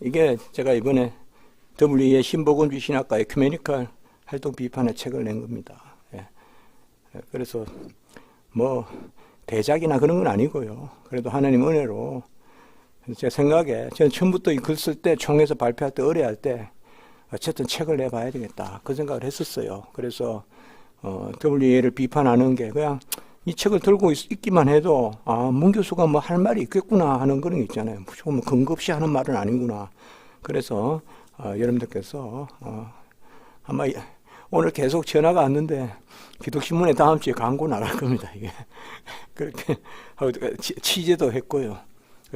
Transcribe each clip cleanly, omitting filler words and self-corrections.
이게 제가 이번에 WEA 신보건주의 신학과 에큐메니컬 활동 비판의 책을 낸 겁니다. 예. 그래서 뭐 대작이나 그런 건 아니고요. 그래도 하나님 은혜로 제 생각에 저는 처음부터 이 글 쓸 때 총회에서 발표할 때 의뢰할 때 어쨌든 책을 내봐야 되겠다 그 생각을 했었어요. 그래서 WEA를 비판하는 게 그냥 이 책을 들고 있기만 해도 문 교수가 뭐 할 말이 있겠구나 하는 그런 게 있잖아요. 무조건 뭐 근거 없이 하는 말은 아니구나. 그래서 여러분들께서 아마 오늘 계속 전화가 왔는데 기독신문에 다음 주에 광고 나갈 겁니다. 이게 그렇게 취재도 했고요.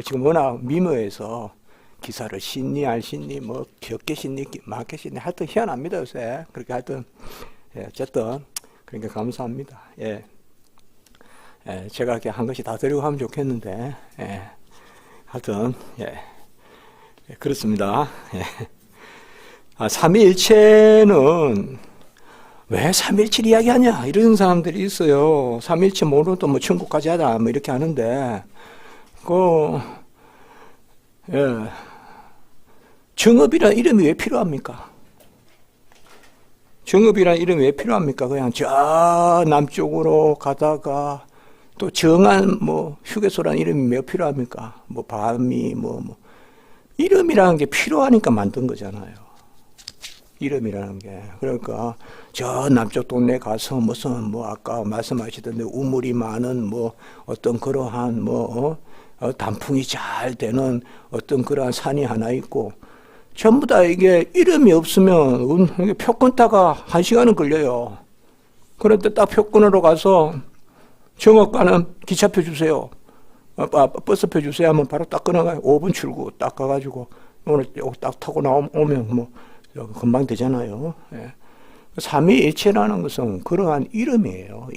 지금 워낙 미모에서 기사를 신니 안 신니 뭐 격게 신니 맞게 신니 하여튼 희한합니다 요새. 그렇게 하여튼 어쨌든 그러니까 감사합니다. 제가 이렇게 한 것이 다 드리고 하면 좋겠는데 하여튼 그렇습니다. 삼위일체는 왜 삼위일체를 이야기하냐 이런 사람들이 있어요. 삼위일체 모르면 또 뭐 천국까지 하자 뭐 이렇게 하는데 정읍이라는 이름이 왜 필요합니까? 정읍이라는 이름이 왜 필요합니까? 그냥 저 남쪽으로 가다가 또 정한 뭐 휴게소라는 이름이 왜 필요합니까? 뭐 밤이 뭐 이름이라는 게 필요하니까 만든 거잖아요. 이름이라는 게. 그러니까 저 남쪽 동네 가서 무슨 뭐 아까 말씀하시던데 우물이 많은 뭐 어떤 그러한 뭐 단풍이 잘 되는 어떤 그러한 산이 하나 있고 전부 다 이게 이름이 없으면 표권 따가 1시간은 걸려요. 그런데 딱 표권으로 가서 정업가는 기차표 주세요. 버스표 주세요 하면 바로 딱 끊어가요. 5분 출구 딱 가가지고 오늘 딱 타고 오면 뭐 금방 되잖아요. 삼위일체라는 것은 그러한 이름이에요.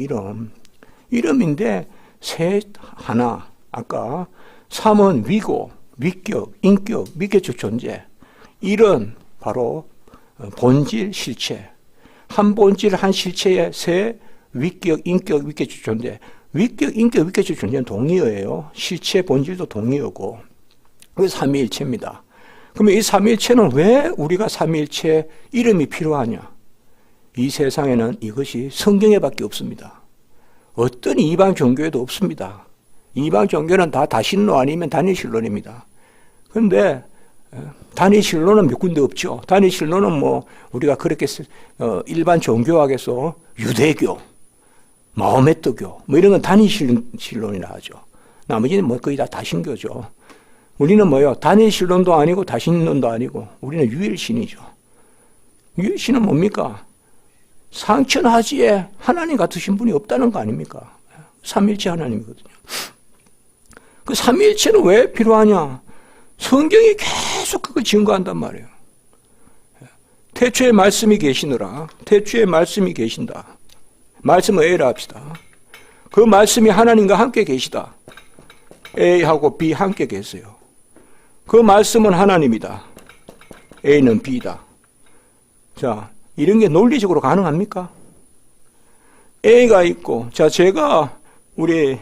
이름인데 셋 하나. 아까 삼은 위고, 위격, 인격, 미개적 존재. 일은 바로 본질, 실체. 한 본질, 한 실체의 세 위격, 인격, 위개적 존재. 위격, 인격, 위개적 존재는 동의어예요. 실체, 본질도 동의어고. 그게 삼위일체입니다. 그러면 이 삼위일체는 왜 우리가 삼위일체 이름이 필요하냐? 이 세상에는 이것이 성경에 밖에 없습니다. 어떤 이방 종교에도 없습니다. 이방 종교는 다 다신론 아니면 단일신론입니다. 그런데 단일신론은 몇 군데 없죠. 단일신론은 뭐 우리가 그렇게 일반 종교학에서 유대교, 마호메트교 뭐 이런 건 단일신론이라 하죠. 나머지는 뭐 거의 다 다신교죠. 우리는 뭐요? 단일신론도 아니고 다신론도 아니고 우리는 유일신이죠. 유일신은 뭡니까? 상천하지에 하나님 같으신 분이 없다는 거 아닙니까? 삼위일체 하나님이거든요. 그 삼위일체는 왜 필요하냐? 성경이 계속 그걸 증거한단 말이에요. 태초에 말씀이 계시느라. 태초에 말씀이 계신다. 말씀을 A라 합시다. 그 말씀이 하나님과 함께 계시다. A하고 B 함께 계세요. 그 말씀은 하나님이다. A는 B다. 자, 이런 게 논리적으로 가능합니까? A가 있고, 자, 제가 우리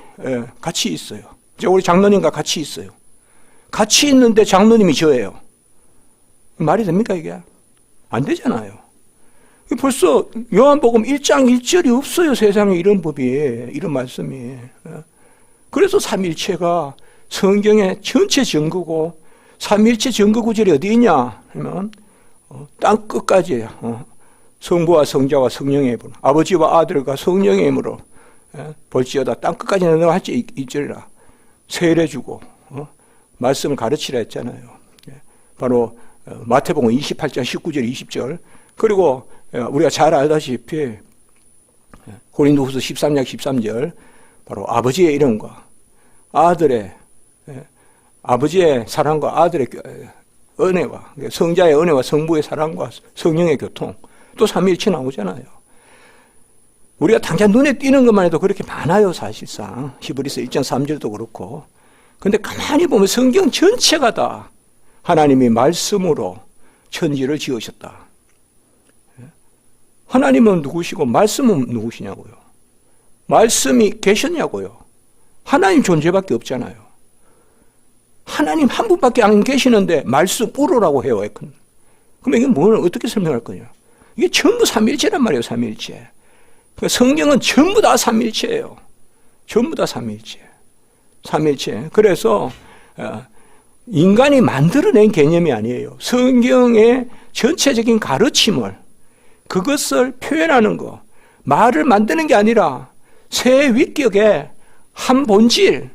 같이 있어요. 우리 장로님과 같이 있어요. 같이 있는데 장로님이 저예요. 말이 됩니까 이게? 안 되잖아요. 벌써 요한복음 1장 1절이 없어요. 세상에 이런 법이, 이런 말씀이. 그래서 삼일체가 성경의 전체 증거고 삼일체 증거 구절이 어디 있냐 하면 땅 끝까지 성부와 성자와 성령의 이름으로 아버지와 아들과 성령의 이름으로 볼지어다 땅 끝까지 내가 할지 있으리라. 세례주고 말씀을 가르치라 했잖아요. 바로 마태복음 28장 19절 20절 그리고 우리가 잘 알다시피 고린도후서 13장 13절 바로 아버지의 이름과 아버지의 사랑과 아들의 은혜와 성자의 은혜와 성부의 사랑과 성령의 교통 또 삼위일체 나오잖아요. 우리가 당장 눈에 띄는 것만 해도 그렇게 많아요. 사실상 히브리서 1장 3절도 그렇고 근데 가만히 보면 성경 전체가 다 하나님이 말씀으로 천지를 지으셨다. 하나님은 누구시고 말씀은 누구시냐고요. 말씀이 계셨냐고요. 하나님 존재밖에 없잖아요. 하나님 한 분밖에 안 계시는데 말씀 우로라고 해요. 그럼 이게 뭘 어떻게 설명할 거냐? 이게 전부 삼일체란 말이에요. 삼일체. 성경은 전부 다 삼일체예요. 전부 다 삼일체. 삼일체. 그래서 인간이 만들어낸 개념이 아니에요. 성경의 전체적인 가르침을, 그것을 표현하는 거, 말을 만드는 게 아니라 세 위격에 한 본질,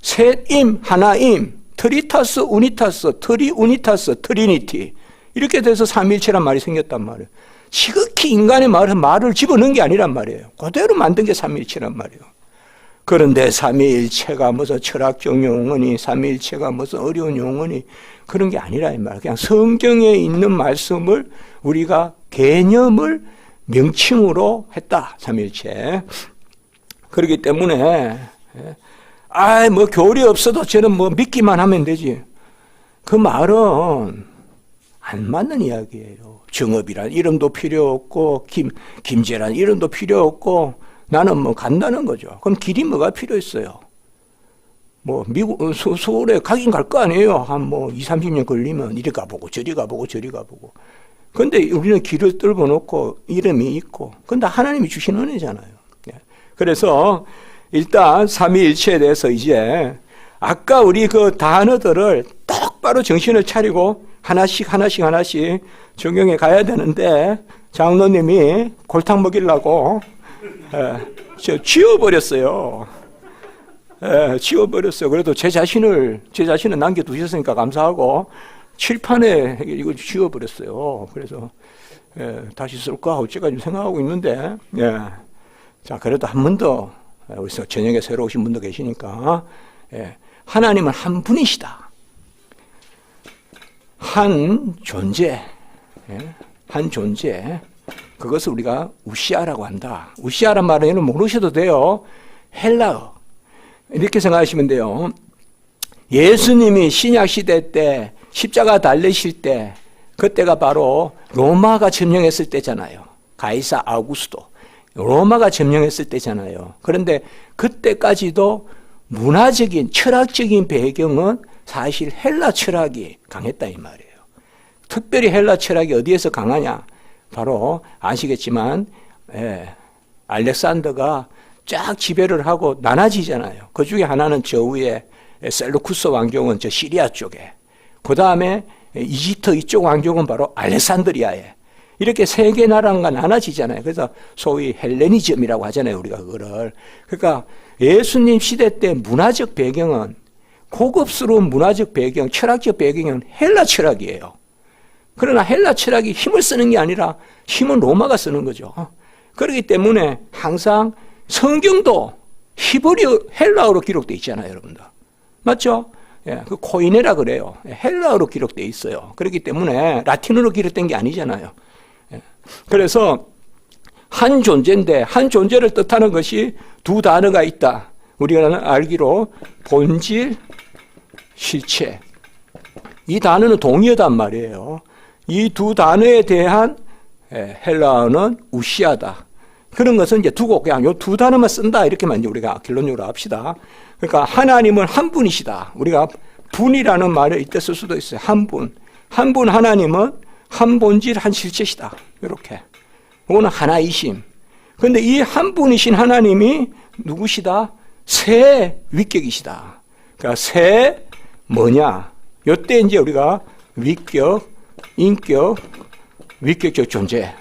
셋임, 하나임, 트리타스, 우니타스, 트리우니타스, 트리니티, 이렇게 돼서 삼일체란 말이 생겼단 말이에요. 지극히 인간의 말을 집어넣은 게 아니란 말이에요. 그대로 만든 게 삼일체란 말이에요. 그런데 삼위일체가 무슨 철학적 용어니, 삼위일체가 무슨 어려운 용어니, 그런 게 아니라 이 말. 그냥 성경에 있는 말씀을 우리가 개념을 명칭으로 했다. 삼위일체. 그렇기 때문에 뭐 교리 없어도 저는 뭐 믿기만 하면 되지. 그 말은 안 맞는 이야기예요. 정업이란 이름도 필요 없고 김제란 이름도 필요 없고 나는 뭐 간다는 거죠. 그럼 길이 뭐가 필요했어요? 뭐 미국 서울에 가긴 갈 거 아니에요. 한 뭐 20-30년 걸리면 이리 가보고 저리 가보고 저리 가보고. 그런데 우리는 길을 뚫어 놓고 이름이 있고, 근데 하나님이 주신 은혜잖아요. 그래서 일단 삼위일체에 대해서 이제 아까 우리 그 단어들을 똑바로 정신을 차리고 하나씩 적용해 가야 되는데 장로님이 골탕 먹이려고 지워버렸어요. 지워버렸어요. 그래도 제 자신을 남겨두셨으니까 감사하고 칠판에 이거 지워버렸어요. 그래서 다시 쓸까 어쩌까 좀 생각하고 있는데, 자 그래도 한 번 더 우리 저녁에 새로 오신 분도 계시니까, 하나님은 한 분이시다. 한 존재, 한 존재. 그것을 우리가 우시아라고 한다. 우시아란 말은 모르셔도 돼요. 헬라어. 이렇게 생각하시면 돼요. 예수님이 신약시대 때 십자가 달리실 때, 그때가 바로 로마가 점령했을 때잖아요. 가이사 아우구스도. 로마가 점령했을 때잖아요. 그런데 그때까지도 문화적인, 철학적인 배경은 사실 헬라 철학이 강했다 이 말이에요. 특별히 헬라 철학이 어디에서 강하냐? 바로 아시겠지만 알렉산더가 쫙 지배를 하고 나눠지잖아요. 그 중에 하나는 저 위에 셀루쿠스 왕족은 저 시리아 쪽에, 그 다음에 이집트 이쪽 왕족은 바로 알렉산드리아에, 이렇게 세 개 나라가 나눠지잖아요. 그래서 소위 헬레니즘이라고 하잖아요, 우리가 그거를. 그러니까 예수님 시대 때 문화적 배경은, 고급스러운 문화적 배경, 철학적 배경은 헬라 철학이에요. 그러나 헬라 철학이 힘을 쓰는 게 아니라 힘은 로마가 쓰는 거죠. 그렇기 때문에 항상 성경도 히브리어, 헬라어로 기록되어 있잖아요, 여러분들. 맞죠? 그 코이네라 그래요. 헬라어로 기록되어 있어요. 그렇기 때문에 라틴어로 기록된 게 아니잖아요. 그래서 한 존재인데, 한 존재를 뜻하는 것이 두 단어가 있다. 우리가 알기로 본질, 실체. 이 단어는 동의어단 말이에요. 이 두 단어에 대한 헬라어는 우시아다. 그런 것은 이제 두고 그냥 이 두 단어만 쓴다, 이렇게만 이제 우리가 결론적으로 합시다. 그러니까 하나님은 한 분이시다. 우리가 분이라는 말을 이때 쓸 수도 있어요. 한 분. 한 분 하나님은 한 본질, 한 실체시다. 이렇게. 그거는 하나이심. 그런데 이 한 분이신 하나님이 누구시다? 세 위격이시다. 그러니까 세 뭐냐? 이때 이제 우리가 위격, 인격, 위격적 존재.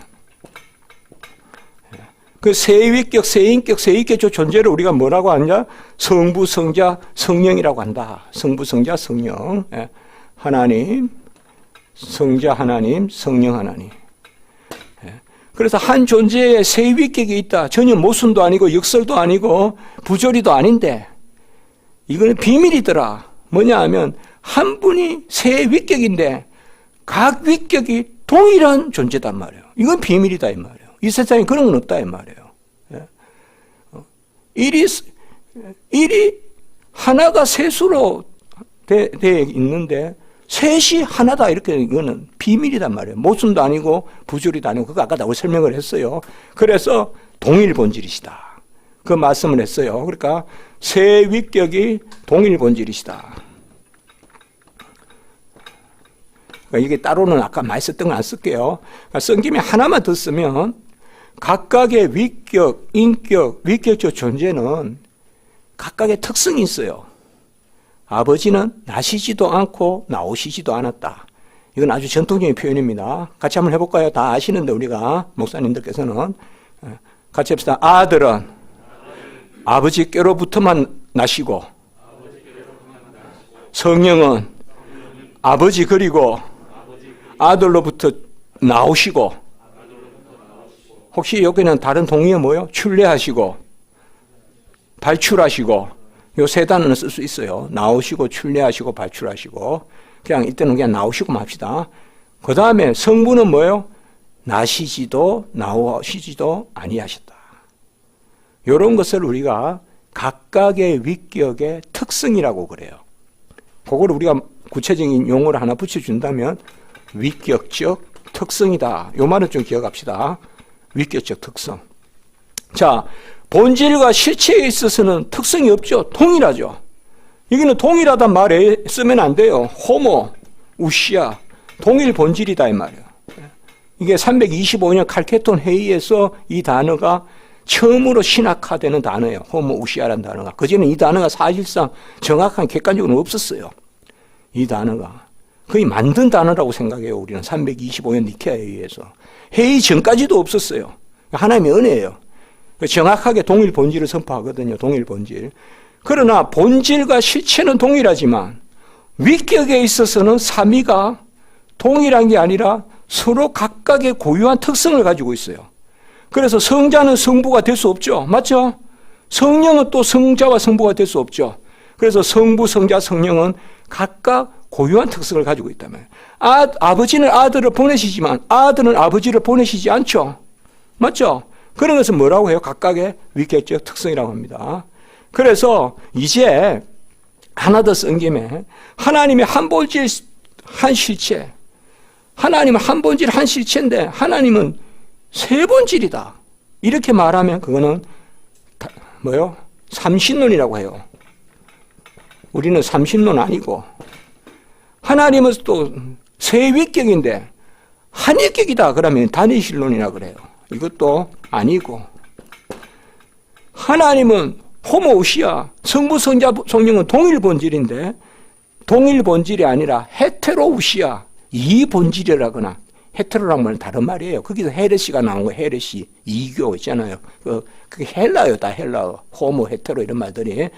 그 세위격, 세인격, 세위격적 존재를 우리가 뭐라고 하냐? 성부, 성자, 성령이라고 한다. 성부, 성자, 성령. 하나님, 성자 하나님, 성령 하나님. 그래서 한 존재에 세 위격이 있다. 전혀 모순도 아니고 역설도 아니고 부조리도 아닌데, 이거는 비밀이더라. 뭐냐 하면 한 분이 세 위격인데 각 위격이 동일한 존재단 말이에요. 이건 비밀이다 이 말이에요. 이 세상에 그런 건 없다 이 말이에요. 일이 하나가 세수로 되어 있는데 셋이 하나다, 이렇게. 이거는 비밀이단 말이에요. 모순도 아니고 부조리도 아니고. 그거 아까 다 설명을 했어요. 그래서 동일 본질이시다, 그 말씀을 했어요. 그러니까 세 위격이 동일 본질이시다. 이게 따로는 아까 많이 썼던 거 안 쓸게요. 쓴 김에 하나만 더 쓰면 각각의 위격, 인격, 위격적 존재는 각각의 특성이 있어요. 아버지는 나시지도 않고 나오시지도 않았다. 이건 아주 전통적인 표현입니다. 같이 한번 해볼까요? 다 아시는데 우리가 목사님들께서는 같이 합시다. 아들은 아버지께로부터만 나시고 성령은 아버지 그리고 아들로부터 나오시고 혹시 여기는 다른 동의어 뭐요? 출래하시고 발출하시고 요 세 단어는 쓸 수 있어요. 나오시고 출래하시고 발출하시고 그냥 이때는 그냥 나오시고 합시다. 그 다음에 성부는 뭐예요? 나시지도 나오시지도 아니하셨다. 이런 것을 우리가 각각의 위격의 특성이라고 그래요. 그걸 우리가 구체적인 용어를 하나 붙여준다면 위격적 특성이다. 요 말은 좀 기억합시다. 위격적 특성. 자, 본질과 실체에 있어서는 특성이 없죠. 동일하죠. 여기는 동일하단 말에 쓰면 안 돼요. 호모, 우시아, 동일 본질이다 이 말이에요. 이게 325년 칼케톤 회의에서 이 단어가 처음으로 신학화되는 단어예요. 호모 우시아라는 단어가. 그전에 이 단어가 사실상 정확한 객관적으로 없었어요. 이 단어가. 거의 만든 단어라고 생각해요. 우리는 325년 니케아에 의해서. 회의 전까지도 없었어요. 하나님의 은혜예요. 정확하게 동일 본질을 선포하거든요. 동일 본질. 그러나 본질과 실체는 동일하지만 위격에 있어서는 삼위가 동일한 게 아니라 서로 각각의 고유한 특성을 가지고 있어요. 그래서 성자는 성부가 될 수 없죠. 맞죠? 성령은 또 성자와 성부가 될 수 없죠. 그래서 성부, 성자, 성령은 각각 고유한 특성을 가지고 있다면 아버지는 아들을 보내시지만 아들은 아버지를 보내시지 않죠. 맞죠? 그런 것은 뭐라고 해요? 각각의 위격적 특성이라고 합니다. 그래서 이제 하나 더 쓴 김에 하나님의 한 본질 한 실체, 하나님은 한 본질 한 실체인데 하나님은 세 본질이다. 이렇게 말하면 그거는 뭐요? 삼신론이라고 해요. 우리는 삼신론 아니고 하나님은 또 세 위격인데 한 위격이다. 그러면 단위신론이라 그래요. 이것도 아니고 하나님은 호모우시아 성부 성자 성령은 동일 본질인데 동일 본질이 아니라 헤테로우시아 이 본질이라거나 헤테로란 말은 다른 말이에요. 거기서 헤레시가 나온 거 헤레시 이교 있잖아요. 그게 헬라요. 다 헬라어. 호모 헤테로 이런 말들이.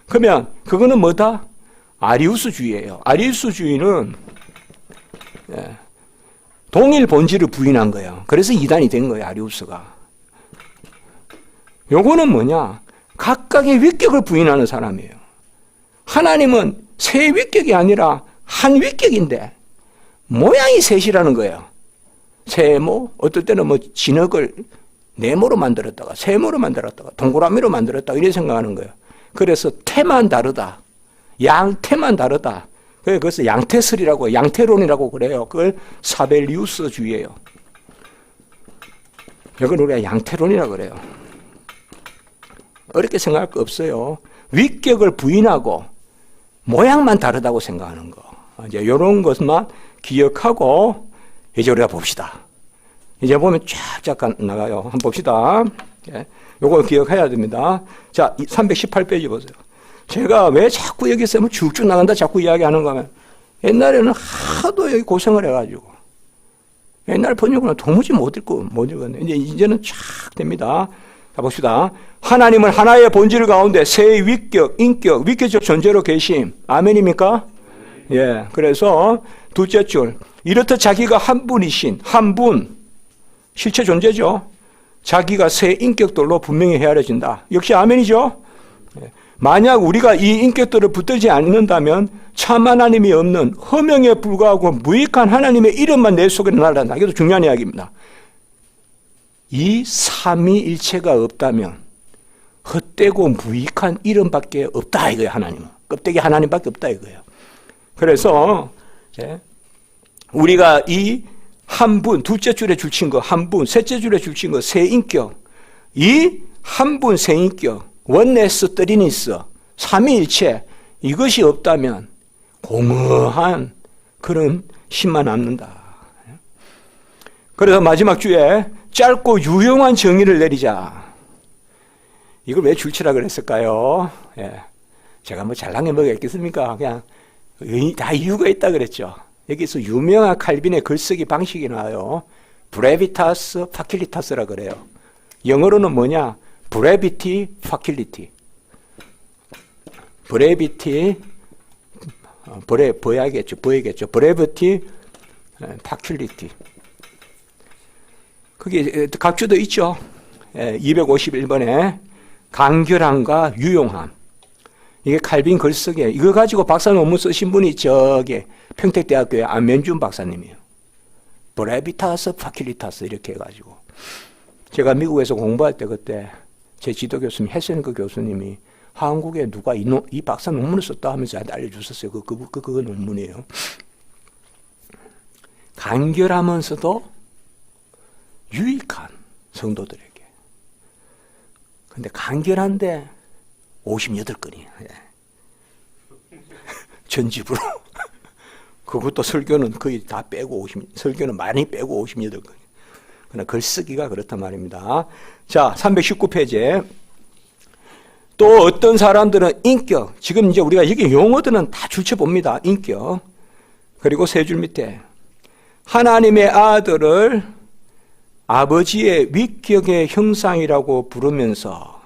그러면 그거는 뭐다? 아리우스주의예요. 아리우스주의는 동일 본질을 부인한 거예요. 그래서 이단이 된 거예요. 아리우스가. 요거는 뭐냐? 각각의 위격을 부인하는 사람이에요. 하나님은 세 위격이 아니라 한 위격인데 모양이 셋이라는 거예요. 세모, 어떨 때는 뭐 진흙을 네모로 만들었다가 세모로 만들었다가 동그라미로 만들었다가 이렇게 생각하는 거예요. 그래서 태만 다르다. 양태만 다르다. 그래서 양태설이라고 양태론이라고 그래요. 그걸 사벨리우스주의예요. 이걸 우리가 양태론이라고 그래요. 어렵게 생각할 거 없어요. 위격을 부인하고 모양만 다르다고 생각하는 거. 이제 이런 것만 기억하고 이제 우리가 봅시다. 이제 보면 쫙 나가요. 한번 봅시다. 요거 기억해야 됩니다. 자, 318페이지 보세요. 제가 왜 자꾸 여기서 쭉쭉 나간다 자꾸 이야기하는 거면 옛날에는 하도 여기 고생을 해가지고 옛날 번역은 도무지 못 읽었네. 이제는 쫙 됩니다. 자, 봅시다. 하나님은 하나의 본질 가운데 세 위격, 인격, 위격적 존재로 계심. 아멘입니까? 예. 그래서 둘째 줄. 이렇듯 자기가 한 분이신, 한 분. 실체 존재죠. 자기가 세 인격들로 분명히 헤아려진다. 역시 아멘이죠? 예. 만약 우리가 이 인격들을 붙들지 않는다면 참 하나님이 없는 허명에 불과하고 무익한 하나님의 이름만 내 속에 날아간다. 이것도 중요한 이야기입니다. 이 삼위일체가 없다면 헛되고 무익한 이름밖에 없다 이거예요. 하나님은. 껍데기 하나님밖에 없다 이거예요. 그래서 우리가 이 한 분, 둘째 줄에 줄친 거 한 분, 셋째 줄에 줄친 거 세 인격, 이 한 분 세 인격, 원네스 트리니스, 삼위일체 이것이 없다면 공허한 그런 신만 남는다. 그래서 마지막 주에 짧고 유용한 정의를 내리자. 이걸 왜 줄치라 그랬을까요? 예. 제가 뭐 잘난 게 뭐가 있겠습니까? 그냥 다 이유가 있다 그랬죠. 여기서 유명한 칼빈의 글쓰기 방식이 나와요. 브레비타스 파킬리타스라 그래요. 영어로는 뭐냐? 브레비티 파킬리티. 브레비티 버야겠죠. 브레비티 파킬리티. 그게 각주도 있죠. 251번에 간결함과 유용함. 이게 칼빈 글쓰기에 이거 가지고 박사 논문 쓰신 분이 저기 평택대학교의 안면준 박사님이에요. 브레비타스 파킬리타스 이렇게 해가지고 제가 미국에서 공부할 때 그때 제 지도 교수님 헤센그 교수님이 한국에 누가 이 박사 논문을 썼다 하면서 알려주셨어요. 그 논문이에요. 간결하면서도 유익한 성도들에게. 근데 간결한데 58건이에요. 전집으로. 그것도 설교는 거의 다 빼고 설교는 많이 빼고 58건. 그러나 글쓰기가 그렇단 말입니다. 자, 319페이지에 또 어떤 사람들은 인격. 지금 이제 우리가 여기 용어들은 다 줄쳐봅니다. 인격. 그리고 세 줄 밑에 하나님의 아들을 아버지의 위격의 형상이라고 부르면서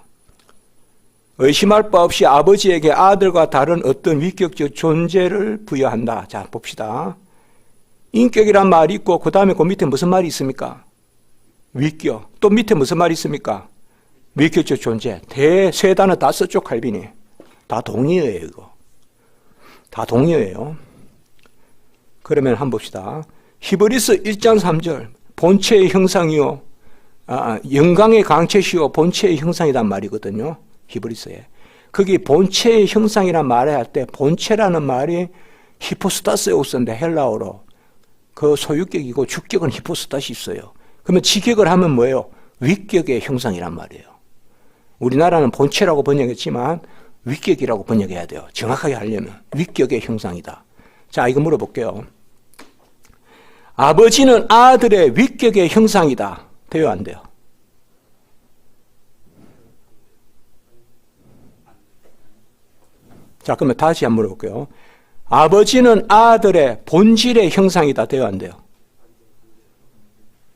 의심할 바 없이 아버지에게 아들과 다른 어떤 위격적 존재를 부여한다. 자, 봅시다. 인격이란 말이 있고 그 다음에 그 밑에 무슨 말이 있습니까? 위격. 또 밑에 무슨 말이 있습니까? 위격적 존재. 세 단어 다 썼죠, 칼빈이. 다 동의어예요, 이거. 다 동의어예요. 그러면 한번 봅시다. 히브리서 1장 3절. 본체의 형상이요. 영광의 강체시요. 본체의 형상이란 말이거든요. 히브리서에. 거기 본체의 형상이란 말을 할 때 본체라는 말이 히포스타스에오스인데 헬라어로 그 소유격이고 주격은 히포스타시 있어요. 그러면 직격을 하면 뭐예요? 위격의 형상이란 말이에요. 우리나라는 본체라고 번역했지만 위격이라고 번역해야 돼요. 정확하게 하려면 위격의 형상이다. 자, 이거 물어볼게요. 아버지는 아들의 위격의 형상이다. 돼요, 안 돼요? 자, 그러면 다시 한번 물어볼게요. 아버지는 아들의 본질의 형상이다. 돼요, 안 돼요?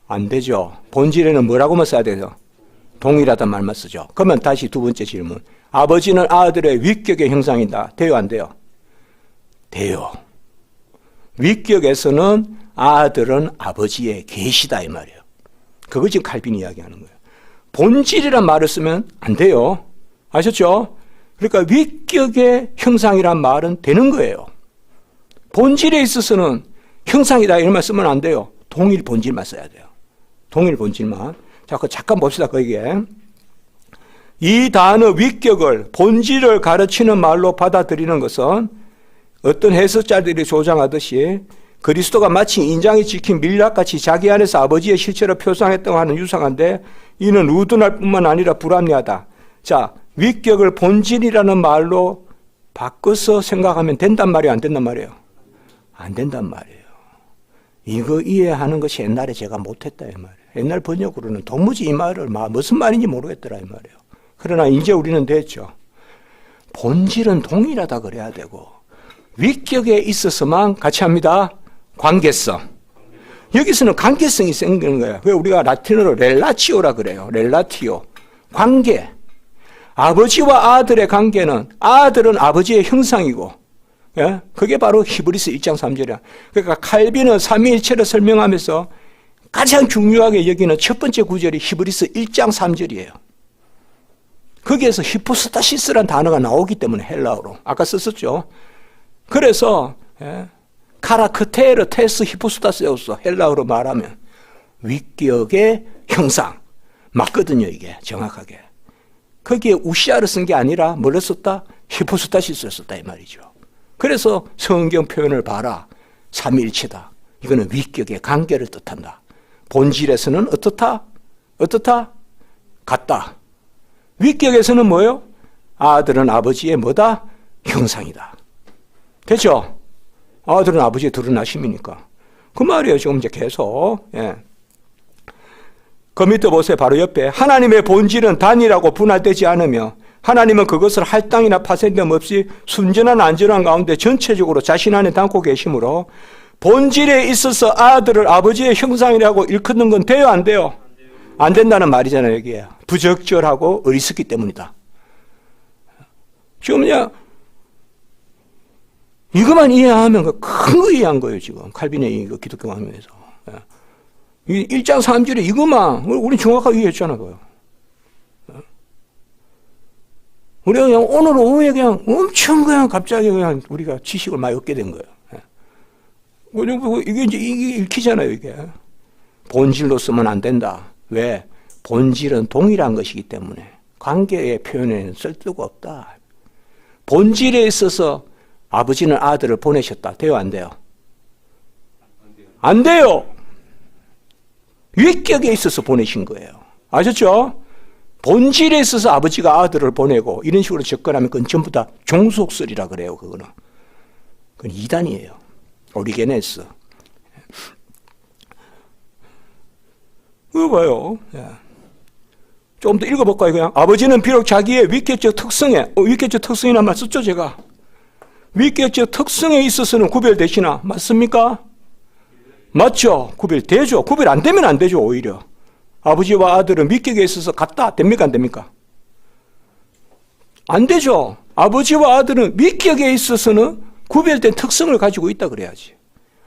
안 되죠. 본질에는 뭐라고만 써야 돼요? 동일하단 말만 쓰죠. 그러면 다시 두 번째 질문. 아버지는 아들의 위격의 형상이다. 돼요, 안 돼요? 돼요. 위격에서는 아들은 아버지의 계시다 이 말이에요. 그거 지금 칼빈이 이야기하는 거예요. 본질이란 말을 쓰면 안 돼요. 아셨죠? 그러니까 위격의 형상이란 말은 되는 거예요. 본질에 있어서는 형상이다 이런 말 쓰면 안 돼요. 동일 본질만 써야 돼요. 동일 본질만. 자, 잠깐 봅시다. 거기에 이 단어 위격을 본질을 가르치는 말로 받아들이는 것은 어떤 해석자들이 조장하듯이 그리스도가 마치 인장이 찍힌 밀랍같이 자기 안에서 아버지의 실체를 표상했다고 하는 유상한데 이는 우둔할 뿐만 아니라 불합리하다. 자, 위격을 본질이라는 말로 바꿔서 생각하면 된단 말이에요? 안 된단 말이에요? 안 된단 말이에요. 이거 이해하는 것이 옛날에 제가 못했다 이 말이에요. 옛날 번역으로는 도무지 이 말을 무슨 말인지 모르겠더라 이 말이에요. 그러나 이제 우리는 됐죠. 본질은 동일하다 그래야 되고 위격에 있어서만 같이 합니다. 관계성. 여기서는 관계성이 생기는 거예요. 왜 우리가 라틴어로 렐라치오라 그래요. 렐라티오. 관계. 아버지와 아들의 관계는 아들은 아버지의 형상이고 예? 그게 바로 히브리서 1장 3절이야. 그러니까 칼빈은 삼위일체를 설명하면서 가장 중요하게 여기는 첫 번째 구절이 히브리서 1장 3절이에요. 거기에서 히포스타시스라는 단어가 나오기 때문에 헬라어로 아까 썼었죠. 그래서 카라크테르 테스 히포스타세우스 헬라어로 말하면 위격의 형상 맞거든요. 이게 정확하게. 거기에 우시아를 쓴 게 아니라 뭐를 썼다? 히포스타시스를 썼다 이 말이죠. 그래서 성경 표현을 봐라. 삼위일체다. 이거는 위격의 관계를 뜻한다. 본질에서는 어떻다? 어떻다? 같다. 위격에서는 뭐예요? 아들은 아버지의 뭐다? 형상이다. 됐죠? 아들은 아버지의 드러나심이니까. 그 말이에요, 지금 이제 계속. 예. 그 밑에 보세요. 바로 옆에. 하나님의 본질은 단일하고 분할되지 않으며 하나님은 그것을 할당이나 파생됨 없이 순전한 안전한 가운데 전체적으로 자신 안에 담고 계시므로 본질에 있어서 아들을 아버지의 형상이라고 일컫는 건 돼요, 안 돼요? 안 된다는 말이잖아요, 여기에. 부적절하고 어리석기 때문이다. 지금 그냥 이것만 이해하면 큰 거 이해한 거예요, 지금. 칼빈의 이거 기독교 강요에서. 1장 3절에 이것만 우리 정확하게 이해했잖아요. 우리가 그냥 오늘 오후에 그냥 엄청 그냥 갑자기 그냥 우리가 지식을 많이 얻게 된 거예요. 이게 이제 이게 읽히잖아요, 이게. 본질로 쓰면 안 된다. 왜? 본질은 동일한 것이기 때문에 관계의 표현에는 쓸데가 없다. 본질에 있어서 아버지는 아들을 보내셨다. 돼요, 안 돼요? 안 돼요. 위격에 있어서 보내신 거예요. 아셨죠? 본질에 있어서 아버지가 아들을 보내고 이런 식으로 접근하면 그건 전부 다 종속설이라 그래요. 그건 이단이에요. 오리게네스. 이거 봐요. 좀 더 읽어볼까요? 그냥 아버지는 비록 자기의 위격적 특성에 위격적 특성이란 말 썼죠, 제가. 위격적 특성에 있어서는 구별되시나 맞습니까? 맞죠? 구별되죠. 구별 안 되면 안 되죠, 오히려. 아버지와 아들은 위격에 있어서 같다. 됩니까, 안 됩니까? 안 되죠. 아버지와 아들은 위격에 있어서는 구별된 특성을 가지고 있다 그래야지.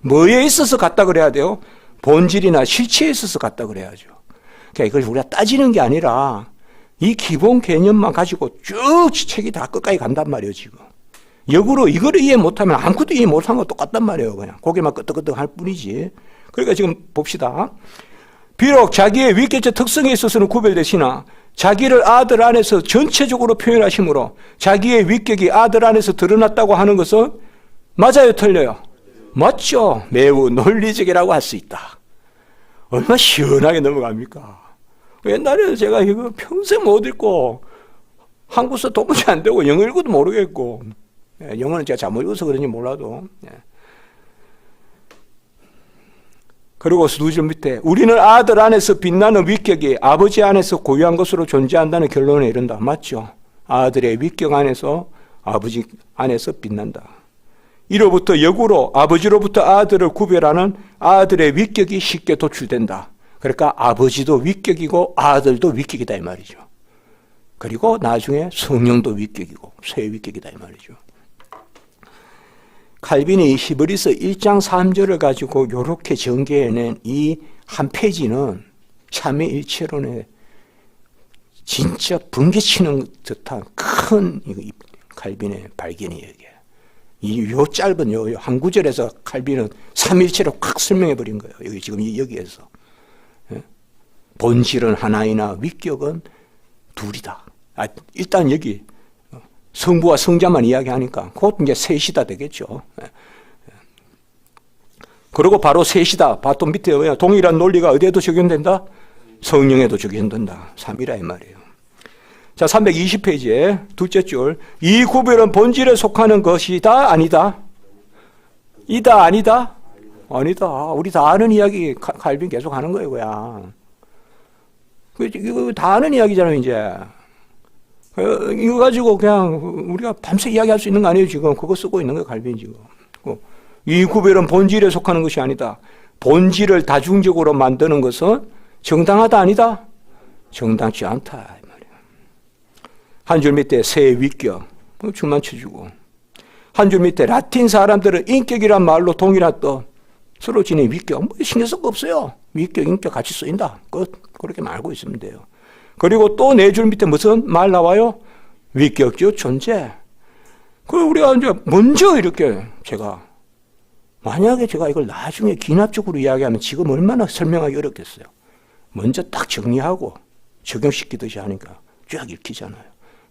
뭐에 있어서 같다 그래야 돼요? 본질이나 실체에 있어서 같다 그래야죠. 그러니까 이걸 우리가 따지는 게 아니라 이 기본 개념만 가지고 쭉 책이 다 끝까지 간단 말이에요, 지금. 역으로 이거를 이해 못하면 아무것도 이해 못한 거 똑같단 말이에요. 그냥 고개만 끄덕끄덕 할 뿐이지. 그러니까 지금 봅시다. 비록 자기의 위격적 특성에 있어서는 구별되시나 자기를 아들 안에서 전체적으로 표현하심으로 자기의 위격이 아들 안에서 드러났다고 하는 것은 맞아요, 틀려요? 맞죠. 매우 논리적이라고 할 수 있다. 얼마나 시원하게 넘어갑니까? 옛날에는 제가 이거 평생 못 읽고 한국서 도무지 안 되고 영어 읽어도 모르겠고 영어는 제가 잘못 읽어서 그런지 몰라도. 그리고 두 줄 밑에 우리는 아들 안에서 빛나는 위격이 아버지 안에서 고유한 것으로 존재한다는 결론에 이른다. 맞죠? 아들의 위격 안에서 아버지 안에서 빛난다. 이로부터 역으로 아버지로부터 아들을 구별하는 아들의 위격이 쉽게 도출된다. 그러니까 아버지도 위격이고 아들도 위격이다 이 말이죠. 그리고 나중에 성령도 위격이고 새 위격이다 이 말이죠. 칼빈이 히브리서 1장 3절을 가지고 이렇게 전개해낸 이 한 페이지는 삼위일체론의 진짜 붕괴치는 듯한 큰 칼빈의 발견이에요. 요 짧은 요 한 구절에서 칼빈은 삼위일체로 확 설명해 버린 거예요. 여기 지금 여기에서 본질은 하나이나 위격은 둘이다. 일단 여기 성부와 성자만 이야기하니까 곧 이제 셋이다 되겠죠. 그리고 바로 셋이다. 또 밑에 동일한 논리가 어디에도 적용된다? 성령에도 적용된다. 3이라 이 말이에요. 자, 320페이지에 둘째 줄. 이 구별은 본질에 속하는 것이다? 아니다? 이다? 아니다? 아니다. 우리 다 아는 이야기 칼빈 계속 하는 거예요, 그냥. 이거 다 아는 이야기잖아요, 이제. 이거 가지고 그냥 우리가 밤새 이야기할 수 있는 거 아니에요, 지금. 그거 쓰고 있는 거예요, 칼빈 지금. 이 구별은 본질에 속하는 것이 아니다. 본질을 다중적으로 만드는 것은 정당하다, 아니다? 정당치 않다, 이 말이에요. 한 줄 밑에 새 위격, 줄만 쳐주고. 한 줄 밑에 라틴 사람들은 인격이란 말로 동일한 뜻, 서로 지닌 위격, 신경 쓸 거 없어요. 위격, 인격 같이 쓰인다. 그렇게 말고 있으면 돼요. 그리고 또 네 줄 밑에 무슨 말 나와요? 위격적 존재. 우리가 이제 먼저 이렇게 만약에 제가 이걸 나중에 기납적으로 이야기하면 지금 얼마나 설명하기 어렵겠어요. 먼저 딱 정리하고 적용시키듯이 하니까 쫙 읽히잖아요.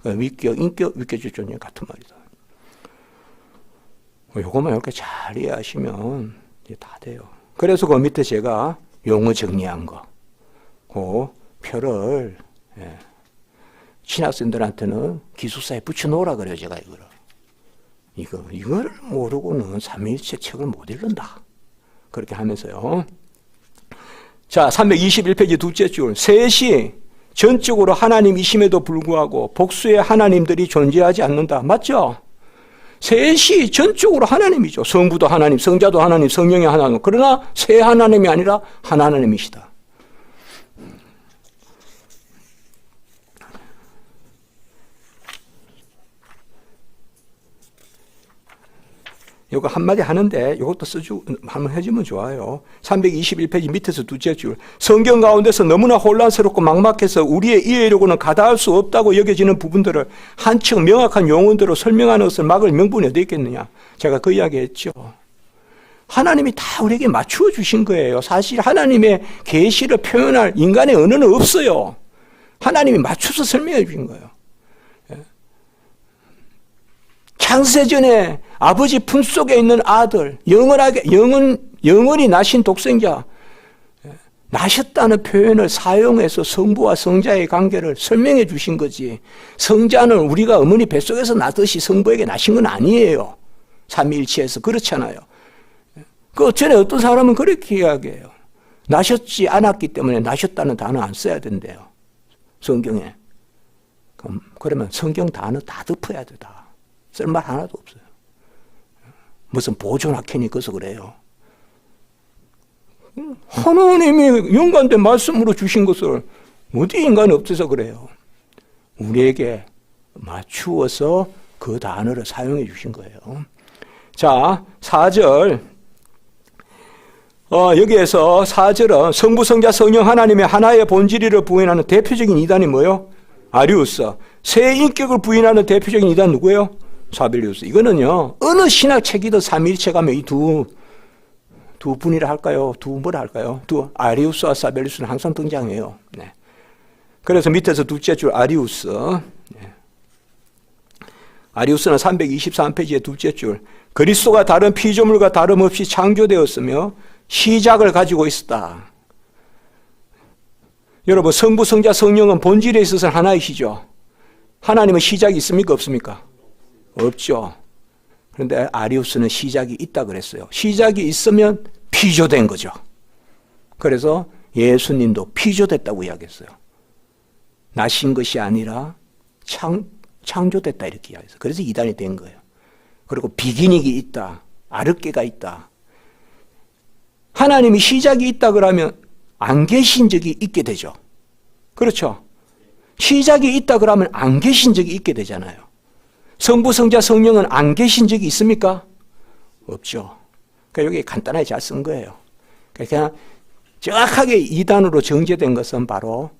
그러니까 위격, 인격, 위격적 존재 같은 말이다. 요것만 이렇게 잘 이해하시면 이제 다 돼요. 그래서 그 밑에 제가 용어 정리한 거, 그 표를 신학생들한테는 기숙사에 붙여놓으라 그래요, 제가 이거를. 이걸 모르고는 삼위일체 책을 못 읽는다. 그렇게 하면서요. 자, 321페이지 둘째 줄. 셋이 전적으로 하나님이심에도 불구하고 복수의 하나님들이 존재하지 않는다. 맞죠? 셋이 전적으로 하나님이죠. 성부도 하나님, 성자도 하나님, 성령이 하나님. 그러나 세 하나님이 아니라 한 하나님이시다. 이거 한마디 하는데 이것도 한번 해주면 좋아요. 321페이지 밑에서 둘째 줄. 성경 가운데서 너무나 혼란스럽고 막막해서 우리의 이해력으로는 가다할 수 없다고 여겨지는 부분들을 한층 명확한 용언대로 설명하는 것을 막을 명분이 어디 있겠느냐. 제가 그 이야기 했죠. 하나님이 다 우리에게 맞추어 주신 거예요. 사실 하나님의 계시를 표현할 인간의 언어는 없어요. 하나님이 맞춰서 설명해 주신 거예요. 창세전에 아버지 품속에 있는 아들, 영원히 나신 독생자, 나셨다는 표현을 사용해서 성부와 성자의 관계를 설명해 주신 거지. 성자는 우리가 어머니 뱃속에서 나듯이 성부에게 나신 건 아니에요. 삼위일체에서 그렇잖아요. 그 전에 어떤 사람은 그렇게 이야기해요. 나셨지 않았기 때문에 나셨다는 단어 안 써야 된대요. 성경에. 그러면 성경 단어 다 덮어야 되다. 쓸 말 하나도 없어요. 무슨 보존학회니 그래서 그래요. 하나님이 연관된 말씀으로 주신 것을 어디 인간이 없어서 그래요. 우리에게 맞추어서 그 단어를 사용해 주신 거예요. 자, 4절. 여기에서 4절은 성부, 성자, 성령 하나님의 하나의 본질을 부인하는 대표적인 이단이 뭐예요? 아리우스. 세 인격을 부인하는 대표적인 이단 누구예요? 사벨리우스. 이거는요, 어느 신학책이든 삼위일체 가면 이 두 분이라 할까요? 뭐라 할까요? 아리우스와 사벨리우스는 항상 등장해요. 네. 그래서 밑에서 둘째 줄 아리우스. 네. 아리우스는 323페이지의 둘째 줄. 그리스도가 다른 피조물과 다름없이 창조되었으며 시작을 가지고 있었다. 여러분, 성부, 성자, 성령은 본질에 있어서 하나이시죠. 하나님은 시작이 있습니까? 없습니까? 없죠. 그런데 아리우스는 시작이 있다 그랬어요. 시작이 있으면 피조된 거죠. 그래서 예수님도 피조됐다고 이야기했어요. 나신 것이 아니라 창조됐다 이렇게 이야기했어요. 그래서 이단이 된 거예요. 그리고 비기닝이 있다. 아르케가 있다. 하나님이 시작이 있다 그러면 안 계신 적이 있게 되죠. 그렇죠? 시작이 있다 그러면 안 계신 적이 있게 되잖아요. 성부, 성자, 성령은 안 계신 적이 있습니까? 없죠. 그러니까 여기 간단하게 잘 쓴 거예요. 그냥 정확하게 2단으로 정제된 것은 바로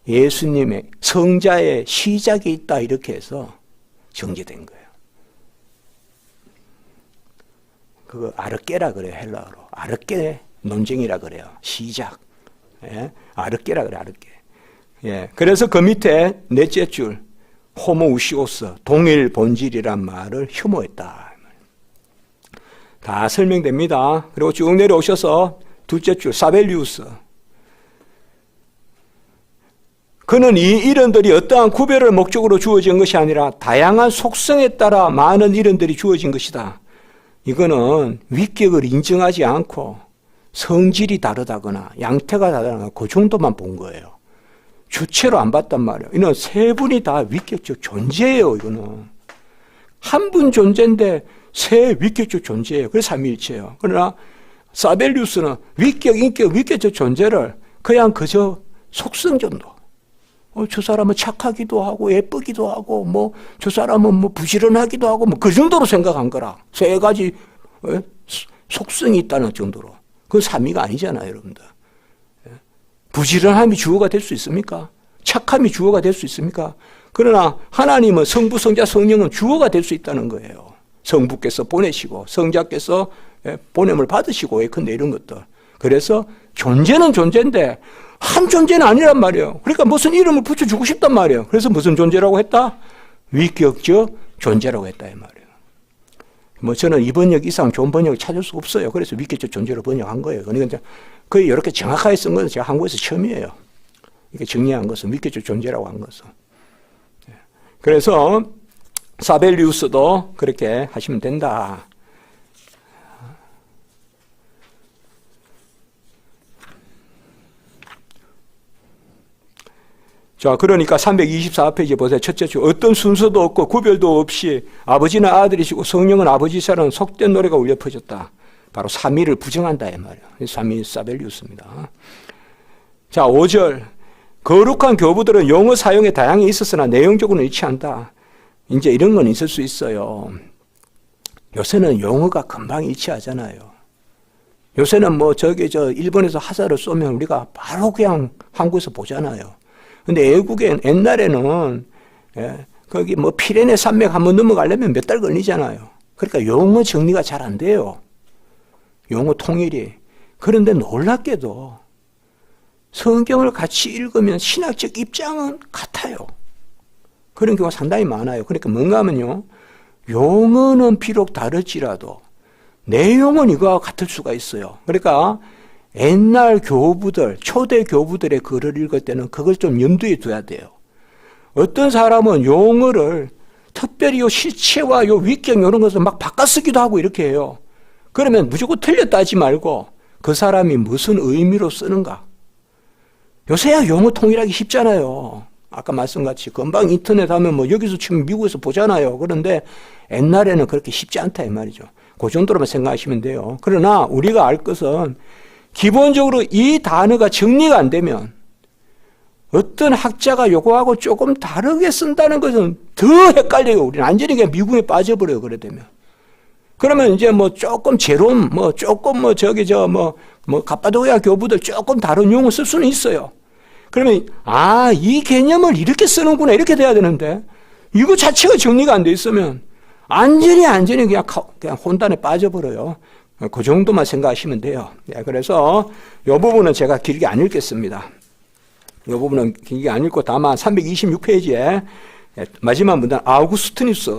예수님의 성자의 시작이 있다 이렇게 해서 정제된 거예요. 그거 아르케라 그래요. 헬라어로. 아르케 논쟁이라 그래요. 시작. 예? 아르케라 그래요. 아르케. 예. 그래서 그 밑에 넷째 줄 호모우시오스, 동일 본질이란 말을 혐오했다. 다 설명됩니다. 그리고 쭉 내려오셔서 둘째 줄 사벨리우스. 그는 이 이름들이 어떠한 구별을 목적으로 주어진 것이 아니라 다양한 속성에 따라 많은 이름들이 주어진 것이다. 이거는 위격을 인정하지 않고 성질이 다르다거나 양태가 다르다거나 그 정도만 본 거예요. 주체로 안 봤단 말이에요. 이는 세 분이 다 위격적 존재예요. 이거는 한 분 존재인데 세 위격적 존재예요. 그래서 삼위일체예요. 그러나 사벨리우스는 위격, 인격, 위격적 존재를 그냥 그저 속성 정도. 저 사람은 착하기도 하고 예쁘기도 하고 저 사람은 부지런하기도 하고 그 정도로 생각한 거라. 세 가지 속성이 있다는 정도로. 그건 삼위가 아니잖아요, 여러분들. 부지런함이 주어가 될 수 있습니까? 착함이 주어가 될 수 있습니까? 그러나 하나님은 성부, 성자, 성령은 주어가 될 수 있다는 거예요. 성부께서 보내시고 성자께서 보냄을 받으시고 예컨대 이런 것들. 그래서 존재는 존재인데 한 존재는 아니란 말이에요. 그러니까 무슨 이름을 붙여주고 싶단 말이에요. 그래서 무슨 존재라고 했다? 위격적 존재라고 했다 이 말이에요. 저는 이 번역 이상 좋은 번역을 찾을 수 없어요. 그래서 위격적 존재로 번역한 거예요. 그러니까 거의 이렇게 정확하게 쓴 것은 제가 한국에서 처음이에요. 이렇게 정리한 것은 위격적 존재라고 한 것은. 그래서 사벨리우스도 그렇게 하시면 된다. 자, 그러니까 324페이지 보세요. 첫째 줄. 어떤 순서도 없고 구별도 없이 아버지는 아들이시고 성령은 아버지시라는 속된 노래가 울려 퍼졌다. 바로 삼위를 부정한다 이 말이에요. 삼위 사벨리우스입니다. 자, 5절. 거룩한 교부들은 용어 사용에 다양히 있었으나 내용적으로는 일치한다. 이제 이런 건 있을 수 있어요. 요새는 용어가 금방 일치하잖아요. 요새는 뭐 일본에서 화살을 쏘면 우리가 바로 그냥 한국에서 보잖아요. 근데 외국엔 옛날에는 거기 뭐 피레네 산맥 한번 넘어가려면 몇 달 걸리잖아요. 그러니까 용어 정리가 잘 안 돼요. 용어 통일이. 그런데 놀랍게도 성경을 같이 읽으면 신학적 입장은 같아요. 그런 경우가 상당히 많아요. 그러니까 뭔가 하면요. 용어는 비록 다를지라도 내용은 이거와 같을 수가 있어요. 그러니까 옛날 교부들, 초대 교부들의 글을 읽을 때는 그걸 좀 염두에 둬야 돼요. 어떤 사람은 용어를 특별히 요 실체와 요 위경 이런 것을 막 바꿔쓰기도 하고 이렇게 해요. 그러면 무조건 틀렸다 하지 말고 그 사람이 무슨 의미로 쓰는가. 요새야 용어 통일하기 쉽잖아요. 아까 말씀같이 금방 인터넷 하면 뭐 여기서 지금 미국에서 보잖아요. 그런데 옛날에는 그렇게 쉽지 않다 이 말이죠. 그 정도로만 생각하시면 돼요. 그러나 우리가 알 것은 기본적으로 이 단어가 정리가 안 되면 어떤 학자가 요거하고 조금 다르게 쓴다는 것은 더 헷갈려요. 우리는 완전히 그냥 미국에 빠져버려요. 그래 되면. 그러면 이제 뭐 조금 제롬, 뭐 조금 뭐 갑바도기아 교부들 조금 다른 용어 쓸 수는 있어요. 그러면 이 개념을 이렇게 쓰는구나 이렇게 돼야 되는데 이거 자체가 정리가 안 돼 있으면 완전히 그냥 혼돈에 빠져버려요. 그 정도만 생각하시면 돼요. 그래서 이 부분은 제가 길게 안 읽겠습니다. 이 부분은 길게 안 읽고 다만 326페이지에 마지막 문단 아우구스티누스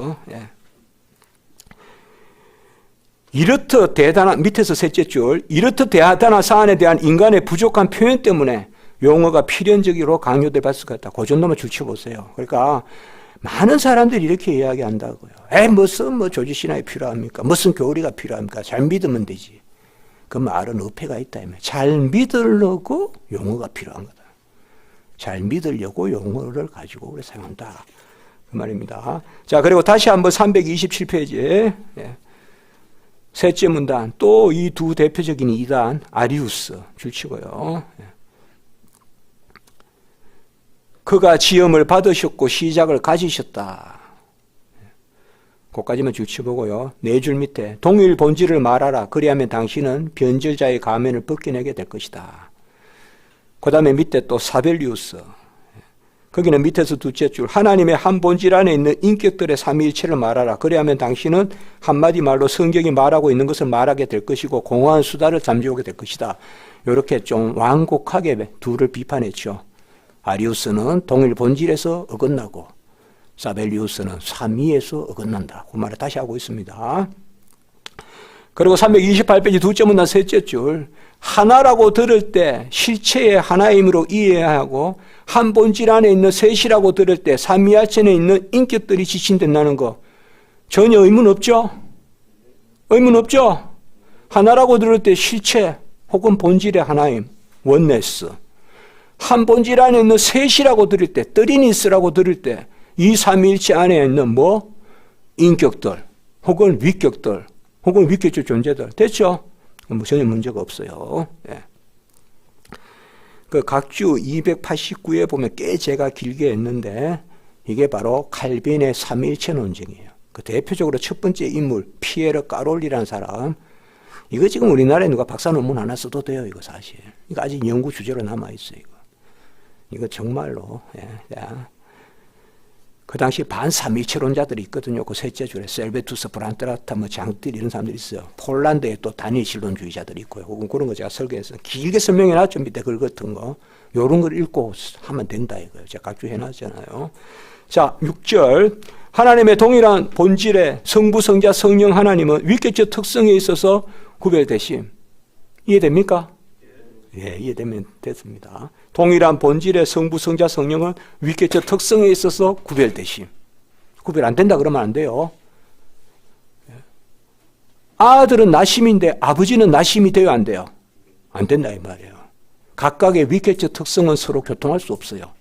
이렇듯 대단한 밑에서 셋째 줄 이렇듯 대단한 사안에 대한 인간의 부족한 표현 때문에 용어가 필연적으로 강요될 수 있다. 그 정도만 줄쳐보세요. 그러니까 많은 사람들이 이렇게 이야기한다고요. 무슨 조지신학이 필요합니까? 무슨 교리가 필요합니까? 잘 믿으면 되지. 그 말은 어폐가 있다. 잘 믿으려고 용어가 필요한 거다. 잘 믿으려고 용어를 가지고 우리 사용한다. 그 말입니다. 자, 그리고 다시 한번 327페이지에 셋째 문단 또 이 두 대표적인 이단 아리우스 줄치고요. 그가 지음을 받으셨고 시작을 가지셨다. 그까지만 줄쳐보고요. 네 줄 밑에 동일 본질을 말하라. 그리하면 당신은 변절자의 가면을 벗겨내게 될 것이다. 그 다음에 밑에 또 사벨리우스. 거기는 밑에서 둘째 줄 하나님의 한 본질 안에 있는 인격들의 삼위일체를 말하라. 그리하면 당신은 한마디 말로 성경이 말하고 있는 것을 말하게 될 것이고 공허한 수다를 잠재우게 될 것이다. 이렇게 좀 완곡하게 둘을 비판했죠. 아리우스는 동일 본질에서 어긋나고 사벨리우스는 삼위에서 어긋난다. 그 말을 다시 하고 있습니다. 그리고 328페이지 두째 문단 셋째 줄 하나라고 들을 때 실체의 하나임으로 이해해야 하고 한 본질 안에 있는 셋이라고 들을 때 삼위일체에 있는 인격들이 지칭된다는 거 전혀 의문 없죠? 의문 없죠? 하나라고 들을 때 실체 혹은 본질의 하나임 원네스 한 본질 안에 있는 셋이라고 들을 때 뜨리니스라고 들을 때 이 삼위일체 안에 있는 인격들 혹은 위격들 혹은 위격적 존재들 됐죠? 전혀 문제가 없어요. 예. 그 각주 289에 보면 꽤 제가 길게 했는데 이게 바로 칼빈의 삼위일체 논쟁이에요. 그 대표적으로 첫 번째 인물 피에르 까롤리라는 사람 이거 지금 우리나라에 누가 박사 논문 하나 써도 돼요. 이거 사실 이거 아직 연구 주제로 남아있어요. 이거 정말로 그 당시 반삼위일체론자들이 있거든요. 그 셋째 줄에 셀베투스, 브란트라타, 장뜰 이런 사람들이 있어요. 폴란드에 또 단일 실론주의자들이 있고요. 혹은 그런 거 제가 설계해서 길게 설명해놨죠. 밑에 글 같은 거. 요런 걸 읽고 하면 된다 이거예요. 제가 각주해놨잖아요. 자, 6절. 하나님의 동일한 본질의 성부, 성자, 성령 하나님은 위격적 특성에 있어서 구별되심. 이해됩니까? 예, 이해되면 됐습니다. 동일한 본질의 성부, 성자, 성령은 위격적 특성에 있어서 구별되심. 구별 안 된다 그러면 안 돼요. 아들은 나심인데 아버지는 나심이 돼요, 안 돼요? 안 된다 이 말이에요. 각각의 위격적 특성은 서로 교통할 수 없어요.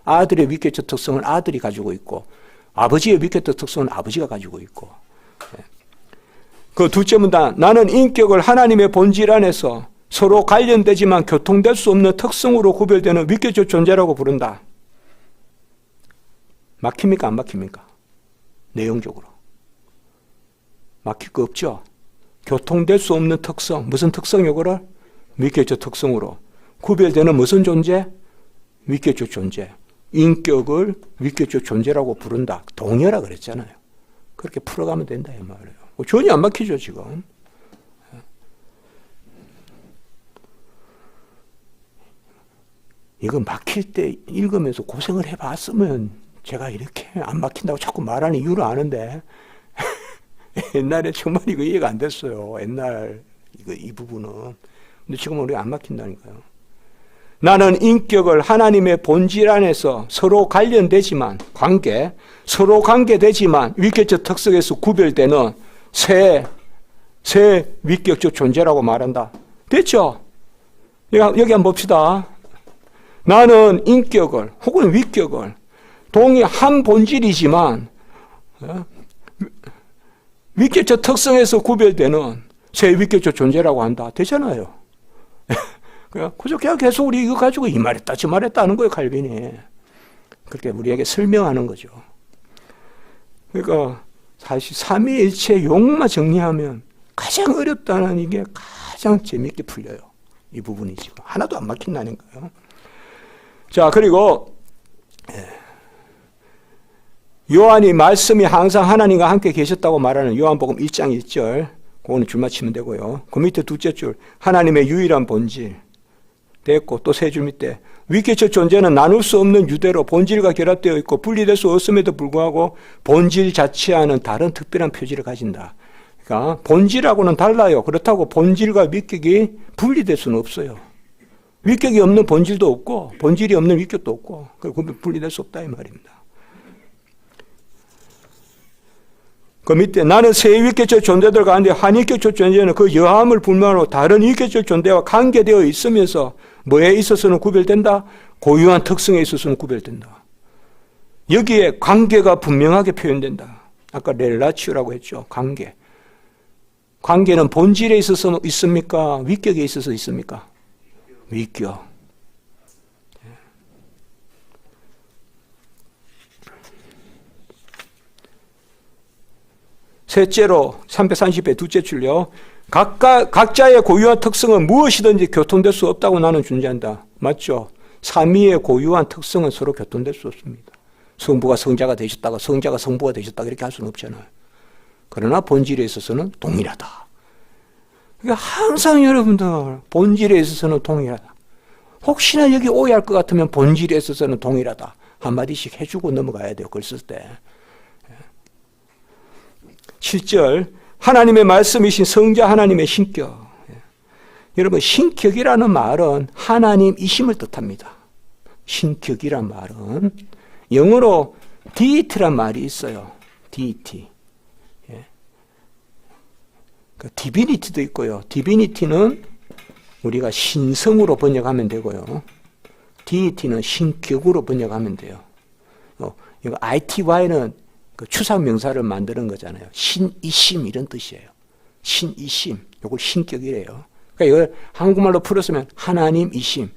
아들의 위격적 특성을 아들이 가지고 있고 아버지의 위격적 특성은 아버지가 가지고 있고. 그 둘째 문단, 나는 인격을 하나님의 본질 안에서 서로 관련되지만 교통될 수 없는 특성으로 구별되는 위격적 존재라고 부른다. 막힙니까? 안 막힙니까? 내용적으로. 막힐 거 없죠? 교통될 수 없는 특성, 무슨 특성 요거를? 위격적 특성으로 구별되는 무슨 존재? 위격적 존재. 인격을 위격적 존재라고 부른다. 동의하라 그랬잖아요. 그렇게 풀어가면 된다 이 말이에요. 전혀 안 막히죠 지금. 이거 막힐 때 읽으면서 고생을 해봤으면 제가 이렇게 안 막힌다고 자꾸 말하는 이유를 아는데 옛날에 정말 이거 이해가 안 됐어요. 옛날 이 부분은. 근데 지금은 우리가 안 막힌다니까요. 나는 인격을 하나님의 본질 안에서 서로 관련되지만 서로 관계되지만 위격적 특성에서 구별되는 새 위격적 존재라고 말한다. 됐죠? 여기 한번 봅시다. 나는 인격을 혹은 위격을 동일한 본질이지만 위격적 특성에서 구별되는 새 위격적 존재라고 한다. 되잖아요. 그냥 계속 우리 이거 가지고 이 말했다 저 말했다 하는 거예요. 칼빈이. 그렇게 우리에게 설명하는 거죠. 그러니까 사실 삼위일체 용어만 정리하면 가장 어렵다는 이게 가장 재미있게 풀려요. 이 부분이 지금 하나도 안 막힌다니까요. 자, 그리고 요한이 말씀이 항상 하나님과 함께 계셨다고 말하는 요한복음 1장 1절 그거는 줄 맞추면 되고요. 그 밑에 둘째 줄 하나님의 유일한 본질 됐고 또 세 줄 밑에 위격적 존재는 나눌 수 없는 유대로 본질과 결합되어 있고 분리될 수 없음에도 불구하고 본질 자체와는 다른 특별한 표지를 가진다. 그러니까 본질하고는 달라요. 그렇다고 본질과 위격이 분리될 수는 없어요. 위격이 없는 본질도 없고 본질이 없는 위격도 없고 분리될 수 없다 이 말입니다. 그 밑에 나는 세 위격적 존재들 가운데 한 위격적 존재는 그 여함을 불문하고 다른 위격적 존재와 관계되어 있으면서 뭐에 있어서는 구별된다? 고유한 특성에 있어서는 구별된다. 여기에 관계가 분명하게 표현된다. 아까 렐라치오라고 했죠. 관계. 관계는 본질에 있어서 있습니까? 위격에 있어서 있습니까? 위격. 셋째로 330회 둘째 줄요. 각자의 고유한 특성은 무엇이든지 교통될 수 없다고 나는 존재한다. 맞죠? 삼위의 고유한 특성은 서로 교통될 수 없습니다. 성부가 성자가 되셨다가 성자가 성부가 되셨다가 이렇게 할 수는 없잖아요. 그러나 본질에 있어서는 동일하다. 그러니까 항상 여러분들 본질에 있어서는 동일하다. 혹시나 여기 오해할 것 같으면 본질에 있어서는 동일하다. 한마디씩 해주고 넘어가야 돼요. 글 쓸 때. 7절 하나님의 말씀이신 성자 하나님의 신격. 여러분 신격이라는 말은 하나님이심을 뜻합니다. 신격이란 말은 영어로 deity란 말이 있어요. deity. divinity도 있고요. divinity는 우리가 신성으로 번역하면 되고요. deity는 신격으로 번역하면 돼요. 이거 ITY는 그 추상 명사를 만드는 거잖아요. 신이심 이런 뜻이에요. 신이심. 이걸 신격이래요. 그러니까 이걸 한국말로 풀었으면 하나님이심.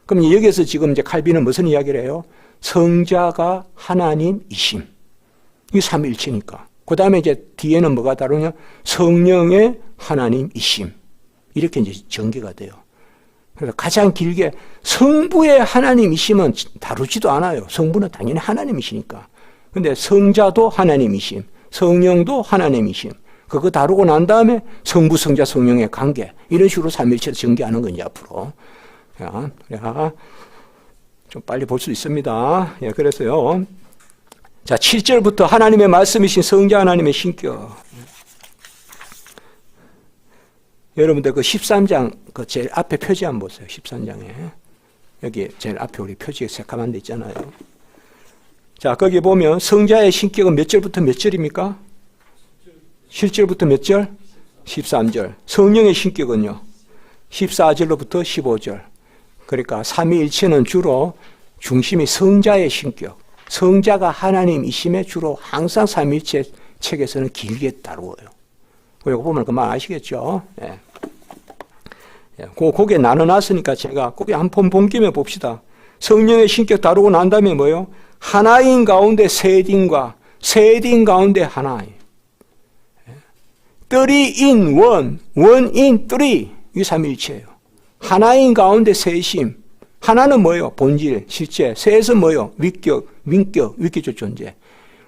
그럼 여기에서 지금 이제 칼빈은 무슨 이야기를 해요? 성자가 하나님이심. 이게 삼위일체니까. 그 다음에 이제 뒤에는 뭐가 다루냐? 성령의 하나님이심. 이렇게 이제 전개가 돼요. 그래서 가장 길게 성부의 하나님이심은 다루지도 않아요. 성부는 당연히 하나님이시니까. 근데 성자도 하나님이심, 성령도 하나님이심. 그거 다루고 난 다음에 성부, 성자, 성령의 관계. 이런 식으로 삼위일체를 전개하는 거지, 앞으로. 좀 빨리 볼 수 있습니다. 예, 그래서요. 자, 7절부터 하나님의 말씀이신 성자 하나님의 신격. 여러분들 그 13장, 그 제일 앞에 표지 한번 보세요. 13장에. 여기 제일 앞에 우리 표지에 새까만 데 있잖아요. 자, 거기 보면 성자의 신격은 몇 절부터 몇 절입니까? 7절부터 몇 절? 13절. 성령의 신격은요? 14절로부터 15절. 그러니까 삼위일체는 주로 중심이 성자의 신격. 성자가 하나님이심에 주로 항상 삼위일체 책에서는 길게 다루어요. 이거 보면 그만 아시겠죠? 예. 거기에 나눠놨으니까 제가 거기 한번 본 김에 봅시다. 성령의 신격 다루고 난 다음에 뭐예요? 하나인 가운데 셋인과 셋인 가운데 하나. Three in one, one in three. 이게 삼위일체예요. 하나인 가운데 셋임. 하나는 뭐예요? 본질, 실제. 셋은 뭐예요? 위격, 민격, 위격적 존재.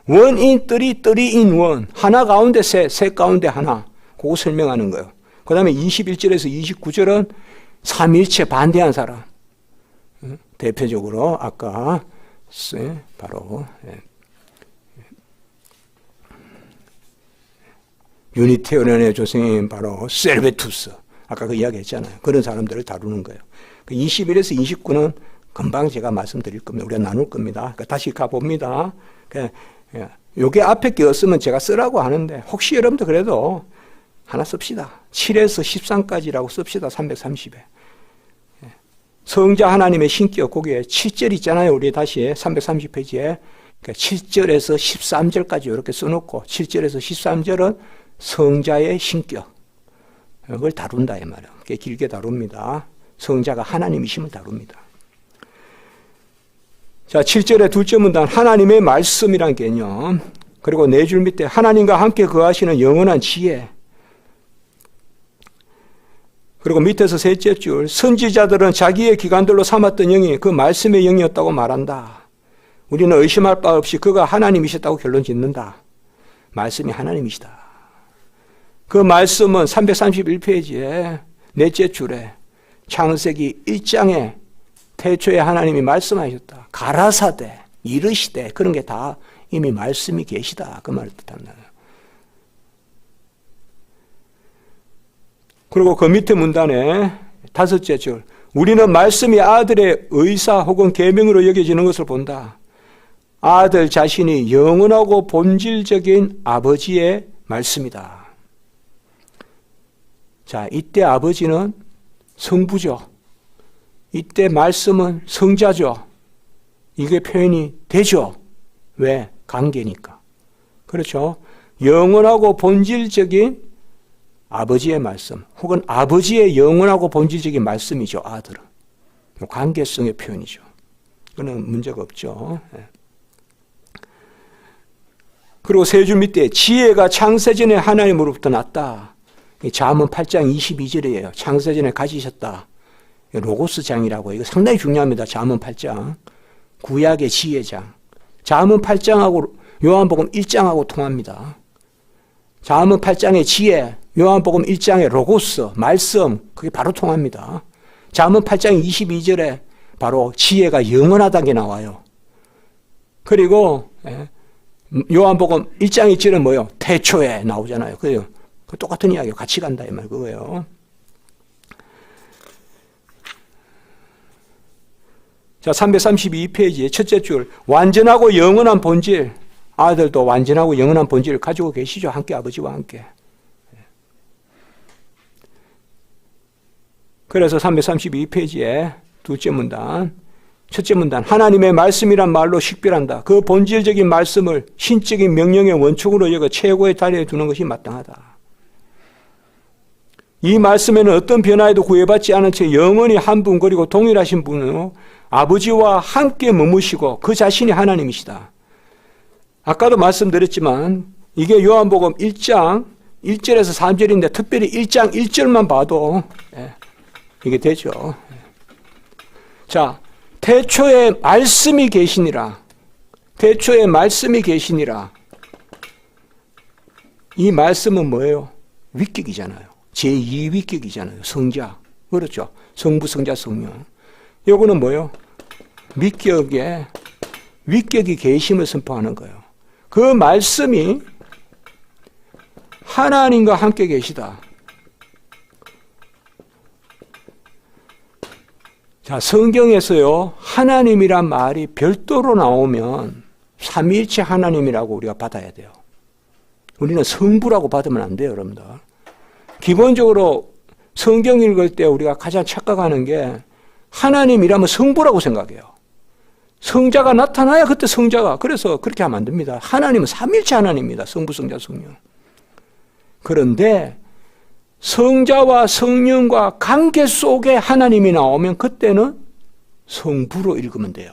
One in three, three in one. 하나 가운데 셋, 셋 가운데 하나. 그거 설명하는 거예요. 그 다음에 21절에서 29절은 삼위일체 반대한 사람. 대표적으로 아까 바로 유니테리안의 조상인 바로 셀베투스. 아까 그 이야기 했잖아요. 그런 사람들을 다루는 거예요. 21에서 29는 금방 제가 말씀드릴 겁니다. 우리가 나눌 겁니다. 다시 가봅니다. 요게 앞에 게 없으면 제가 쓰라고 하는데 혹시 여러분들 그래도 하나 씁시다. 7에서 13까지라고 씁시다. 330에. 성자 하나님의 신격 거기에 7절 있잖아요. 우리 다시 330페이지에 7절에서 13절까지 이렇게 써놓고 7절에서 13절은 성자의 신격 그걸 다룬다 이 말이에요. 길게 다룹니다. 성자가 하나님이심을 다룹니다. 자, 7절의 둘째 문단 하나님의 말씀이란 개념 그리고 네 줄 밑에 하나님과 함께 거하시는 영원한 지혜 그리고 밑에서 셋째 줄 선지자들은 자기의 기관들로 삼았던 영이 그 말씀의 영이었다고 말한다. 우리는 의심할 바 없이 그가 하나님이셨다고 결론 짓는다. 말씀이 하나님이시다. 그 말씀은 331페이지에 넷째 줄에 창세기 1장에 태초에 하나님이 말씀하셨다. 가라사대, 이르시되 그런 게 다 이미 말씀이 계시다. 그 말을 뜻한다. 그리고 그 밑에 문단에 다섯째 줄 우리는 말씀이 아들의 의사 혹은 계명으로 여겨지는 것을 본다. 아들 자신이 영원하고 본질적인 아버지의 말씀이다. 자, 이때 아버지는 성부죠. 이때 말씀은 성자죠. 이게 표현이 되죠. 왜? 관계니까. 그렇죠. 영원하고 본질적인 아버지의 말씀 혹은 아버지의 영원하고 본질적인 말씀이죠. 아들은. 관계성의 표현이죠. 그건 문제가 없죠. 그리고 세 줄 밑에 지혜가 창세전에 하나님으로부터 났다. 잠언 8장 22절이에요. 창세전에 가지셨다. 로고스장이라고 이거 상당히 중요합니다. 잠언 8장. 구약의 지혜장. 잠언 8장하고 요한복음 1장하고 통합니다. 잠언 8장의 지혜, 요한복음 1장의 로고스, 말씀, 그게 바로 통합니다. 잠언 8장 22절에 바로 지혜가 영원하다는 게 나와요. 그리고 요한복음 1장 1절은 뭐예요? 태초에 나오잖아요. 그래요. 똑같은 이야기가 같이 간다 이 말 그거예요. 자, 332페이지의 첫째 줄 완전하고 영원한 본질 아들도 완전하고 영원한 본질을 가지고 계시죠. 함께 아버지와 함께. 그래서 332페이지에 둘째 문단 첫째 문단 하나님의 말씀이란 말로 식별한다. 그 본질적인 말씀을 신적인 명령의 원칙으로 여겨 최고의 자리에 두는 것이 마땅하다. 이 말씀에는 어떤 변화에도 구애받지 않은 채 영원히 한 분 그리고 동일하신 분으로 아버지와 함께 머무시고 그 자신이 하나님이시다. 아까도 말씀드렸지만 이게 요한복음 1장 1절에서 3절인데 특별히 1장 1절만 봐도 이게 되죠. 자, 태초에 말씀이 계시니라. 태초에 말씀이 계시니라. 이 말씀은 뭐예요? 위격이잖아요. 제2위격이잖아요. 성자. 그렇죠. 성부, 성자, 성령. 요거는 뭐예요? 위격이 계심을 선포하는 거예요. 그 말씀이 하나님과 함께 계시다. 자, 성경에서요, 하나님이란 말이 별도로 나오면 삼위일체 하나님이라고 우리가 받아야 돼요. 우리는 성부라고 받으면 안 돼요, 여러분들. 기본적으로 성경 읽을 때 우리가 가장 착각하는 게 하나님이라면 성부라고 생각해요. 성자가 나타나야 그때 성자가. 그래서 그렇게 하면 안 됩니다. 하나님은 삼일체 하나님입니다. 성부, 성자, 성령. 그런데 성자와 성령과 관계 속에 하나님이 나오면 그때는 성부로 읽으면 돼요.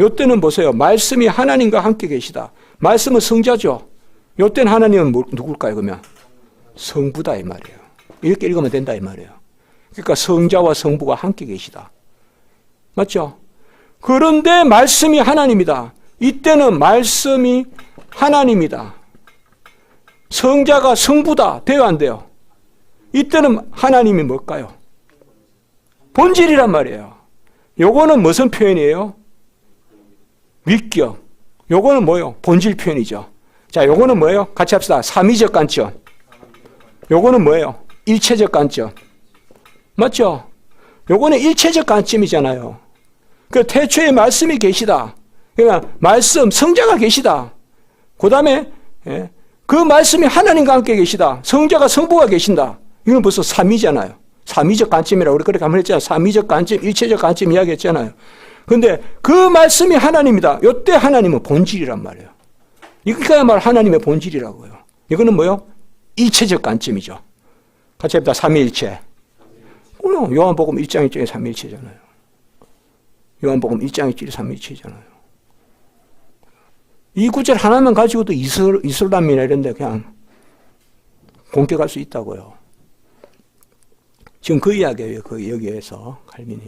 이때는 보세요. 말씀이 하나님과 함께 계시다. 말씀은 성자죠. 이때는 하나님은 누굴까요? 그러면 성부다 이 말이에요. 이렇게 읽으면 된다 이 말이에요. 그러니까 성자와 성부가 함께 계시다. 맞죠? 그런데 말씀이 하나님이다. 이때는 말씀이 하나님이다. 성자가 성부다. 돼요 안 돼요? 이때는 하나님이 뭘까요? 본질이란 말이에요. 요거는 무슨 표현이에요? 위격. 요거는 뭐예요? 본질 표현이죠. 자, 요거는 뭐예요? 같이 합시다. 삼위적 관점. 요거는 뭐예요? 일체적 관점. 맞죠? 요거는 일체적 관점이잖아요. 그 태초에 말씀이 계시다. 그러니까 말씀, 성자가 계시다. 그 다음에 그 말씀이 하나님과 함께 계시다. 성자가 성부가 계신다. 이건 벌써 삼위잖아요. 삼위적 관점이라고 우리 그렇게 한번 했잖아요. 삼위적 관점, 일체적 관점 이야기했잖아요. 그런데 그 말씀이 하나님이다. 이때 하나님은 본질이란 말이에요. 이거야말로 하나님의 본질이라고요. 이거는 뭐요? 일체적 관점이죠. 같이 합시다. 삼위일체. 요한복음 1장 1절에 삼위일체잖아요. 요한복음 1장 1절에 삼위일체잖아요. 이 구절 하나만 가지고도 이슬람이나 이런 데 그냥 공격할 수 있다고요. 지금 그 이야기예요. 여기에서 칼빈이.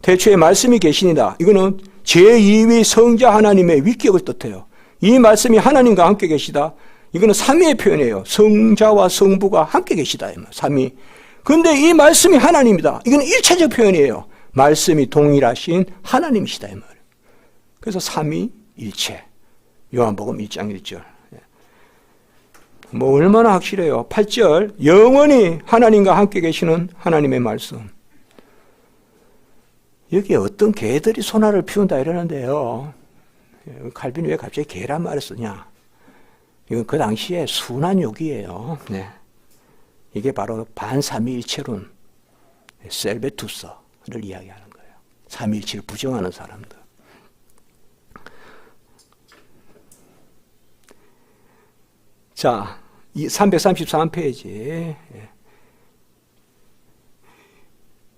태초에 말씀이 계시니다. 이거는 제2위 성자 하나님의 위격을 뜻해요. 이 말씀이 하나님과 함께 계시다. 이거는 삼위의 표현이에요. 성자와 성부가 함께 계시다. 삼위. 그런데 이 말씀이 하나님이다. 이건 일체적 표현이에요. 말씀이 동일하신 하나님이시다. 이 말이에요. 그래서 삼위일체. 요한복음 1장 1절. 뭐 얼마나 확실해요. 8절. 영원히 하나님과 함께 계시는 하나님의 말씀. 여기에 어떤 개들이 소나를 피운다 이러는데요. 칼빈이 왜 갑자기 개란 말을 쓰냐. 이건 그 당시에 순한 욕이에요. 네. 이게 바로 반삼위일체론, 셀베투스를 이야기하는 거예요. 삼위일체를 부정하는 사람들. 자, 333페이지.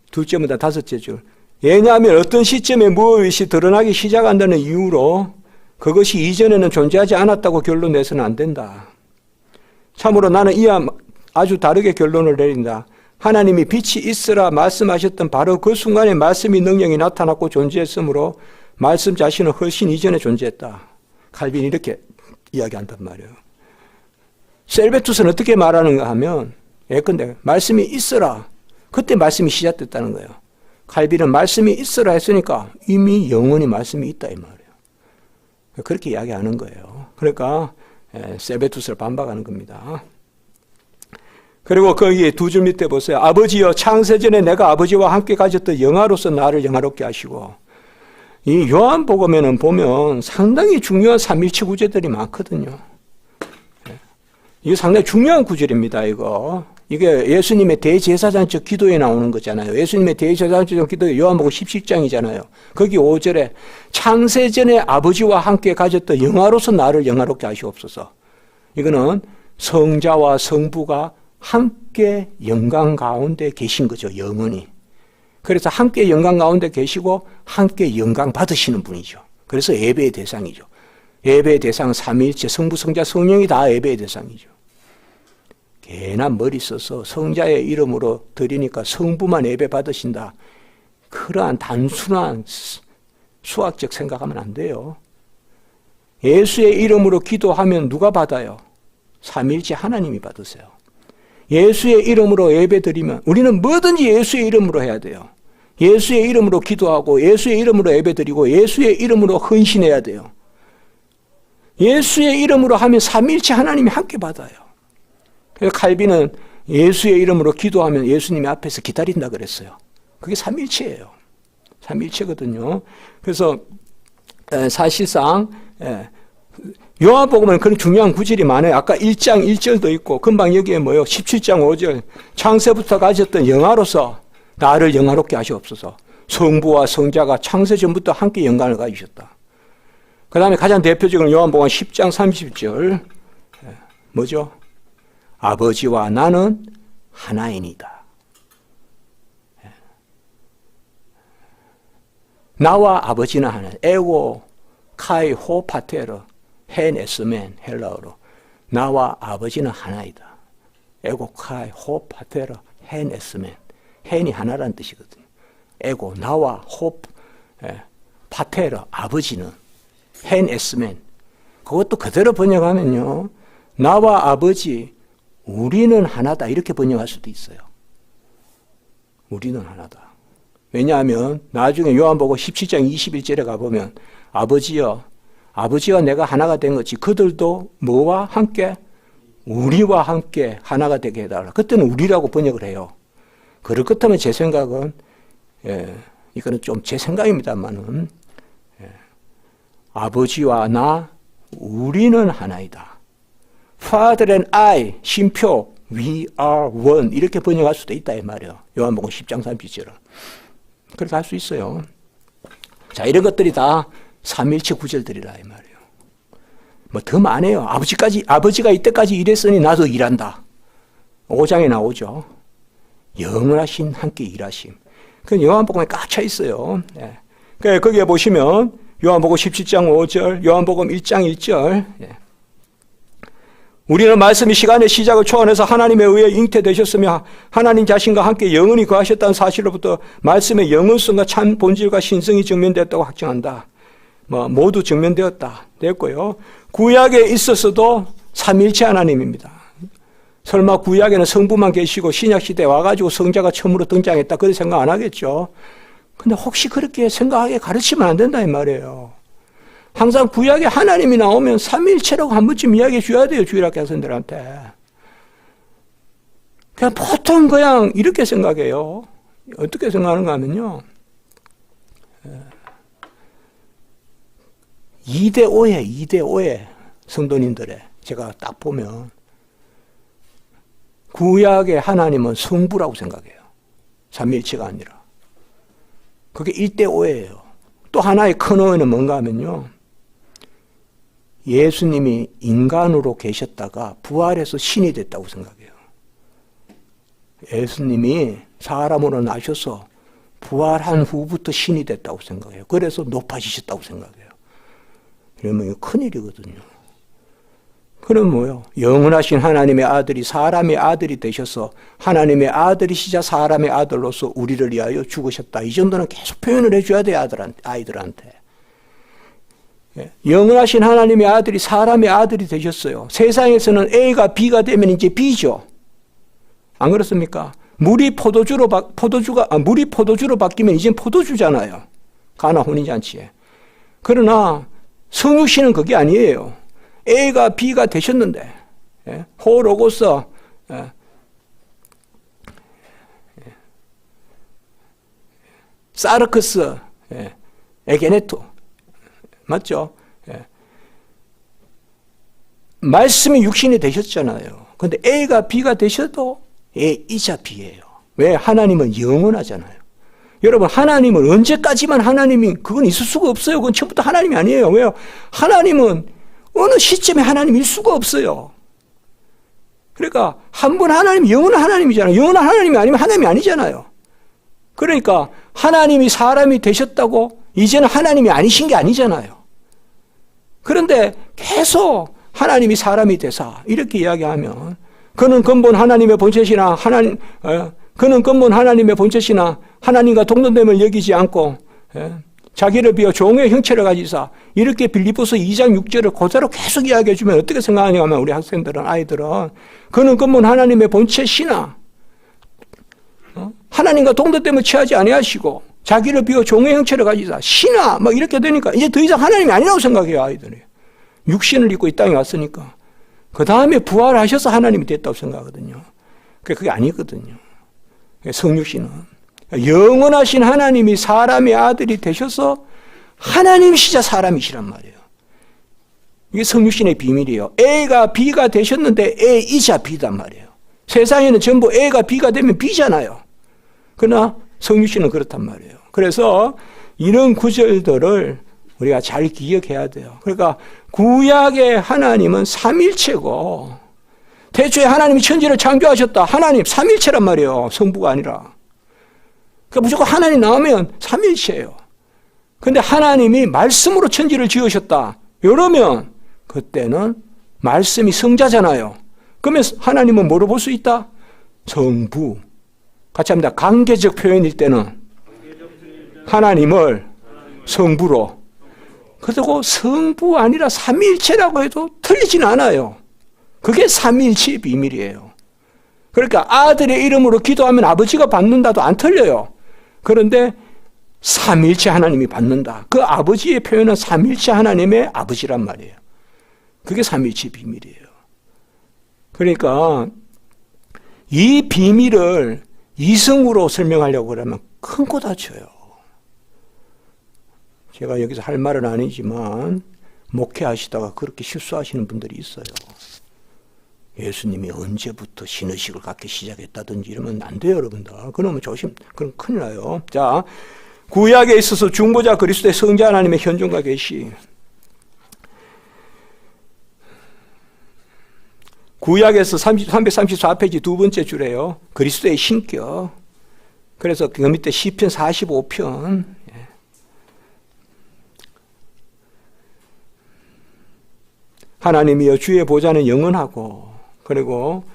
둘째보다 다섯째 줄. 왜냐하면 어떤 시점에 무엇이 드러나기 시작한다는 이유로 그것이 이전에는 존재하지 않았다고 결론 내서는 안 된다. 참으로 나는 이와 아주 다르게 결론을 내린다. 하나님이 빛이 있으라 말씀하셨던 바로 그 순간에 말씀의 능력이 나타났고 존재했으므로 말씀 자신은 훨씬 이전에 존재했다. 칼빈이 이렇게 이야기한단 말이에요. 셀베투스는 어떻게 말하는가 하면 예컨대 말씀이 있으라. 그때 말씀이 시작됐다는 거예요. 칼빈은 말씀이 있으라 했으니까 이미 영원히 말씀이 있다 이 말이에요. 그렇게 이야기하는 거예요. 그러니까 셀베투스를 반박하는 겁니다. 그리고 거기 두 줄 밑에 보세요. 아버지여 창세전에 내가 아버지와 함께 가졌던 영화로서 나를 영화롭게 하시고. 이 요한복음에는 보면 상당히 중요한 삼일체 구절들이 많거든요. 이게 상당히 중요한 구절입니다. 이게 예수님의 대제사장적 기도에 나오는 거잖아요. 예수님의 대제사장적 기도에 요한복음 17장이잖아요. 거기 5절에 창세전에 아버지와 함께 가졌던 영화로서 나를 영화롭게 하시옵소서. 이거는 성자와 성부가 함께 영광 가운데 계신 거죠. 영원히. 그래서 함께 영광 가운데 계시고 함께 영광 받으시는 분이죠. 그래서 예배의 대상이죠. 예배의 대상은 삼위일체 성부, 성자, 성령이 다 예배의 대상이죠. 괜한 머리 써서 성자의 이름으로 드리니까 성부만 예배 받으신다. 그러한 단순한 수학적 생각하면 안 돼요. 예수의 이름으로 기도하면 누가 받아요? 삼위일체 하나님이 받으세요. 예수의 이름으로 예배 드리면 우리는 뭐든지 예수의 이름으로 해야 돼요. 예수의 이름으로 기도하고 예수의 이름으로 예배 드리고 예수의 이름으로 헌신해야 돼요. 예수의 이름으로 하면 삼위일체 하나님이 함께 받아요. 그래서 칼빈은 예수의 이름으로 기도하면 예수님이 앞에서 기다린다 그랬어요. 그게 삼위일체예요. 삼위일체거든요. 그래서 사실상 요한복음은 그런 중요한 구절이 많아요. 아까 1장 1절도 있고 금방 여기에 뭐요? 17장 5절 창세부터 가졌던 영화로서 나를 영화롭게 하시옵소서. 성부와 성자가 창세 전부터 함께 연관을 가지셨다. 그 다음에 가장 대표적인 요한복음 10장 30절 뭐죠? 아버지와 나는 하나이니다. 나와 아버지는 하나. 에고 카이 호 파테르 헨 에스멘 헬라어로 나와 아버지는 하나이다. 에고 카이 호 파테르 헨 에스멘. 헨이 하나라는 뜻이거든요. 에고 나와 호 파테르 아버지는 헨 에스멘. 그것도 그대로 번역하면요. 나와 아버지 우리는 하나다 이렇게 번역할 수도 있어요. 우리는 하나다. 왜냐하면 나중에 요한복음 17장 21절에 가보면 아버지여 아버지와 내가 하나가 된 것이 그들도 뭐와 함께 우리와 함께 하나가 되게 해달라. 그때는 우리라고 번역을 해요. 그럴 것 같으면 제 생각은 이거는 좀 제 생각입니다만은 아버지와 나 우리는 하나이다. Father and I 쉼표 We are one 이렇게 번역할 수도 있다 이 말이에요. 요한복음 10장 30절은 그렇게 할 수 있어요. 자, 이런 것들이 다 삼일체 구절들이라 이 말이에요. 뭐 더 많아요. 아버지가 이때까지 일했으니 나도 일한다. 5장에 나오죠. 영원하신 함께 일하심. 그 요한복음에 꽉 차 있어요. 네. 거기에 보시면 요한복음 17장 5절, 요한복음 1장 1절. 네. 우리는 말씀이 시간의 시작을 초안해서 하나님에 의해 잉태되셨으며 하나님 자신과 함께 영원히 거하셨다는 사실로부터 말씀의 영원성과 참 본질과 신성이 증명되었다고 확증한다. 모두 증명되었다. 됐고요. 구약에 있어서도 삼일체 하나님입니다. 설마 구약에는 성부만 계시고 신약시대에 와가지고 성자가 처음으로 등장했다. 그렇게 생각 안 하겠죠. 근데 혹시 그렇게 생각하게 가르치면 안 된다 이 말이에요. 항상 구약에 하나님이 나오면 삼일체라고 한 번쯤 이야기해 줘야 돼요. 주일학교 학생들한테. 그냥 보통 그냥 이렇게 생각해요. 어떻게 생각하는가 하면요. 2대5에 2대5에 성도님들의 제가 딱 보면 구약의 하나님은 성부라고 생각해요. 삼일체가 아니라. 그게 1대5예요. 또 하나의 큰 오해는 뭔가 하면요. 예수님이 인간으로 계셨다가 부활해서 신이 됐다고 생각해요. 예수님이 사람으로 나셔서 부활한 후부터 신이 됐다고 생각해요. 그래서 높아지셨다고 생각해요. 이러면 이거 큰일이거든요. 그럼 뭐요? 영원하신 하나님의 아들이 사람의 아들이 되셔서 하나님의 아들이시자 사람의 아들로서 우리를 위하여 죽으셨다. 이 정도는 계속 표현을 해줘야 돼요. 아이들한테. 영원하신 하나님의 아들이 사람의 아들이 되셨어요. 세상에서는 A가 B가 되면 이제 B죠. 안 그렇습니까? 물이 포도주로 바뀌면 이젠 포도주잖아요. 가나 혼인잔치에. 그러나 성육신은 그게 아니에요. A가 B가 되셨는데 호로고스 사르크스 에게네토 맞죠? 말씀이 육신이 되셨잖아요. 그런데 A가 B가 되셔도 A이자 B예요. 왜? 하나님은 영원하잖아요. 여러분 하나님은 언제까지만 하나님이 그건 있을 수가 없어요. 그건 처음부터 하나님이 아니에요. 왜요? 하나님은 어느 시점에 하나님일 수가 없어요. 그러니까 한 번 하나님 영원한 하나님이잖아요. 영원한 하나님이 아니면 하나님이 아니잖아요. 그러니까 하나님이 사람이 되셨다고 이제는 하나님이 아니신 게 아니잖아요. 그런데 계속 하나님이 사람이 되사 이렇게 이야기하면 그는 근본 하나님의 본체시나 그는 근본 하나님의 본체시나 하나님과 동등됨을 여기지 않고 자기를 비워 종의 형체를 가지사 이렇게 빌립보서 2장 6절을 그대로 계속 이야기해 주면 어떻게 생각하냐 하면 우리 학생들은 아이들은 그는 근본 하나님의 본체시나 하나님과 동등됨을 취하지 아니하시고 자기를 비워 종의 형체를 가지사 시나 막 이렇게 되니까 이제 더 이상 하나님이 아니라고 생각해요. 아이들이 육신을 입고 이 땅에 왔으니까 그 다음에 부활하셔서 하나님이 됐다고 생각하거든요. 그게 아니거든요. 성육신은 영원하신 하나님이 사람의 아들이 되셔서 하나님이시자 사람이시란 말이에요. 이게 성육신의 비밀이에요. A가 B가 되셨는데 A이자 B단 말이에요. 세상에는 전부 A가 B가 되면 B잖아요. 그러나 성육신은 그렇단 말이에요. 그래서 이런 구절들을 우리가 잘 기억해야 돼요. 그러니까 구약의 하나님은 삼일체고, 태초에 하나님이 천지를 창조하셨다. 하나님 삼일체란 말이에요. 성부가 아니라. 그러니까 무조건 하나님 나오면 삼일체예요. 근데 하나님이 말씀으로 천지를 지으셨다. 이러면 그때는 말씀이 성자잖아요. 그러면 하나님은 뭐로 볼 수 있다? 성부. 같이 합니다. 관계적 표현일 때는 하나님을 성부로. 그리고 성부 아니라 삼일체라고 해도 틀리진 않아요. 그게 삼일체의 비밀이에요. 그러니까 아들의 이름으로 기도하면 아버지가 받는다도 안 틀려요. 그런데 삼일체 하나님이 받는다. 그 아버지의 표현은 삼일체 하나님의 아버지란 말이에요. 그게 삼일체 비밀이에요. 그러니까 이 비밀을 이성으로 설명하려고 그러면 큰 코 다쳐요. 제가 여기서 할 말은 아니지만 목회하시다가 그렇게 실수하시는 분들이 있어요. 예수님이 언제부터 신의식을 갖기 시작했다든지 이러면 안 돼요, 여러분들. 그러면 그럼 큰일 나요. 자, 구약에 있어서 중보자 그리스도의 성자 하나님의 현존과 계시. 구약에서 334페이지 두 번째 줄에요. 그리스도의 신격. 그래서 그 밑에 시편 45편. 하나님이여 주의 보좌는 영원하고, 그리고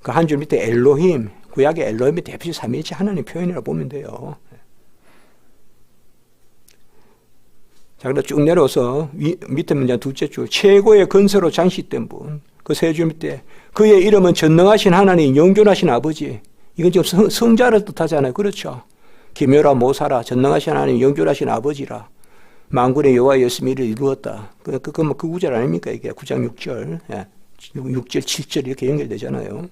그 한 줄 밑에 엘로힘, 구약의 엘로힘이 대표적 삼위일체 하나님 표현이라고 보면 돼요. 자, 그럼 쭉 내려서 밑에 문장 둘째 줄, 최고의 건설로 장식된 분, 그 세 줄 밑에 그의 이름은 전능하신 하나님, 영존하신 아버지. 이건 지금 성자를 뜻하잖아요. 그렇죠? 기묘라 모사라, 전능하신 하나님, 영존하신 아버지라. 만군의 여호와 예수님이 이를 이루었다. 그 구절 아닙니까? 이게 9장 6절, 6절, 7절 이렇게 연결되잖아요.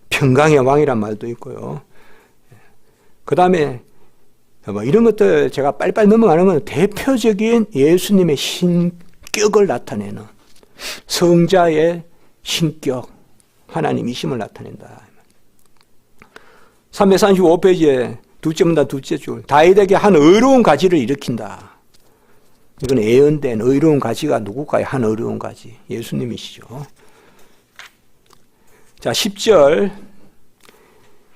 평강의 왕이란 말도 있고요. 그 다음에 이런 것들 제가 빨리빨리 넘어가는 건 대표적인 예수님의 신격을 나타내는 성자의 신격, 하나님이심을 나타낸다. 335페이지에 둘째 문단 둘째 줄, 다윗에게 한 의로운 가지를 일으킨다. 이건 예언된 의로운 가지가 누굴까요? 한 의로운 가지. 예수님이시죠. 자, 10절.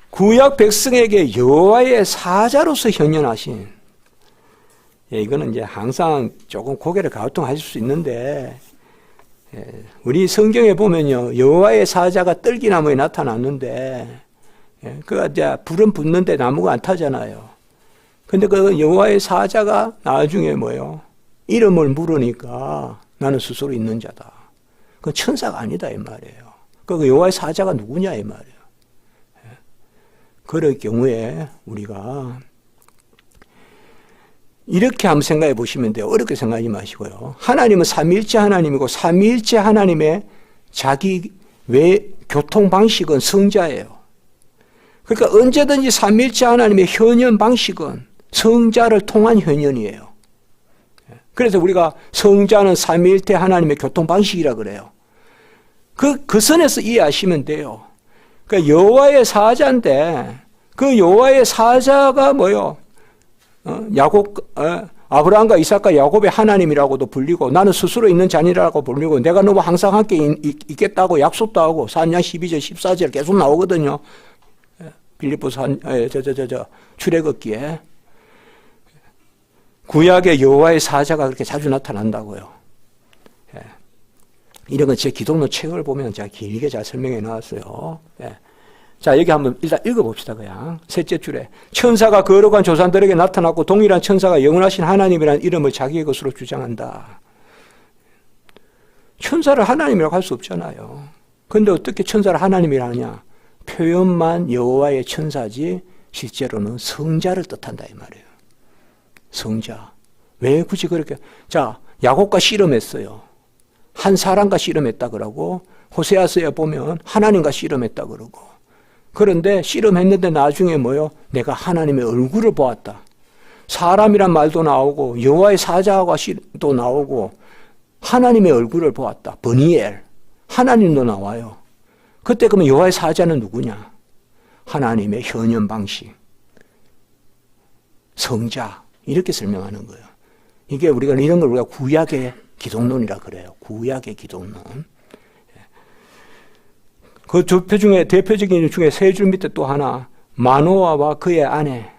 구약 백성에게 여호와의 사자로서 현현하신. 이거는 이제 항상 조금 고개를 갸우뚱하실 수 있는데, 우리 성경에 보면요, 여호와의 사자가 떨기나무에 나타났는데, 그가 이제 불은 붙는데 나무가 안 타잖아요. 근데 그 여호와의 사자가 나중에 뭐요? 이름을 물으니까 나는 스스로 있는 자다. 그건 천사가 아니다 이 말이에요. 그 여호와의 사자가 누구냐 이 말이에요. 그럴 경우에 우리가 이렇게 한번 생각해 보시면 돼요. 어렵게 생각하지 마시고요. 하나님은 삼위일체 하나님이고 삼위일체 하나님의 자기 교통 방식은 성자예요. 그러니까 언제든지 삼위일체 하나님의 현현 방식은 성자를 통한 현현이에요. 그래서 우리가 성자는 삼위일체 하나님의 교통 방식이라 그래요. 그 선에서 이해하시면 돼요. 그러니까 여호와의 사자인데 그 여호와의 사자가 뭐요? 아브라함과 이삭과 야곱의 하나님이라고도 불리고 나는 스스로 있는 자니라고 불리고 내가 너와 항상 함께 있겠다고 약속도 하고 3장 12절 14절 계속 나오거든요. 빌립보서 출애굽기에 구약의 여호와의 사자가 그렇게 자주 나타난다고요. 이런 건 제 기독론 책을 보면 제가 길게 잘 설명해 놨어요. 자, 여기 한번 일단 읽어봅시다. 그냥 셋째 줄에 천사가 거룩한 조상들에게 나타났고 동일한 천사가 영원하신 하나님이라는 이름을 자기의 것으로 주장한다. 천사를 하나님이라고 할 수 없잖아요. 그런데 어떻게 천사를 하나님이라 하냐? 표현만 여호와의 천사지 실제로는 성자를 뜻한다 이 말이에요. 성자. 왜 굳이 그렇게? 자, 야곱과 씨름했어요. 한 사람과 씨름했다 그러고 호세아서에 보면 하나님과 씨름했다 그러고 그런데 씨름했는데 나중에 뭐요? 내가 하나님의 얼굴을 보았다. 사람이란 말도 나오고 여호와의 사자와 도 나오고 하나님의 얼굴을 보았다. 버니엘. 하나님도 나와요. 그때 그러면 여호와의 사자는 누구냐? 하나님의 현현 방식. 성자 이렇게 설명하는 거예요. 이게 우리가 이런 걸 우리가 구약의 기독론이라 그래요. 구약의 기독론. 그 두 표 중에 대표적인 중에 세 줄 밑에 또 하나 마노아와 그의 아내.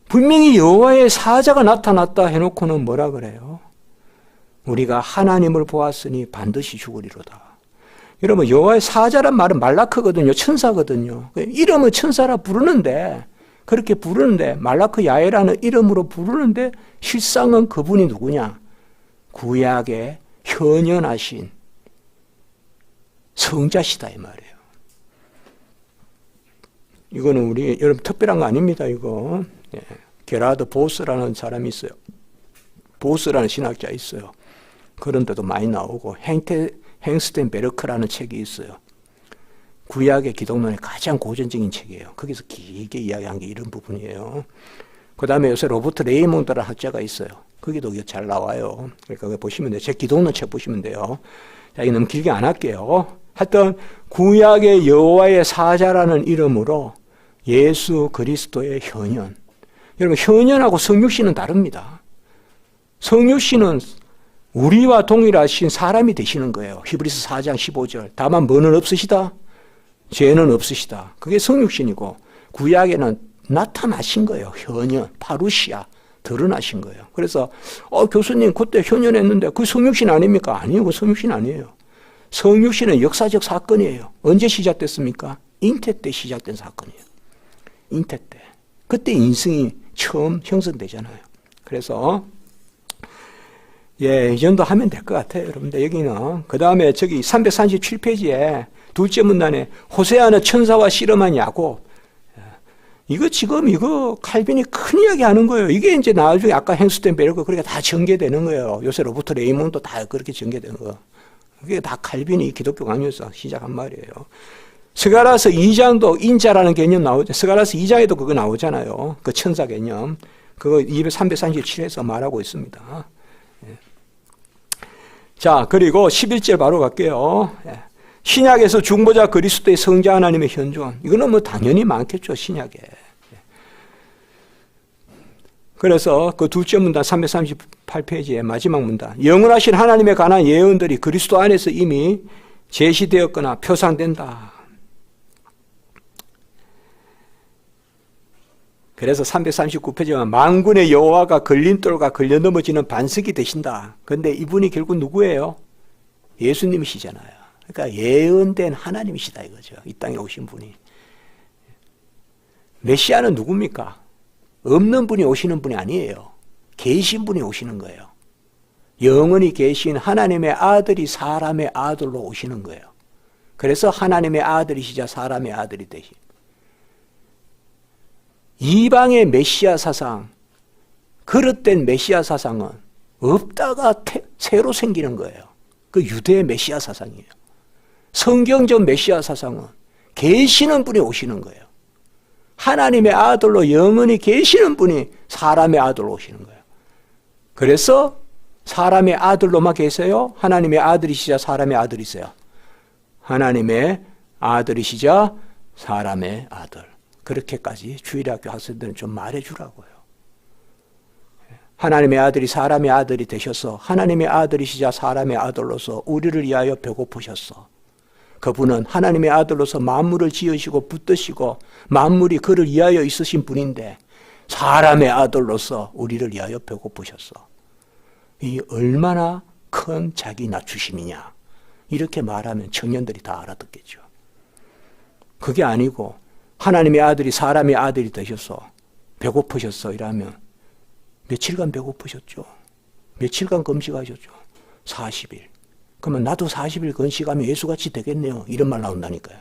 분명히 여호와의 사자가 나타났다 해놓고는 뭐라 그래요? 우리가 하나님을 보았으니 반드시 죽으리로다. 여러분 여호와의 사자란 말은 말라크거든요. 천사거든요. 이름은 천사라 부르는데 그렇게 부르는데 말라크 야훼라는 이름으로 부르는데 실상은 그분이 누구냐? 구약에 현현하신 성자시다 이 말이에요. 이거는 우리 여러분 특별한 거 아닙니다. 이거 게라드 보스라는 사람이 있어요. 보스라는 신학자 있어요. 그런 데도 많이 나오고 행스텐베르크라는 책이 있어요. 구약의 기독론의 가장 고전적인 책이에요. 거기서 길게 이야기한 게 이런 부분이에요. 그 다음에 요새 로버트 레이몬드라는 학자가 있어요. 거기도 잘 나와요. 그러니까 보시면 돼요. 제 기독론 책 보시면 돼요. 자, 이거 너무 길게 안 할게요. 하여튼 구약의 여호와의 사자라는 이름으로 예수 그리스도의 현현. 여러분 현현하고 성육신은 다릅니다. 성육신은 우리와 동일하신 사람이 되시는 거예요. 히브리서 4장 15절. 다만 뭐는 없으시다? 죄는 없으시다. 그게 성육신이고 구약에는 나타나신 거예요. 현현, 파루시아, 드러나신 거예요. 그래서 교수님 그때 현현했는데 그 성육신 아닙니까? 아니요. 그 성육신 아니에요. 성육신은 역사적 사건이에요. 언제 시작됐습니까? 잉태 때 시작된 사건이에요. 잉태 때. 그때 인성이 처음 형성되잖아요. 그래서 이 정도 하면 될 것 같아요. 여러분들 여기는 그 다음에 저기 337페이지에 둘째 문단에 호세아는 천사와 씨름한 야곱. 이거 지금 칼빈이 큰 이야기 하는 거예요. 이게 이제 나중에 아까 행스텐베르크 그렇게 다 전개되는 거예요. 요새 로버트 레이몬도 다 그렇게 전개되는 거. 그게 다 칼빈이 기독교 강요에서 시작한 말이에요. 스가랴서 2장도 인자라는 개념 나오죠. 스가랴서 2장에도 그거 나오잖아요. 그 천사 개념. 그거 337에서 말하고 있습니다. 자, 그리고 11절 바로 갈게요. 신약에서 중보자 그리스도의 성자 하나님의 현존. 이거는 뭐 당연히 많겠죠, 신약에. 그래서 그 둘째 문단 338페이지의 마지막 문단. 영원하신 하나님에 관한 예언들이 그리스도 안에서 이미 제시되었거나 표상된다. 그래서 339페이지에 만군의 여호와가 걸림돌과 걸려 넘어지는 반석이 되신다. 그런데 이분이 결국 누구예요? 예수님이시잖아요. 그러니까 예언된 하나님이시다 이거죠. 이 땅에 오신 분이. 메시아는 누굽니까? 없는 분이 오시는 분이 아니에요. 계신 분이 오시는 거예요. 영원히 계신 하나님의 아들이 사람의 아들로 오시는 거예요. 그래서 하나님의 아들이시자 사람의 아들이 되신. 이방의 메시아 사상, 그릇된 메시아 사상은 없다가 새로 생기는 거예요. 그 유대의 메시아 사상이에요. 성경적 메시아 사상은 계시는 분이 오시는 거예요. 하나님의 아들로 영원히 계시는 분이 사람의 아들로 오시는 거예요. 그래서 사람의 아들로만 계세요? 하나님의 아들이시자 사람의 아들이세요? 하나님의 아들이시자 사람의 아들. 그렇게까지 주일학교 학생들은 좀 말해주라고요. 하나님의 아들이 사람의 아들이 되셔서 하나님의 아들이시자 사람의 아들로서 우리를 위하여 배고프셨어. 그분은 하나님의 아들로서 만물을 지으시고 붙드시고 만물이 그를 위하여 있으신 분인데 사람의 아들로서 우리를 위하여 배고프셨어. 이 얼마나 큰 자기 낮추심이냐. 이렇게 말하면 청년들이 다 알아듣겠죠. 그게 아니고 하나님의 아들이 사람의 아들이 되셔서 배고프셨어 이러면 며칠간 배고프셨죠. 며칠간 금식하셨죠. 40일. 그러면 나도 40일 금식하면 예수같이 되겠네요. 이런 말 나온다니까요.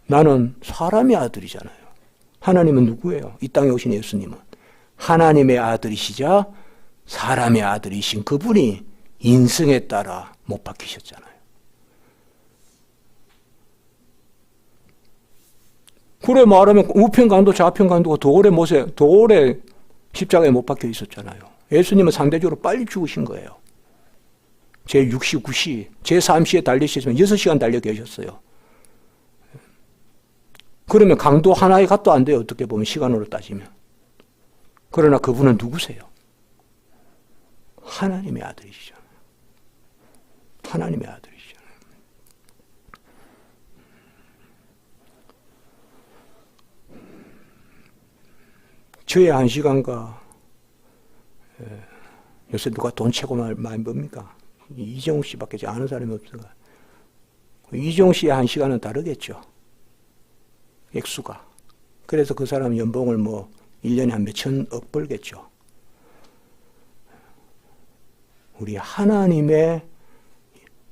나는 사람의 아들이잖아요. 하나님은 누구예요? 이 땅에 오신 예수님은 하나님의 아들이시자 사람의 아들이신 그분이 인성에 따라 못 박히셨잖아요. 그래 말하면 우편강도 좌편강도가 돌에 십자가에 못 박혀 있었잖아요. 예수님은 상대적으로 빨리 죽으신 거예요. 제6시, 9시, 제3시에 달리셨으면 6시간 달려 계셨어요. 그러면 강도 하나의 값도 안 돼요. 어떻게 보면 시간으로 따지면. 그러나 그분은 누구세요? 하나님의 아들이시잖아요. 하나님의 아들이시잖아요. 저의 한 시간과 요새 누가 돈 최고 많이 법니까? 이정우 씨밖에 아는 사람이 없어요. 이정우 씨의 한 시간은 다르겠죠. 액수가. 그래서 그 사람 연봉을 1년에 한 몇천억 벌겠죠. 우리 하나님의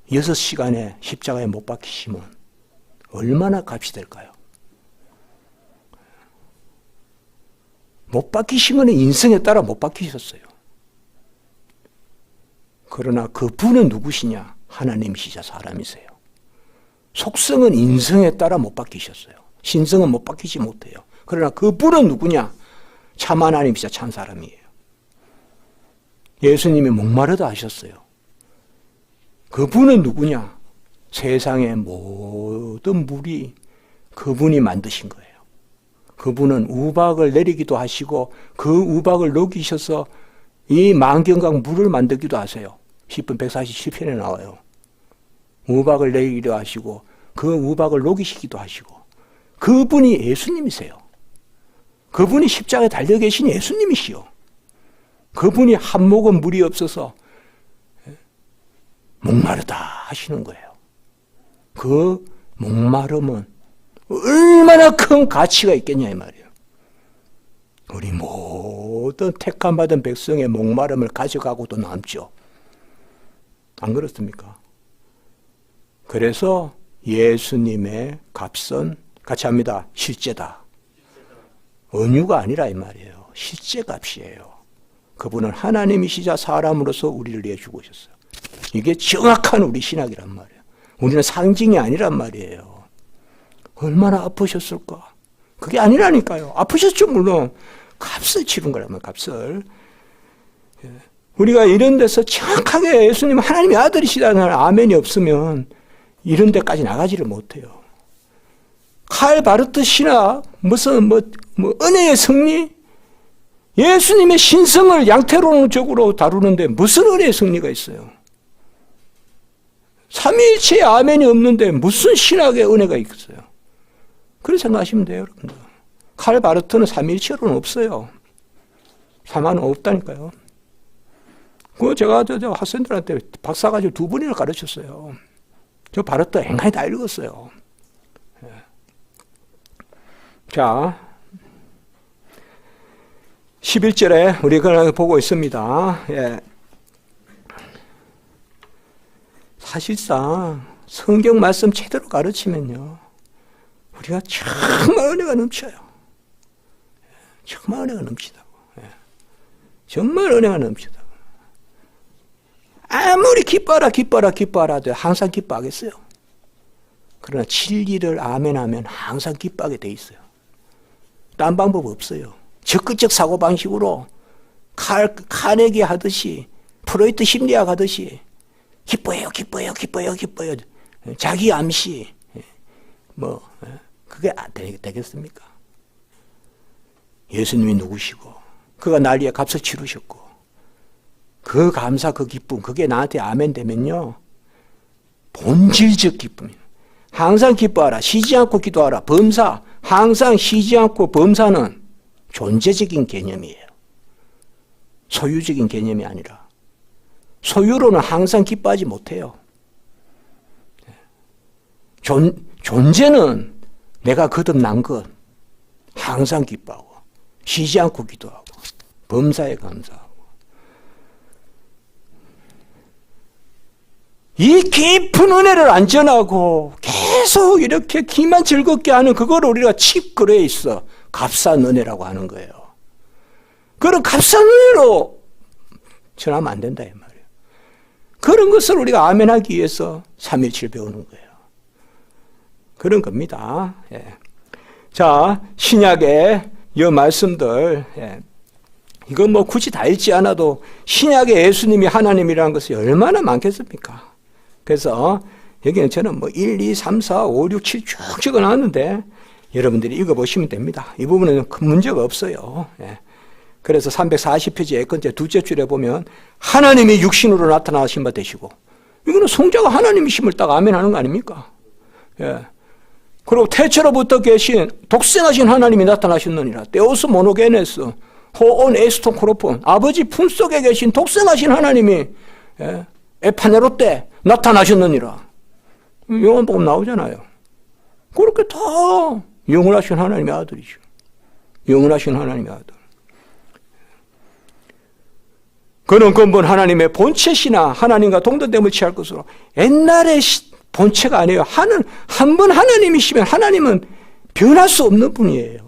6시간의 십자가에 못 박히심은 얼마나 값이 될까요? 못 박히시면 인성에 따라 못 박히셨어요. 그러나 그분은 누구시냐? 하나님이시자 사람이세요. 속성은 인성에 따라 못 박히셨어요. 신성은 못 박히지 못해요. 그러나 그분은 누구냐? 참 하나님이시자 참 사람이에요. 예수님이 목마르다 하셨어요. 그분은 누구냐? 세상의 모든 물이 그분이 만드신 거예요. 그분은 우박을 내리기도 하시고 그 우박을 녹이셔서 이 만경강 물을 만들기도 하세요. 10분 147편에 나와요. 우박을 내리기도 하시고 그 우박을 녹이시기도 하시고 그분이 예수님이세요. 그분이 십자가에 달려 계신 예수님이시요. 그분이 한 모금 물이 없어서 목마르다 하시는 거예요. 그 목마름은 얼마나 큰 가치가 있겠냐 이 말이에요. 우리 모든 택함받은 백성의 목마름을 가져가고도 남죠. 안 그렇습니까? 그래서 예수님의 값은 같이 합니다. 실제다. 은유가 아니라 이 말이에요. 실제 값이에요. 그분은 하나님이시자 사람으로서 우리를 위해 죽으셨어요. 이게 정확한 우리 신학이란 말이에요. 우리는 상징이 아니란 말이에요. 얼마나 아프셨을까? 그게 아니라니까요. 아프셨죠 물론. 값을 치른 거라면 값을. 우리가 이런 데서 정확하게 예수님 하나님의 아들이시다는 아멘이 없으면 이런 데까지 나가지를 못해요. 칼 바르트 신학, 무슨 은혜의 승리? 예수님의 신성을 양태론적으로 다루는데 무슨 은혜의 승리가 있어요? 삼위일체의 아멘이 없는데 무슨 신학의 은혜가 있겠어요? 그렇게 생각하시면 돼요, 여러분들. 칼 바르트는 삼위일체로는 없어요. 사마는 없다니까요. 제가 저 학생들한테 박사 가지고 2번이나 가르쳤어요. 저 바르트 앵간히 다 읽었어요. 자, 11절에 우리가 보고 있습니다. 예. 사실상 성경 말씀 제대로 가르치면요, 우리가 정말 은혜가 넘쳐요. 정말 은혜가 넘치다고. 예. 정말 은혜가 넘치다고. 아무리 기뻐하라 해도 항상 기뻐하겠어요. 그러나 진리를 아멘하면 항상 기뻐하게 돼 있어요. 딴 방법 없어요. 적극적 사고방식으로 카네기 하듯이, 프로이트 심리학 하듯이 기뻐해요. 자기 암시, 그게 되겠습니까? 예수님이 누구시고, 그가 날 위해 값을 치르셨고, 그 감사, 그 기쁨, 그게 나한테 아멘 되면요, 본질적 기쁨이에요. 항상 기뻐하라. 쉬지 않고 기도하라. 범사. 항상 쉬지 않고 범사는 존재적인 개념이에요. 소유적인 개념이 아니라. 소유로는 항상 기뻐하지 못해요. 존재는 내가 거듭난 것 항상 기뻐하고 쉬지 않고 기도하고 범사에 감사하고 이 깊은 은혜를 안전하고 계속 이렇게 기만 즐겁게 하는 그걸 우리가 칩그레 있어 값싼 은혜라고 하는 거예요. 그런 값싼 은혜로 전하면 안 된다 이 말이에요. 그런 것을 우리가 아멘하기 위해서 3.17 배우는 거예요. 그런 겁니다. 예. 자, 신약의 이 말씀들, 예. 이건 굳이 다 읽지 않아도 신약의 예수님이 하나님이라는 것이 얼마나 많겠습니까? 그래서 여기는 저는 1, 2, 3, 4, 5, 6, 7 쭉 적어놨는데 여러분들이 읽어보시면 됩니다. 이 부분은 큰 문제가 없어요. 예. 그래서 340페이지 예컨대 둘째 줄에 보면 하나님이 육신으로 나타나신 바 되시고, 이거는 성자가 하나님이심을 딱 아멘하는 거 아닙니까? 예. 그리고 태초로부터 계신 독생하신 하나님이 나타나셨느니라. 데오스 모노게네스 호온 에스토크로폰, 아버지 품속에 계신 독생하신 하나님이 에파네로 때 나타나셨느니라. 요한복음 나오잖아요. 그렇게 다 영원하신 하나님의 아들이죠. 영원하신 하나님의 아들. 그는 근본 하나님의 본체시나 하나님과 동등됨을 취할 것으로. 옛날의 본체가 아니에요. 한 번 하나님이시면 하나님은 변할 수 없는 분이에요.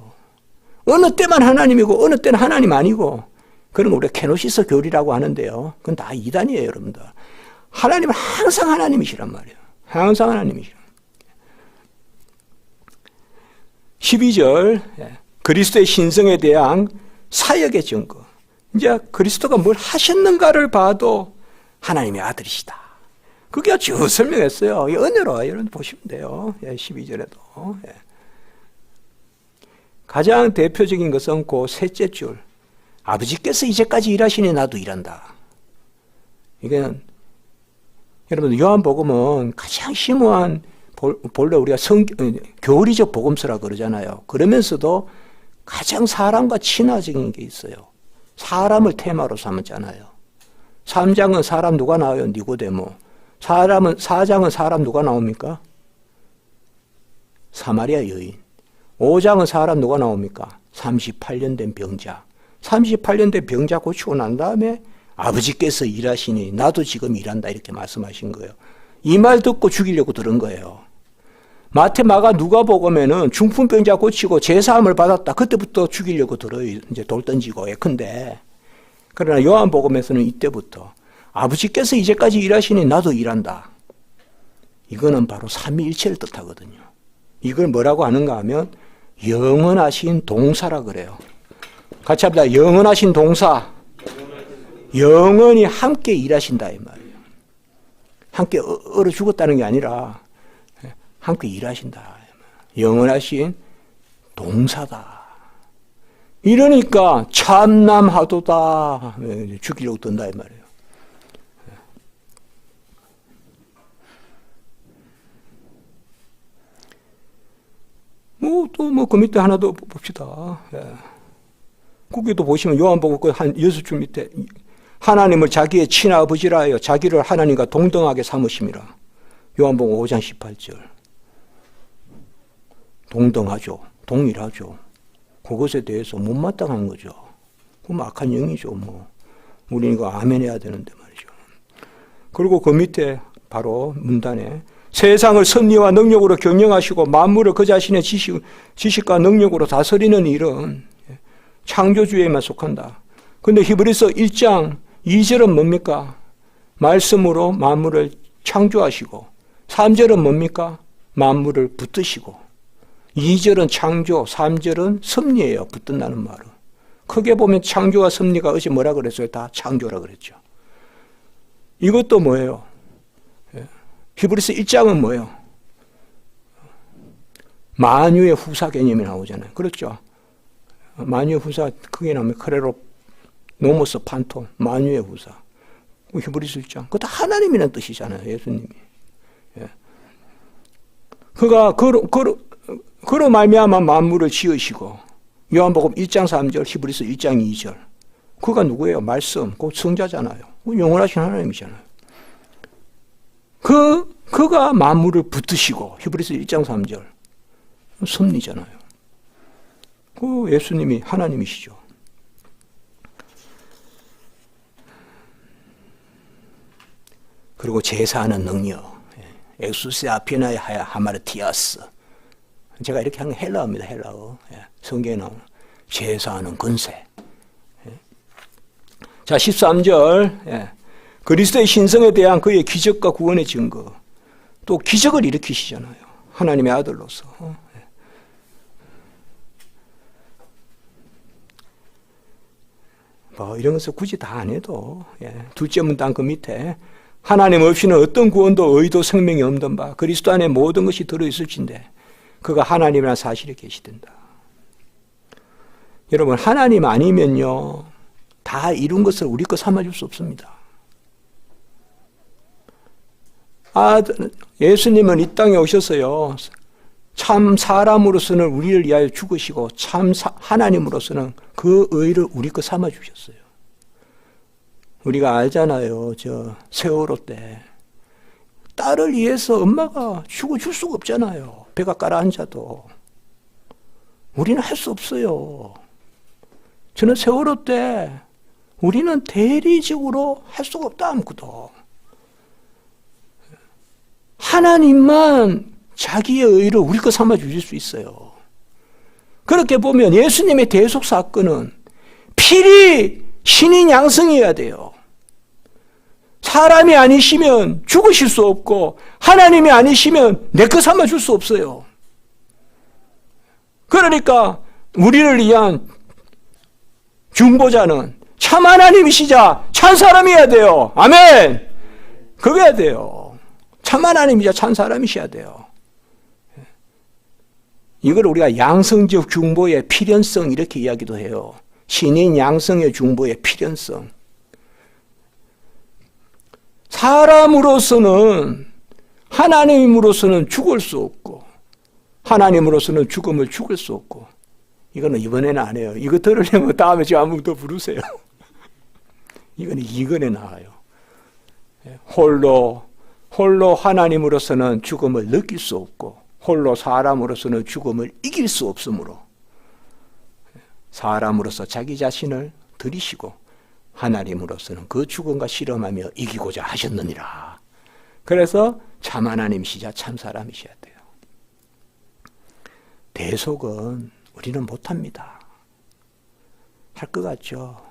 어느 때만 하나님이고 어느 때는 하나님 아니고, 그런 거 우리가 케노시스 교리라고 하는데요. 그건 다 이단이에요, 여러분들. 하나님은 항상 하나님이시란 말이에요. 항상 하나님이시란. 12절 그리스도의 신성에 대한 사역의 증거. 이제 그리스도가 뭘 하셨는가를 봐도 하나님의 아들이시다. 그게 쭉 설명했어요. 은혜로 여러분 보시면 돼요. 12절에도. 가장 대표적인 것은 그 셋째 줄. 아버지께서 이제까지 일하시니 나도 일한다. 이건 여러분 요한복음은 가장 심오한, 본래 우리가 교리적 복음서라 그러잖아요. 그러면서도 가장 사람과 친화적인 게 있어요. 사람을 테마로 삼았잖아요. 3장은 사람 누가 나와요? 니고데모. 4장은 사람 누가 나옵니까? 사마리아 여인. 5장은 사람 누가 나옵니까? 38년 된 병자. 38년 된 병자 고치고 난 다음에 아버지께서 일하시니 나도 지금 일한다 이렇게 말씀하신 거예요. 이 말 듣고 죽이려고 들은 거예요. 마태, 마가, 누가복음에는 중풍병자 고치고 제사함을 받았다. 그때부터 죽이려고 들어요. 이제 돌 던지고 예컨대. 그러나 요한복음에서는 이때부터 아버지께서 이제까지 일하시니 나도 일한다. 이거는 바로 삼위일체를 뜻하거든요. 이걸 뭐라고 하는가 하면 영원하신 동사라 그래요. 같이 합니다. 영원하신 동사. 영원히 함께 일하신다 이 말이에요. 함께 얼어 죽었다는 게 아니라 함께 일하신다. 영원하신 동사다. 이러니까 참남하도다. 죽이려고 든다 이 말이에요. 또 그 밑에 하나 더 봅시다. 거기도 보시면 요한복음 한 6줄 밑에 하나님을 자기의 친아버지라 하여 자기를 하나님과 동등하게 삼으심이라. 요한복음 5장 18절. 동등하죠. 동일하죠. 그것에 대해서 못마땅한 거죠. 그럼 악한 영이죠. 우리는 이거 아멘 해야 되는데 말이죠. 그리고 그 밑에 바로 문단에 세상을 섭리와 능력으로 경영하시고 만물을 그 자신의 지식과 능력으로 다스리는 일은 창조주에만 속한다. 그런데 히브리서 1장 2절은 뭡니까? 말씀으로 만물을 창조하시고 3절은 뭡니까? 만물을 붙드시고 2절은 창조, 3절은 섭리예요. 붙든다는 말은. 크게 보면 창조와 섭리가 어제 뭐라 그랬어요? 다 창조라 그랬죠. 이것도 뭐예요? 히브리서 1장은 뭐예요? 만유의 후사 개념이 나오잖아요. 그렇죠? 만유의 후사 크게 나오면 크레로 노모스 판토 만유의 후사. 히브리서 1장. 그거 다 하나님이라는 뜻이잖아요. 예수님이. 그가 그로 말미암아 만물을 지으시고 요한복음 1장 3절 히브리서 1장 2절. 그가 누구예요? 말씀. 그 성자잖아요. 영원하신 하나님이잖아요. 그가 만물을 붙드시고 히브리서 1장 3절 섭리잖아요. 그 예수님이 하나님이시죠. 그리고 제사하는 능력. 엑수세 아피나의 하마르티아스. 제가 이렇게 하는 게 헬라어입니다. 헬라어. 성경에 나오는 제사하는 권세. 자, 13절. 그리스도의 신성에 대한 그의 기적과 구원의 증거. 또 기적을 일으키시잖아요. 하나님의 아들로서. 이런 것을 굳이 다 안 해도 둘째 문단 그 밑에 하나님 없이는 어떤 구원도 의도 생명이 없는 바 그리스도 안에 모든 것이 들어있을진데 그가 하나님이라는 사실에 계시된다. 여러분, 하나님 아니면요, 다 이룬 것을 우리 거 삼아줄 수 없습니다. 예수님은 이 땅에 오셔서요, 참 사람으로서는 우리를 위하여 죽으시고 참 하나님으로서는 그 의를 우리 거 삼아 주셨어요. 우리가 알잖아요. 저 세월호 때 딸을 위해서 엄마가 죽어줄 수가 없잖아요. 배가 가라앉아도. 우리는 할 수 없어요. 저는 세월호 때 우리는 대리적으로 할 수가 없다, 아무것도. 하나님만 자기의 의를 우리 거 삼아 주실 수 있어요. 그렇게 보면 예수님의 대속 사건은 필히 신인 양성이어야 돼요. 사람이 아니시면 죽으실 수 없고 하나님이 아니시면 내 거 삼아 줄 수 없어요. 그러니까 우리를 위한 중보자는 참 하나님이시자 참 사람이어야 돼요. 아멘. 그거야 돼요. 참 하나님이자 참 사람이셔야 돼요. 이걸 우리가 양성적 중보의 필연성 이렇게 이야기도 해요. 신인 양성의 중보의 필연성. 사람으로서는 하나님으로서는 죽을 수 없고 하나님으로서는 죽음을 죽을 수 없고, 이거는 이번에는 안 해요. 이거 들으려면 다음에 저 한 번 더 부르세요. 이거는 이건에 나와요. 홀로 하나님으로서는 죽음을 느낄 수 없고 홀로 사람으로서는 죽음을 이길 수 없으므로 사람으로서 자기 자신을 들이시고 하나님으로서는 그 죽음과 실험하며 이기고자 하셨느니라. 그래서 참 하나님이시자 참 사람이셔야 돼요. 대속은 우리는 못합니다. 할 것 같죠?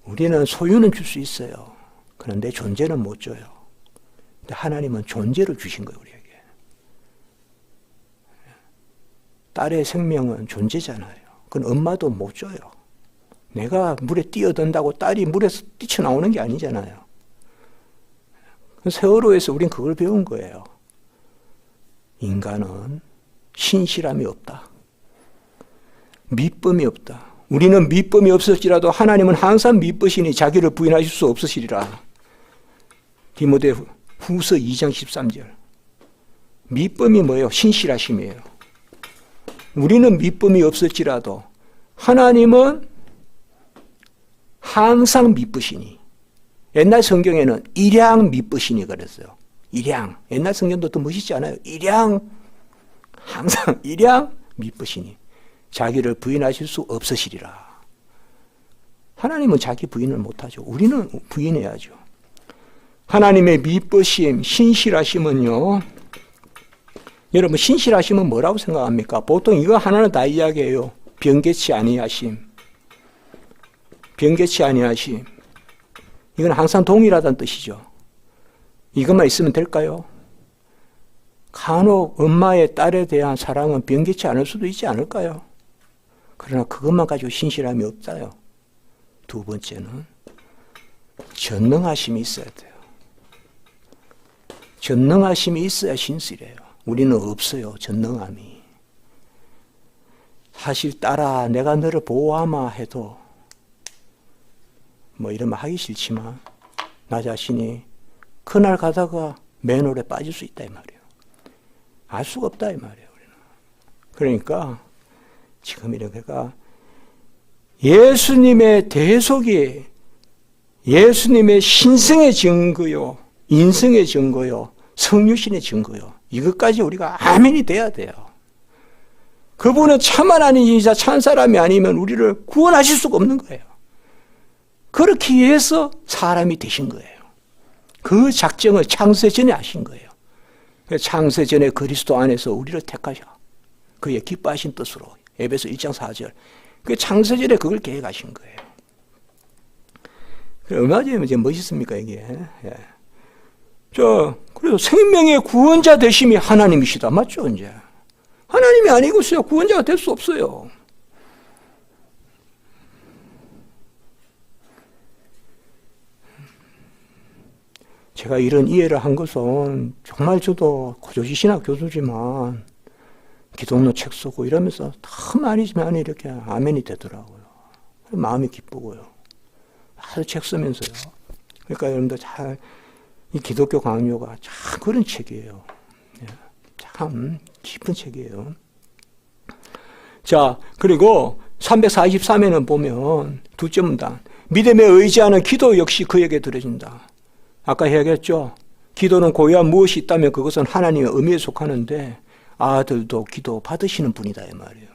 우리는 소유는 줄 수 있어요. 그런데 존재는 못 줘요. 근데 하나님은 존재를 주신 거예요, 우리에게. 딸의 생명은 존재잖아요. 그건 엄마도 못 줘요. 내가 물에 뛰어든다고 딸이 물에서 뛰쳐나오는 게 아니잖아요. 세월호에서 우린 그걸 배운 거예요. 인간은 신실함이 없다. 믿음이 없다. 우리는 믿음이 없을지라도 하나님은 항상 믿으시니 자기를 부인하실 수 없으시리라. 디모데 후서 2장 13절. 믿음이 뭐예요? 신실하심이에요. 우리는 믿음이 없을지라도 하나님은 항상 믿으시니. 옛날 성경에는 일양 믿으시니 그랬어요. 일양. 옛날 성경도 더 멋있지 않아요? 일양. 항상 일양 믿으시니. 자기를 부인하실 수 없으시리라. 하나님은 자기 부인을 못하죠. 우리는 부인해야죠. 하나님의 믿으심, 신실하심은요, 여러분 신실하심은 뭐라고 생각합니까? 보통 이거 하나는 다 이야기해요. 변개치 아니하심. 변개치 아니하심. 이건 항상 동일하다는 뜻이죠. 이것만 있으면 될까요? 간혹 엄마의 딸에 대한 사랑은 변개치 않을 수도 있지 않을까요? 그러나 그것만 가지고 신실함이 없다요. 두 번째는 전능하심이 있어야 돼요. 전능하심이 있어야 신실해요. 우리는 없어요, 전능함이. 사실 딸아 내가 너를 보호하마 해도 뭐 이러면 하기 싫지만 나 자신이 그날 가다가 맨홀에 빠질 수 있다 이 말이에요. 알 수가 없다 이 말이에요. 우리는. 그러니까 지금 이렇게가 예수님의 대속이 예수님의 신성의 증거요, 인성의 증거요, 성육신의 증거요. 이것까지 우리가 아멘이 돼야 돼요. 그분은 참 하나님이자 참 사람이 아니면 우리를 구원하실 수가 없는 거예요. 그렇게 위해서 사람이 되신 거예요. 그 작정을 창세 전에 하신 거예요. 창세 전에 그리스도 안에서 우리를 택하셔. 그의 기뻐하신 뜻으로. 에베소 1장 4절. 그 창세 전에 그걸 계획하신 거예요. 얼마나 이제 멋있습니까, 이게. 예. 그래서 생명의 구원자 되심이 하나님이시다. 맞죠, 이제? 하나님이 아니고서야 구원자가 될 수 없어요. 제가 이런 이해를 한 것은 정말 저도 고조지 신학 교수지만 기독로 책 쓰고 이러면서 다 많이 이렇게 아멘이 되더라고요. 마음이 기쁘고요. 아주 책 쓰면서요. 그러니까 여러분들 잘, 이 기독교 강요가 참 그런 책이에요. 참 깊은 책이에요. 자, 그리고 343회는 보면 둘째 문단. 믿음에 의지하는 기도 역시 그에게 들어진다. 아까 얘기했죠. 기도는 고유한 무엇이 있다면 그것은 하나님의 의미에 속하는데 아들도 기도 받으시는 분이다 이 말이에요.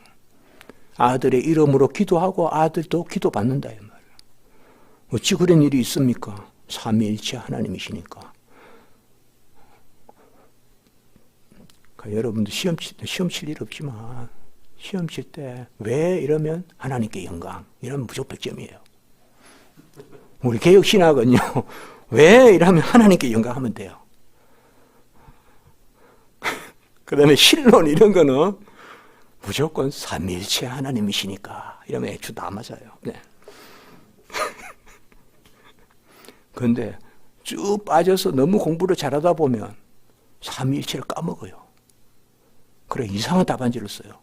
아들의 이름으로 기도하고 아들도 기도 받는다 이 말이에요. 어찌 그런 일이 있습니까? 삼위일체 하나님이시니까. 그러니까 여러분들 시험 칠 일 없지만 시험 칠 때 왜 이러면 하나님께 영광 이러면 무조건 100점이에요. 우리 개혁신학은요. 왜 이러면 하나님께 영광하면 돼요. 그 다음에 신론 이런 거는 무조건 삼위일체 하나님이시니까 이러면 애초 다 맞아요. 네. 그런데 쭉 빠져서 너무 공부를 잘하다 보면 삼위일체를 까먹어요. 그래 이상한 답안지를 써요.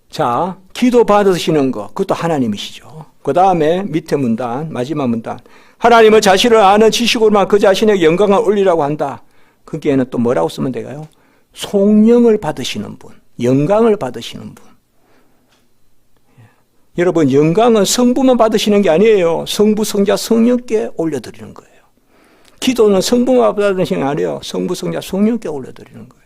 자, 기도 받으시는 것, 그것도 하나님이시죠. 그 다음에 밑에 문단, 마지막 문단. 하나님은 자신을 아는 지식으로만 그 자신의 영광을 올리라고 한다. 거기에는 또 뭐라고 쓰면 될까요? 성령을 받으시는 분, 영광을 받으시는 분. 여러분, 영광은 성부만 받으시는 게 아니에요. 성부, 성자, 성령께 올려드리는 거예요. 기도는 성부만 받으시는 게 아니에요. 성부, 성자, 성령께 올려드리는 거예요.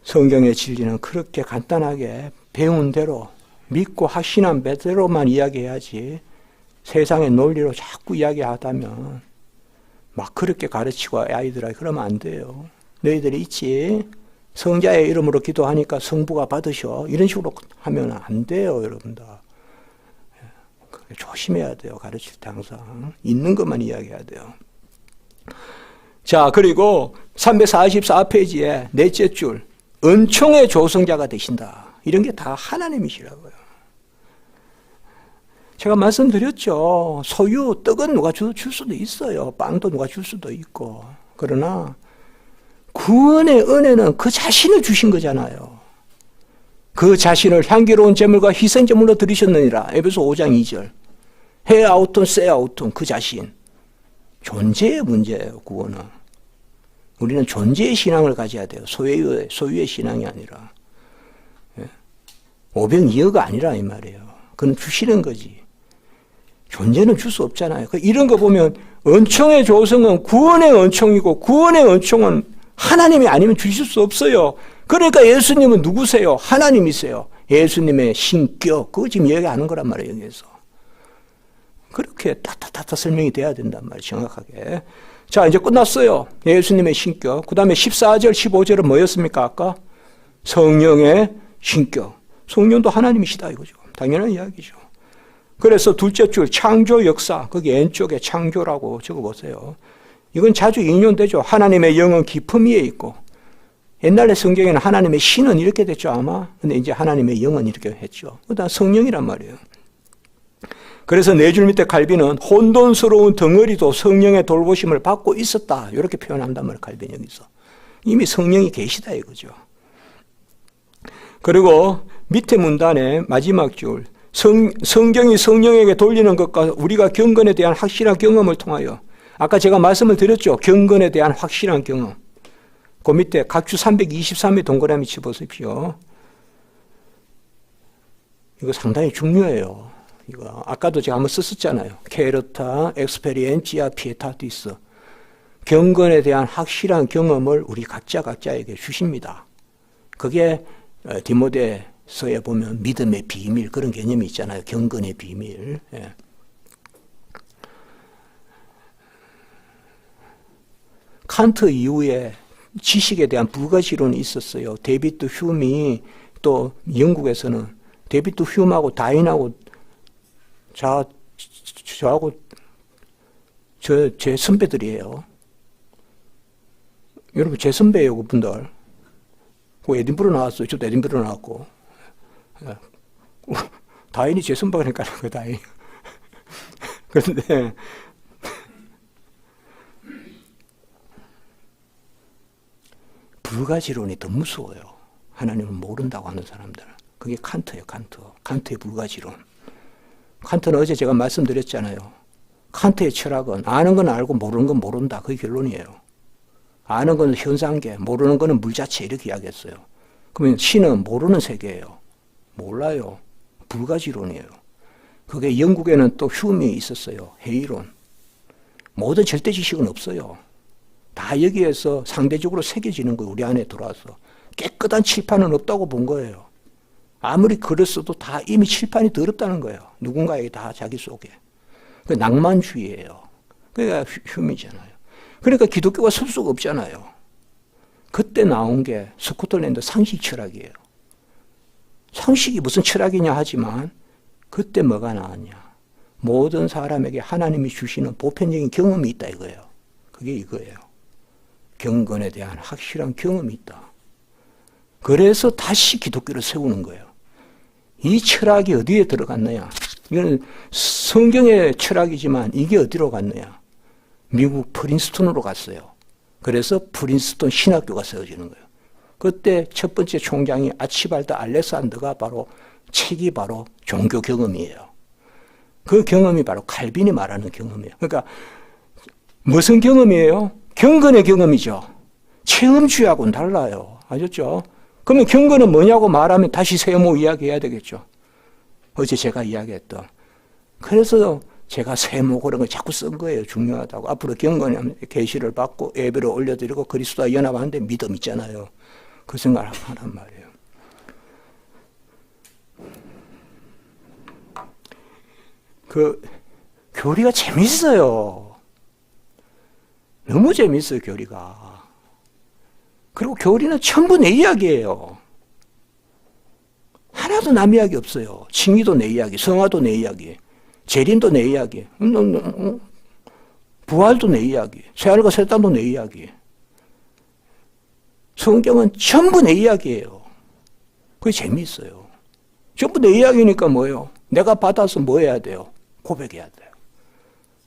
성경의 진리는 그렇게 간단하게 배운 대로 믿고 확신한 대로만 이야기해야지 세상의 논리로 자꾸 이야기하다면 막 그렇게 가르치고 아이들에게 그러면 안 돼요. 너희들이 있지 성자의 이름으로 기도하니까 성부가 받으셔 이런 식으로 하면 안 돼요. 여러분들 조심해야 돼요. 가르칠 때 항상 있는 것만 이야기해야 돼요. 자, 그리고 344페이지에 넷째 줄 은총의 조성자가 되신다. 이런 게 다 하나님이시라고요. 제가 말씀드렸죠. 소유, 떡은 누가 줄 수도 있어요. 빵도 누가 줄 수도 있고. 그러나 구원의 은혜는 그 자신을 주신 거잖아요. 그 자신을 향기로운 제물과 희생제물로 드리셨느니라. 에베소 5장 2절. 헤아우톤, 세아우톤 그 자신. 존재의 문제예요. 구원은. 우리는 존재의 신앙을 가져야 돼요. 소유의 신앙이 아니라. 오병이어가 아니라 이 말이에요. 그건 주시는 거지. 존재는 줄 수 없잖아요. 이런 거 보면 은총의 조성은 구원의 은총이고 구원의 은총은 하나님이 아니면 주실 수 없어요. 그러니까 예수님은 누구세요? 하나님이세요. 예수님의 신격, 그거 지금 이야기하는 거란 말이에요. 여기서. 그렇게 따따따따 설명이 돼야 된단 말이에요. 정확하게. 자, 이제 끝났어요. 예수님의 신격. 그 다음에 14절, 15절은 뭐였습니까? 아까? 성령의 신격. 성령도 하나님이시다 이거죠. 당연한 이야기죠. 그래서 둘째 줄 창조 역사. 거기 왼쪽에 창조라고 적어보세요. 이건 자주 인용되죠. 하나님의 영은 깊음 위에 있고. 옛날에 성경에는 하나님의 신은 이렇게 됐죠 아마. 근데 이제 하나님의 영은 이렇게 했죠. 그다음 성령이란 말이에요. 그래서 네 줄 밑에 갈비는 혼돈스러운 덩어리도 성령의 돌보심을 받고 있었다. 이렇게 표현한단 말이에요. 갈비는 여기서. 이미 성령이 계시다 이거죠. 그리고 밑에 문단의 마지막 줄. 성경이 성령에게 돌리는 것과 우리가 경건에 대한 확실한 경험을 통하여 아까 제가 말씀을 드렸죠. 경건에 대한 확실한 경험. 그 밑에 각주 323의 동그라미 쳐보십시오. 이거 상당히 중요해요. 이거 아까도 제가 한번 썼었잖아요. 케르타, 엑스페리엔치아, 피에타티스. 경건에 대한 확실한 경험을 우리 각자에게 주십니다. 그게 디모데서에 보면 믿음의 비밀 그런 개념이 있잖아요. 경건의 비밀. 예. 칸트 이후에 지식에 대한 부가지론이 있었어요. 데이비드 휴미 또 영국에서는 데이비드 휴미하고 다인하고 저하고 제 선배들이에요. 여러분 제 선배예요, 그분들. 그 에딘버러 나왔어요. 저도 에딘버러 나왔고. 다인이 제 선배니까 그 다인. 그런데 불가지론이 더 무서워요. 하나님을 모른다고 하는 사람들은. 그게 칸트예요, 칸트. 칸트의 불가지론. 칸트는 어제 제가 말씀드렸잖아요. 칸트의 철학은 아는 건 알고 모르는 건 모른다. 그게 결론이에요. 아는 건 현상계, 모르는 거는 물 자체 이렇게 이야기했어요. 그러면 신은 모르는 세계예요. 몰라요. 불가지론이에요. 그게 영국에는 또 휴미 있었어요. 해이론. 모든 절대 지식은 없어요. 다 여기에서 상대적으로 새겨지는 거예요. 우리 안에 들어와서. 깨끗한 칠판은 없다고 본 거예요. 아무리 글을 써도 다 이미 칠판이 더럽다는 거예요. 누군가에게 다 자기 속에. 그 낭만주의예요. 그러니까 휴미잖아요. 그러니까 기독교가 설 수가 없잖아요. 그때 나온 게 스코틀랜드 상식 철학이에요. 상식이 무슨 철학이냐 하지만 그때 뭐가 나왔냐. 모든 사람에게 하나님이 주시는 보편적인 경험이 있다 이거예요. 그게 이거예요. 경건에 대한 확실한 경험이 있다. 그래서 다시 기독교를 세우는 거예요. 이 철학이 어디에 들어갔느냐. 이거는 성경의 철학이지만 이게 어디로 갔느냐. 미국 프린스턴으로 갔어요. 그래서 프린스턴 신학교가 세워지는 거예요. 그때 첫 번째 총장이 아치발드 알렉산더가 바로 책이 바로 종교 경험이에요. 그 경험이 바로 칼빈이 말하는 경험이에요. 그러니까 무슨 경험이에요? 경건의 경험이죠. 체험주의하고는 달라요. 아셨죠? 그러면 경건은 뭐냐고 말하면 다시 세모 이야기해야 되겠죠. 어제 제가 이야기했던. 그래서 제가 세모 그런 걸 자꾸 쓴 거예요. 중요하다고. 앞으로 경건하면 계시를 받고 예배를 올려드리고 그리스도와 연합하는데 믿음 있잖아요. 그 생각을 하란 말이에요. 그 교리가 재밌어요. 너무 재밌어요, 교리가. 그리고 교리는 전부 내 이야기예요. 하나도 남 이야기 없어요. 칭의도 내 이야기, 성화도 내 이야기, 재림도 내 이야기, 부활도 내 이야기, 새하늘과 새 땅도 내 이야기. 성경은 전부 내 이야기예요. 그게 재미있어요. 전부 내 이야기니까 뭐예요? 내가 받아서 뭐 해야 돼요? 고백해야 돼요.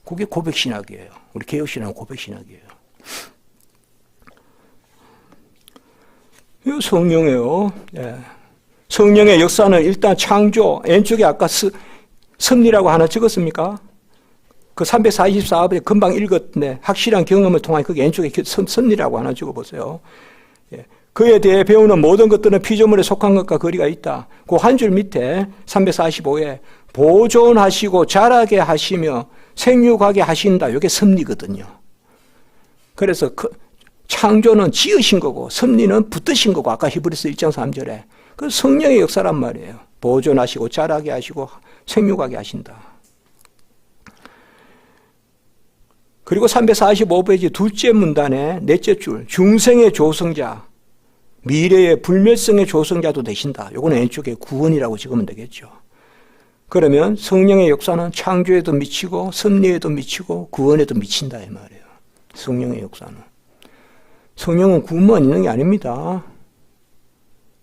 그게 고백신학이에요. 우리 개혁신학은 고백신학이에요. 이거 성령이에요. 예. 성령의 역사는 일단 창조, 왼쪽에 아까 섭리라고 하나 적었습니까? 그 344번에 금방 읽었는데 확실한 경험을 통한 그 왼쪽에 섭리라고 하나 적어보세요. 예. 그에 대해 배우는 모든 것들은 피조물에 속한 것과 거리가 있다. 그 한 줄 밑에 345에 보존하시고 자라게 하시며 생육하게 하신다. 이게 섭리거든요. 그래서 창조는 지으신 거고 섭리는 붙드신 거고 아까 히브리서 1장 3절에 그 성령의 역사란 말이에요. 보존하시고 자라게 하시고 생육하게 하신다. 그리고 345페이지 둘째 문단의 넷째 줄 중생의 조성자 미래의 불멸성의 조성자도 되신다. 이거는 왼쪽에 구원이라고 적으면 되겠죠. 그러면 성령의 역사는 창조에도 미치고 섭리에도 미치고 구원에도 미친다 이 말이에요. 성령의 역사는. 성령은 구원만 있는 게 아닙니다.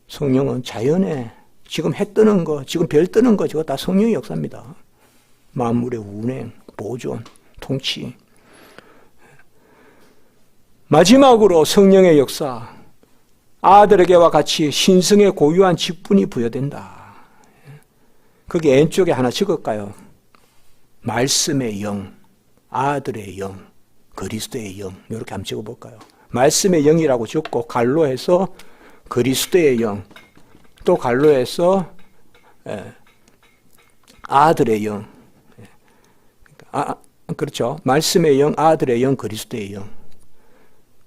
성령은 자연에 지금 해 뜨는 거, 지금 별 뜨는 거, 저거 다 성령의 역사입니다. 만물의 운행, 보존, 통치. 마지막으로 성령의 역사, 아들에게와 같이 신성의 고유한 직분이 부여된다. 거기 왼쪽에 하나 적을까요? 말씀의 영, 아들의 영, 그리스도의 영. 이렇게 한번 적어볼까요? 말씀의 영이라고 적고 갈로해서 그리스도의 영, 또 갈로해서 아들의 영. 그렇죠. 말씀의 영, 아들의 영, 그리스도의 영.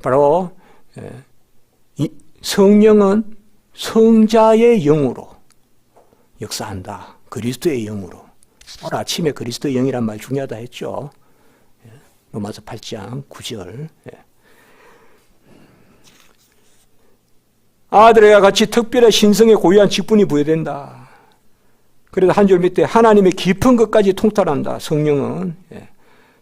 바로 성령은 성자의 영으로 역사한다. 그리스도의 영으로. 오늘 아침에 그리스도의 영이란 말 중요하다 했죠. 로마서 8장 9절. 아들과 같이 특별한 신성의 고유한 직분이 부여된다. 그래서 한 줄 밑에 하나님의 깊은 것까지 통달한다. 성령은.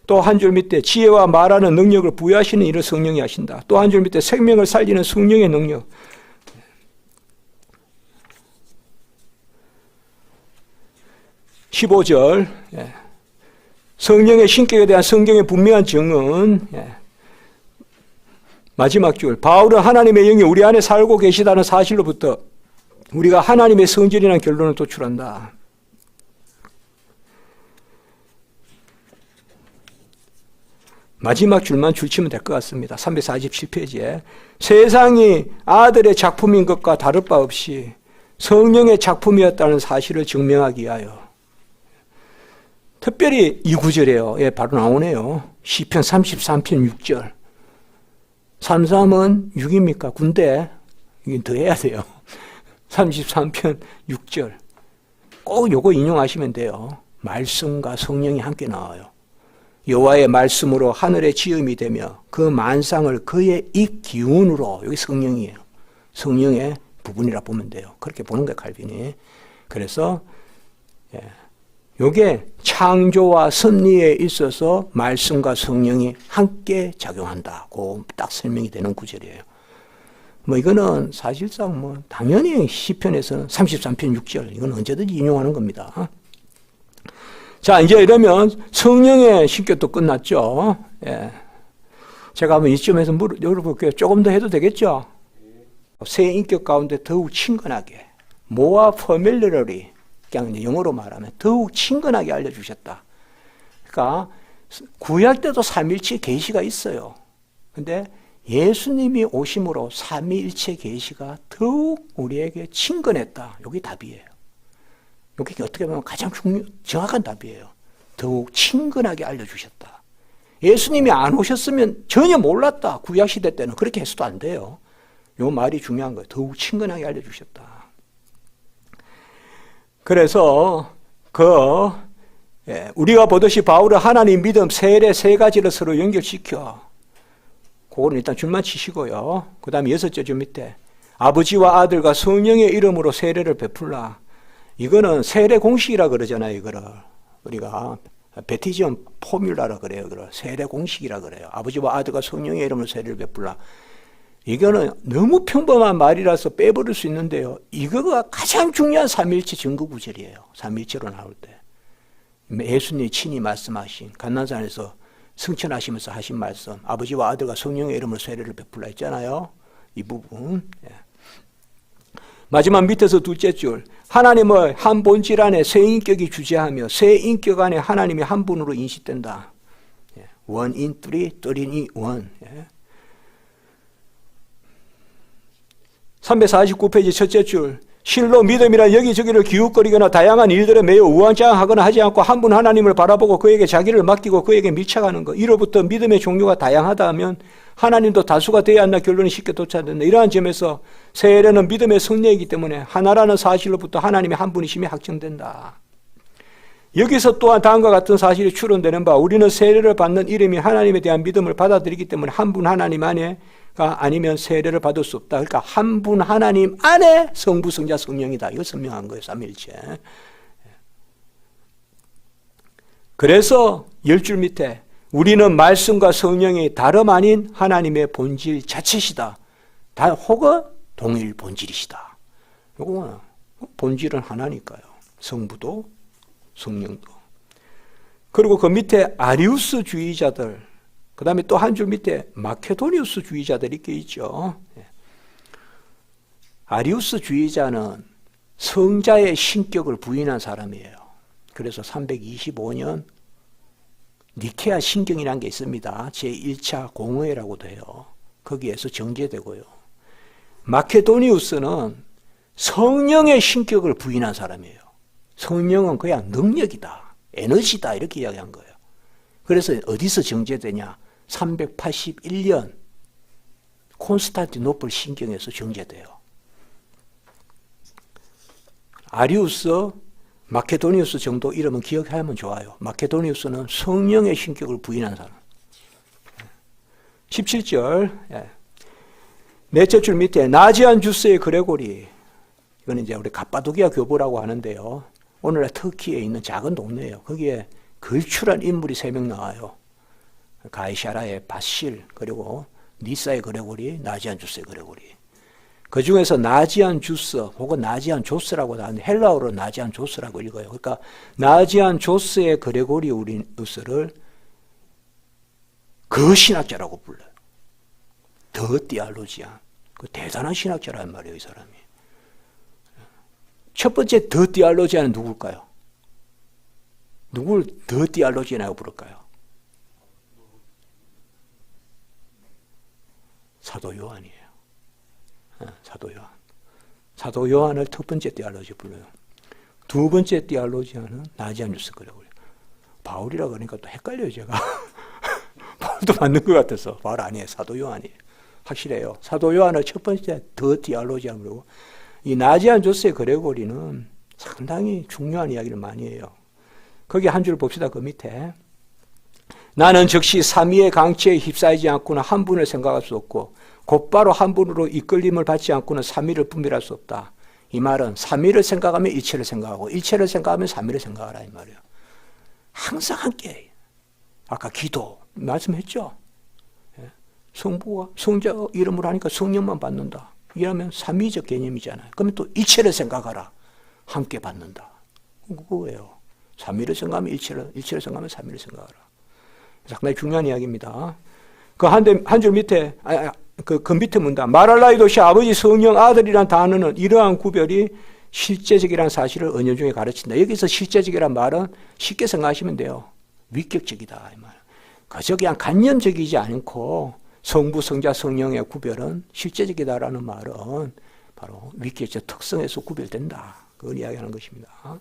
또 한 줄 밑에 지혜와 말하는 능력을 부여하시는 일을 성령이 하신다. 또 한 줄 밑에 생명을 살리는 성령의 능력. 15절 성령의 신격에 대한 성경의 분명한 증언. 마지막 줄, 바울은 하나님의 영이 우리 안에 살고 계시다는 사실로부터 우리가 하나님의 성질이라는 결론을 도출한다. 마지막 줄만 줄치면 될 것 같습니다. 347페이지에 세상이 아들의 작품인 것과 다를 바 없이 성령의 작품이었다는 사실을 증명하기 위하여, 특별히 이 구절이에요. 예, 바로 나오네요. 시편 33편 6절. 33은 6입니까? 군대. 이건 더 해야 돼요. 33편 6절. 꼭 요거 인용하시면 돼요. 말씀과 성령이 함께 나와요. 여호와의 말씀으로 하늘의 지음이 되며 그 만상을 그의 입 기운으로, 여기 성령이에요. 성령의 부분이라 보면 돼요. 그렇게 보는 거예요, 칼빈이. 그래서 요게 창조와 섭리에 있어서 말씀과 성령이 함께 작용한다고 딱 설명이 되는 구절이에요. 뭐 이거는 사실상 뭐 당연히 시편에서는 33편 6절 이건 언제든지 인용하는 겁니다. 자, 이제 이러면 성령의 신격도 끝났죠. 예. 제가 한번 이쯤에서 물어볼게요. 조금 더 해도 되겠죠? 새 인격 가운데 더욱 친근하게, more familiarly, 그냥 영어로 말하면 더욱 친근하게 알려주셨다. 그러니까 구약 때도 삼위일체 계시가 있어요. 근데 예수님이 오심으로 삼위일체 계시가 더욱 우리에게 친근했다. 여기 답이에요. 여기 어떻게 보면 가장 정확한 답이에요. 더욱 친근하게 알려주셨다. 예수님이 안 오셨으면 전혀 몰랐다. 구약시대 때는 그렇게 해서도 안 돼요. 요 말이 중요한 거예요. 더욱 친근하게 알려주셨다. 그래서 우리가 보듯이 바울은 하나님 믿음, 세례 세 가지를 서로 연결시켜. 그거는 일단 줄만 치시고요. 그 다음에 6째 줄 밑에 아버지와 아들과 성령의 이름으로 세례를 베풀라. 이거는 세례 공식이라 그러잖아요. 이거를 우리가 베티즘 포뮬라라 그래요. 이거를 세례 공식이라 그래요. 아버지와 아들과 성령의 이름으로 세례를 베풀라. 이거는 너무 평범한 말이라서 빼버릴 수 있는데요. 이거가 가장 중요한 삼위일체 증거 구절이에요. 삼위일체로 나올 때 예수님이 친히 말씀하신 감난산에서 승천하시면서 하신 말씀, 아버지와 아들과 성령의 이름으로 세례를 베풀라 했잖아요. 이 부분. 마지막 밑에서 둘째 줄, 하나님의 한 본질 안에 새 인격이 주재하며 새 인격 안에 하나님이 한 분으로 인식된다. One in three, three in one. 349페이지 첫째 줄, 실로 믿음이란 여기저기를 기웃거리거나 다양한 일들에 매우 우왕좌왕하거나 하지 않고 한 분 하나님을 바라보고 그에게 자기를 맡기고 그에게 밀착하는 것. 이로부터 믿음의 종류가 다양하다 하면 하나님도 다수가 되어야 한다 결론이 쉽게 도착된다. 이러한 점에서 세례는 믿음의 성례이기 때문에 하나라는 사실로부터 하나님의 한 분이심이 확정된다. 여기서 또한 다음과 같은 사실이 추론되는 바, 우리는 세례를 받는 이름이 하나님에 대한 믿음을 받아들이기 때문에 한 분 하나님 안에가 아니면 세례를 받을 수 없다. 그러니까 한 분 하나님 안에 성부, 성자, 성령이다. 이걸 설명한 거예요. 삼위일체. 그래서 10줄 밑에 우리는 말씀과 성령이 다름 아닌 하나님의 본질 자체시다. 혹은 동일 본질이시다. 이거는 본질은 하나니까요. 성부도 성령도. 그리고 그 밑에 아리우스 주의자들, 그 다음에 또 한 줄 밑에 마케도니우스 주의자들이 껴 있죠. 아리우스 주의자는 성자의 신격을 부인한 사람이에요. 그래서 325년 니케아 신경이라는 게 있습니다. 제1차 공회라고도 해요. 거기에서 정제되고요. 마케도니우스는 성령의 신격을 부인한 사람이에요. 성령은 그냥 능력이다, 에너지다 이렇게 이야기한 거예요. 그래서 어디서 정제되냐? 381년 콘스탄티노플 신경에서 정제돼요. 아리우스, 마케도니우스 정도 이름은 기억하면 좋아요. 마케도니우스는 성령의 신격을 부인한 사람. 17절 넷째 줄 밑에 나지안 주스의 그레고리, 이거는 이제 우리 갑바도기아 교보라고 하는데요. 오늘날 터키에 있는 작은 동네예요. 거기에 걸출한 인물이 3명 나와요. 가이샤라의 바실, 그리고 니사의 그레고리, 나지안 주스의 그레고리. 그 중에서 나지안 주스 혹은 나지안 조스라고 하는, 헬라어로 나지안 조스라고 읽어요. 그러니까 나지안 조스의 그레고리 우리우스를 거신학자라고 불러요. 더 디알로지안. 그 대단한 신학자란 말이에요, 이 사람이. 첫 번째 더 디알로지안은 누굴까요? 누굴 더 디알로지안이라고 부를까요? 사도 요한이에요. 사도 요한. 사도 요한을 첫 번째 디알로지 불러요. 두 번째 디알로지안은 나지안주스 그래요. 바울이라고 그러니까 또 헷갈려요, 제가. 바울도 맞는 것 같아서. 바울 아니에요. 사도 요한이에요. 확실해요. 사도 요한을 첫 번째 더 디알로지안 부르고, 이 나지안조스의 그레고리는 상당히 중요한 이야기를 많이 해요. 거기 한 줄 봅시다. 그 밑에. 나는 즉시 삼위의 강체에 휩싸이지 않고는 한 분을 생각할 수 없고 곧바로 한 분으로 이끌림을 받지 않고는 삼위를 분별할 수 없다. 이 말은 삼위를 생각하면 일체를 생각하고 일체를 생각하면 삼위를 생각하라 이 말이에요. 항상 함께. 아까 기도 말씀했죠. 성부와 성자 이름으로 하니까 성령만 받는다. 이러면 삼위적 개념이잖아요. 그러면 또 일체를 생각하라. 함께 받는다. 그거예요. 삼위를 생각하면 일체를 생각하면 삼위를 생각하라. 상당히 중요한 이야기입니다. 그 한 줄 밑에, 그 밑에 문다. 말할 것이 아버지, 성령, 아들이란 단어는 이러한 구별이 실제적이라는 사실을 은연중에 가르친다. 여기서 실제적이란 말은 쉽게 생각하시면 돼요. 위격적이다. 이 말. 그저 그냥 관념적이지 않고 성부, 성자, 성령의 구별은 실제적이다라는 말은 바로 위격적 특성에서 구별된다. 그걸 이야기하는 것입니다.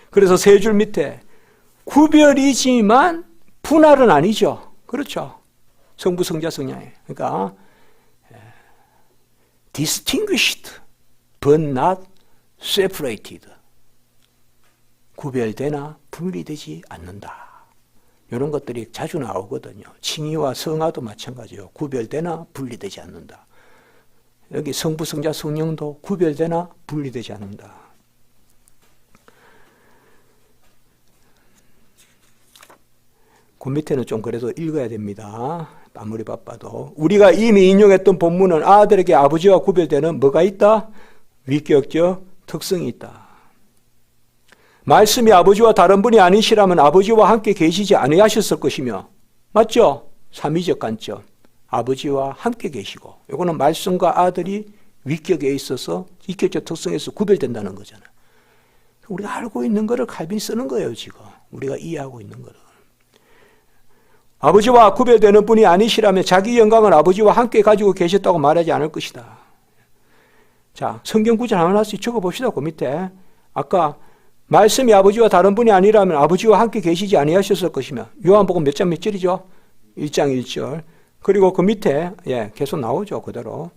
그래서 세 줄 밑에 구별이지만 분할은 아니죠. 그렇죠. 성부, 성자, 성령에. 그러니까 distinguished but not separated. 구별되나 분리되지 않는다. 이런 것들이 자주 나오거든요. 칭의와 성화도 마찬가지요. 구별되나 분리되지 않는다. 여기 성부, 성자, 성령도 구별되나 분리되지 않는다. 그 밑에는 좀 그래도 읽어야 됩니다. 아무리 바빠도. 우리가 이미 인용했던 본문은 아들에게 아버지와 구별되는 뭐가 있다? 위격적 특성이 있다. 말씀이 아버지와 다른 분이 아니시라면 아버지와 함께 계시지 아니하셨을 것이며, 맞죠? 삼위적 관점. 아버지와 함께 계시고, 이거는 말씀과 아들이 위격에 있어서 위격적 특성에서 구별된다는 거잖아요. 우리가 알고 있는 거를 칼빈이 쓰는 거예요, 지금. 우리가 이해하고 있는 거를. 아버지와 구별되는 분이 아니시라면 자기 영광을 아버지와 함께 가지고 계셨다고 말하지 않을 것이다. 자, 성경 구절 하나씩 적어봅시다. 그 밑에. 아까 말씀이 아버지와 다른 분이 아니라면 아버지와 함께 계시지 아니하셨을 것이며, 요한복음 몇 장 몇 절이죠? 1장 1절. 그리고 그 밑에 계속 나오죠. 그대로.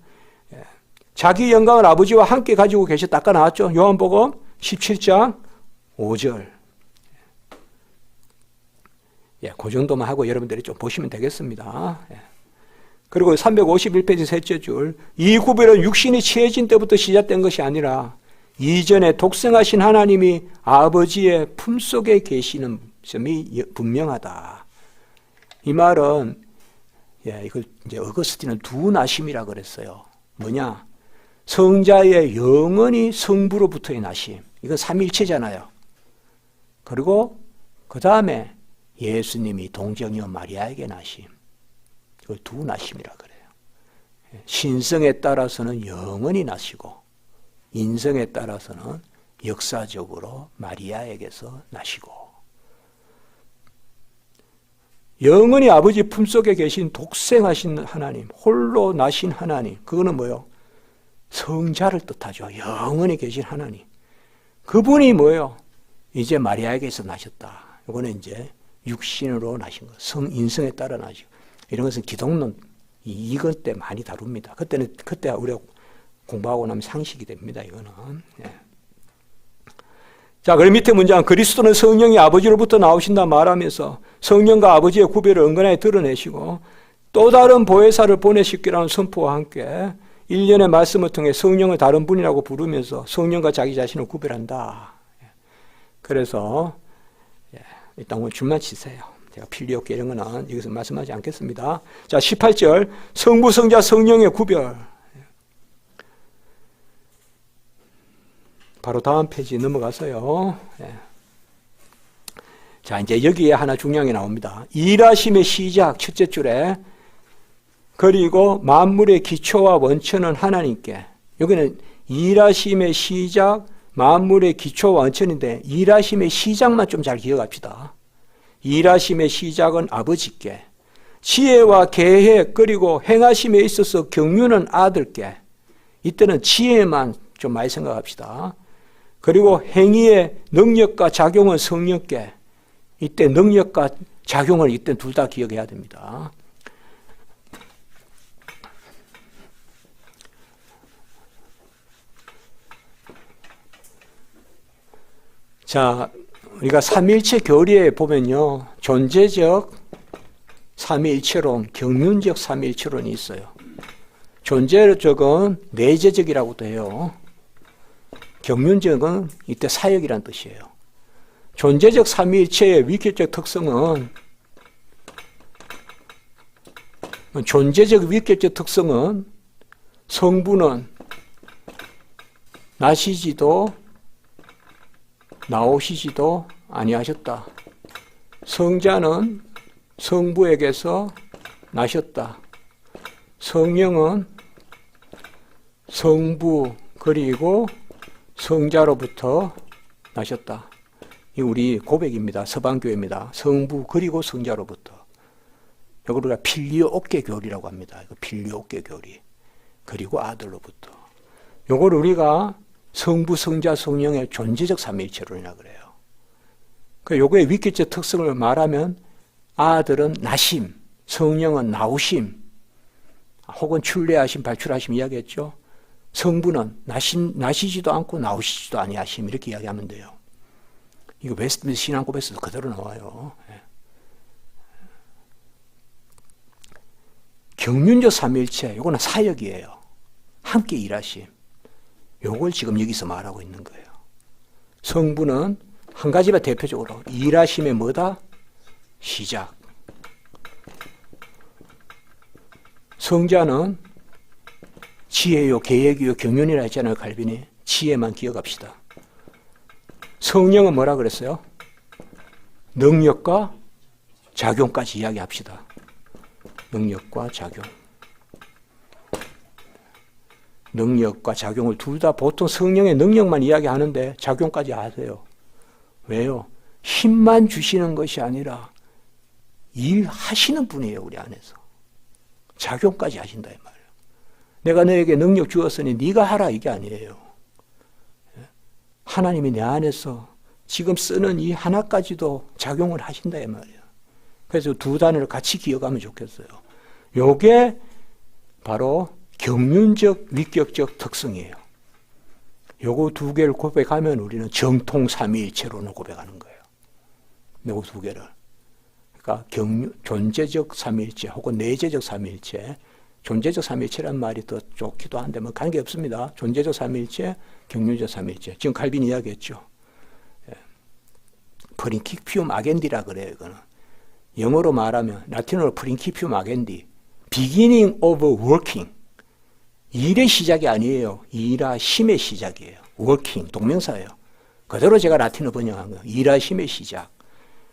자기 영광을 아버지와 함께 가지고 계셨다. 아까 나왔죠? 요한복음 17장 5절. 그 정도만 하고 여러분들이 좀 보시면 되겠습니다. 그리고 351페이지 셋째 줄. 이 구별은 육신이 취해진 때부터 시작된 것이 아니라 이전에 독생하신 하나님이 아버지의 품속에 계시는 점이 분명하다. 이 말은 이걸 이제 어거스틴은 두 나심이라 그랬어요. 뭐냐? 성자의 영원히 성부로부터의 나심. 이건 삼위일체잖아요. 그리고 그 다음에 예수님이 동정녀 마리아에게 나심. 이걸 두 나심이라 그래요. 신성에 따라서는 영원히 나시고 인성에 따라서는 역사적으로 마리아에게서 나시고, 영원히 아버지 품속에 계신 독생하신 하나님, 홀로 나신 하나님, 그거는 뭐예요? 성자를 뜻하죠. 영원히 계신 하나님. 그분이 뭐예요? 이제 마리아에게서 나셨다. 이거는 이제 육신으로 나신 것, 성인성에 따라 나시고, 이런 것은 기독론 이것 때 많이 다룹니다. 그때 우리가 공부하고 나면 상식이 됩니다. 이거는. 자, 그럼 밑에 문장, 그리스도는 성령이 아버지로부터 나오신다 말하면서 성령과 아버지의 구별을 은근하게 드러내시고 또 다른 보혜사를 보내시기라는 선포와 함께 일련의 말씀을 통해 성령을 다른 분이라고 부르면서 성령과 자기 자신을 구별한다. 그래서 일단 오늘 줄만 치세요. 제가 필요 없게 이런 거는 여기서 말씀하지 않겠습니다. 자, 18절 성부, 성자, 성령의 구별. 바로 다음 페이지 넘어가서요. 자, 이제 여기에 하나 중요한 게 나옵니다. 일하심의 시작 첫째 줄에 그리고 만물의 기초와 원천은 하나님께. 여기는 일하심의 시작, 만물의 기초와 원천인데 일하심의 시작만 좀 잘 기억합시다. 일하심의 시작은 아버지께, 지혜와 계획 그리고 행하심에 있어서 경륜은 아들께. 이때는 지혜만 좀 많이 생각합시다. 그리고 행위의 능력과 작용은 성령께. 이때 능력과 작용을 이때 둘 다 기억해야 됩니다. 자, 우리가 삼위일체 교리에 보면요, 존재적 삼위일체론, 경륜적 삼위일체론이 있어요. 존재적은 내재적이라고도 해요. 경륜적은 이때 사역이란 뜻이에요. 존재적 삼위일체의 위격적 특성은, 존재적 위격적 특성은 성부는 나시지도 나오시지도 아니하셨다. 성자는 성부에게서 나셨다. 성령은 성부 그리고 성자로부터 나셨다. 이 우리 고백입니다. 서방교회입니다. 성부 그리고 성자로부터. 이걸 우리가 필리오오케 교리라고 합니다. 필리오오케 교리. 그리고 아들로부터. 이걸 우리가 성부, 성자, 성령의 존재적 삼위일체론이라고 그래요. 요거의 위격적 특성을 말하면 아들은 나심, 성령은 나오심, 혹은 출래하심, 발출하심 이야기했죠. 성부는 나시지도 않고 나오시지도 아니하심 이렇게 이야기하면 돼요. 이거 웨스트민스터 신앙고백에서 그대로 나와요. 경륜적 삼위일체, 요거는 사역이에요. 함께 일하심. 요걸 지금 여기서 말하고 있는 거예요. 성부는 한 가지만 대표적으로 일하심의 뭐다? 시작. 성자는 지혜요, 계획이요, 경륜이라 했잖아요, 칼빈이. 지혜만 기억합시다. 성령은 뭐라 그랬어요? 능력과 작용까지 이야기합시다. 능력과 작용. 능력과 작용을 둘 다 보통 성령의 능력만 이야기하는데 작용까지 하세요. 왜요? 힘만 주시는 것이 아니라 일하시는 분이에요, 우리 안에서. 작용까지 하신다 이 말이에요. 내가 너에게 능력 주었으니 네가 하라 이게 아니에요. 하나님이 내 안에서 지금 쓰는 이 하나까지도 작용을 하신다 이 말이에요. 그래서 두 단어를 같이 기억하면 좋겠어요. 요게 바로 경륜적 위격적 특성이에요. 요거 두 개를 고백하면 우리는 정통 삼위일체론을 고백하는 거예요. 요거 두 개를. 그러니까 존재적 삼위일체 혹은 내재적 삼위일체. 존재적 삼위일체란 말이 더 좋기도 한데 뭐 관계없습니다. 존재적 삼위일체, 경륜적 삼위일체. 지금 칼빈 이야기했죠. 프린키피움 아겐디라 그래요. 이거는. 영어로 말하면 라틴어로 프린키피움 아겐디. beginning of working. 일의 시작이 아니에요. 일하심의 시작이에요. working, 동명사예요. 그대로 제가 라틴어 번역한 거예요. 일하심의 시작.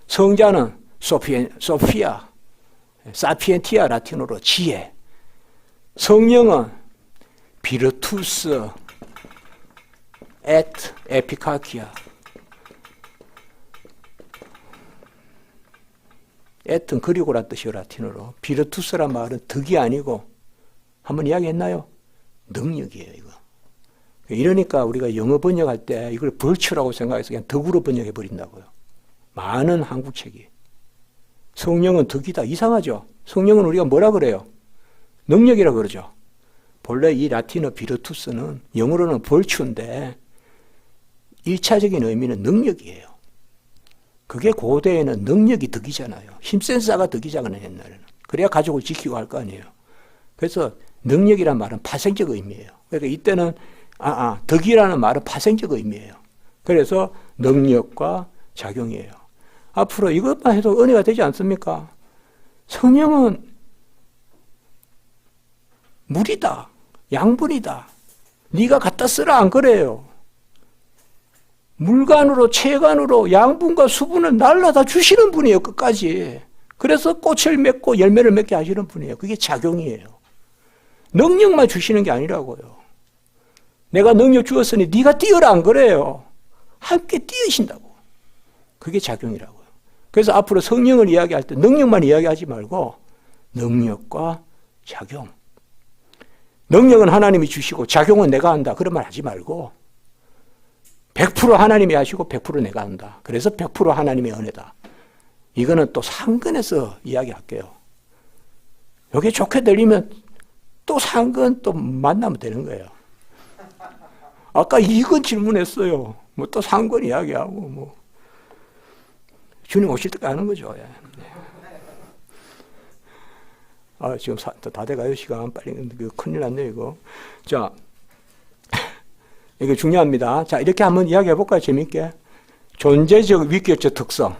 성자는 소피아, 사피엔티아 라틴어로 지혜. 성령은 비르투스, 에피카키아. 에트는 그리고란 뜻이에요, 라틴어로. 비르투스란 말은 덕이 아니고, 한번 이야기했나요? 능력이에요, 이거. 이러니까 우리가 영어 번역할 때 이걸 벌처라고 생각해서 그냥 덕으로 번역해 버린다고요. 많은 한국책이. 성령은 덕이다. 이상하죠? 성령은 우리가 뭐라 그래요? 능력이라고 그러죠. 본래 이 라틴어 비르투스는 영어로는 벌추인데 1차적인 의미는 능력이에요. 그게 고대에는 능력이 덕이잖아요. 힘센 자가 덕이잖아요, 옛날에는. 그래야 가족을 지키고 할 거 아니에요. 그래서 능력이란 말은 파생적 의미예요. 그러니까 이때는 덕이라는 말은 파생적 의미예요. 그래서 능력과 작용이에요. 앞으로 이것만 해도 은혜가 되지 않습니까? 성령은 물이다. 양분이다. 네가 갖다 쓰라 안 그래요. 물간으로 체간으로 양분과 수분을 날라다 주시는 분이에요. 끝까지. 그래서 꽃을 맺고 열매를 맺게 하시는 분이에요. 그게 작용이에요. 능력만 주시는 게 아니라고요. 내가 능력 주었으니 네가 뛰어라 안 그래요. 함께 뛰으신다고. 그게 작용이라고요. 그래서 앞으로 성령을 이야기할 때 능력만 이야기하지 말고 능력과 작용. 능력은 하나님이 주시고 작용은 내가 한다. 그런 말 하지 말고 100% 하나님이 하시고 100% 내가 한다. 그래서 100% 하나님의 은혜다. 이거는 또 상근에서 이야기할게요. 이게 좋게 들리면 또 상근 또 만나면 되는 거예요. 아까 이건 질문했어요. 뭐 또 상근 이야기하고 뭐 주님 오실 때까지 하는 거죠. 예. 아, 지금 다 돼가요, 시간. 빨리. 큰일 났네요, 이거. 자, 이거 중요합니다. 자, 이렇게 한번 이야기해 볼까요, 재밌게? 존재적, 위격적 특성.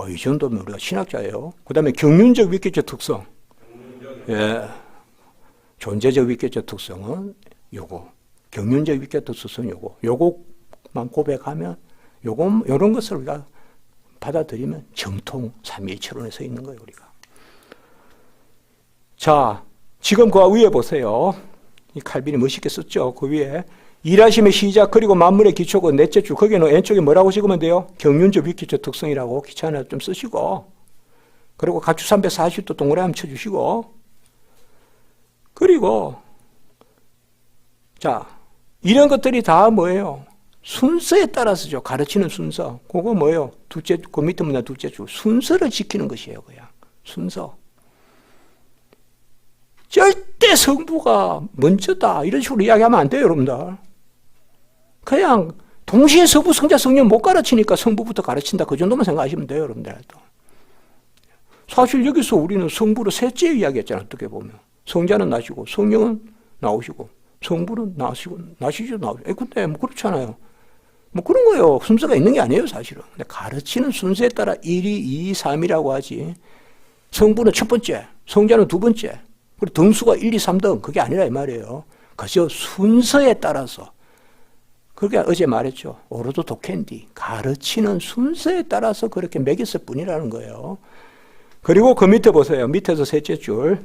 이 정도면 우리가 신학자예요. 그 다음에 경륜적, 위격적 특성. 예. 존재적, 위격적 특성은 요거. 경륜적, 위격적 특성은 요거. 요것만 고백하면, 요런 것을 우리가 받아들이면 정통 삼위일체론에 서 있는 거예요, 우리가. 자, 지금 그 위에 보세요. 이 칼빈이 멋있게 썼죠. 그 위에 일하심의 시작 그리고 만물의 기초고 넷째 주 거기는 왼쪽에 뭐라고 찍으면 돼요? 경륜적 위격적 특성이라고 기차 하나 좀 쓰시고 그리고 각주 340도 동그라미 한번 쳐주시고 그리고 자 이런 것들이 다 뭐예요? 순서에 따라서죠. 가르치는 순서. 그거 뭐예요? 그 밑에 문화 둘째 주 순서를 지키는 것이에요. 그냥 순서. 절대 성부가 먼저다 이런 식으로 이야기하면 안 돼요, 여러분들. 그냥 동시에 성부, 성자, 성령 못 가르치니까 성부부터 가르친다 그 정도만 생각하시면 돼요, 여러분들. 사실 여기서 우리는 성부를 셋째 이야기했잖아요, 어떻게 보면. 성자는 나시고 성령은 나오시고 성부는 나시죠. 근데 뭐 그렇잖아요. 뭐 그런 거예요. 순서가 있는 게 아니에요, 사실은. 근데 가르치는 순서에 따라 1, 2, 3이라고 하지. 성부는 첫 번째, 성자는 두 번째. 그리고 등수가 1, 2, 3등 그게 아니라 이 말이에요. 그저 순서에 따라서 그렇게 어제 말했죠. 오로도 도캔디 가르치는 순서에 따라서 그렇게 매겼을 뿐이라는 거예요. 그리고 그 밑에 보세요. 밑에서 셋째 줄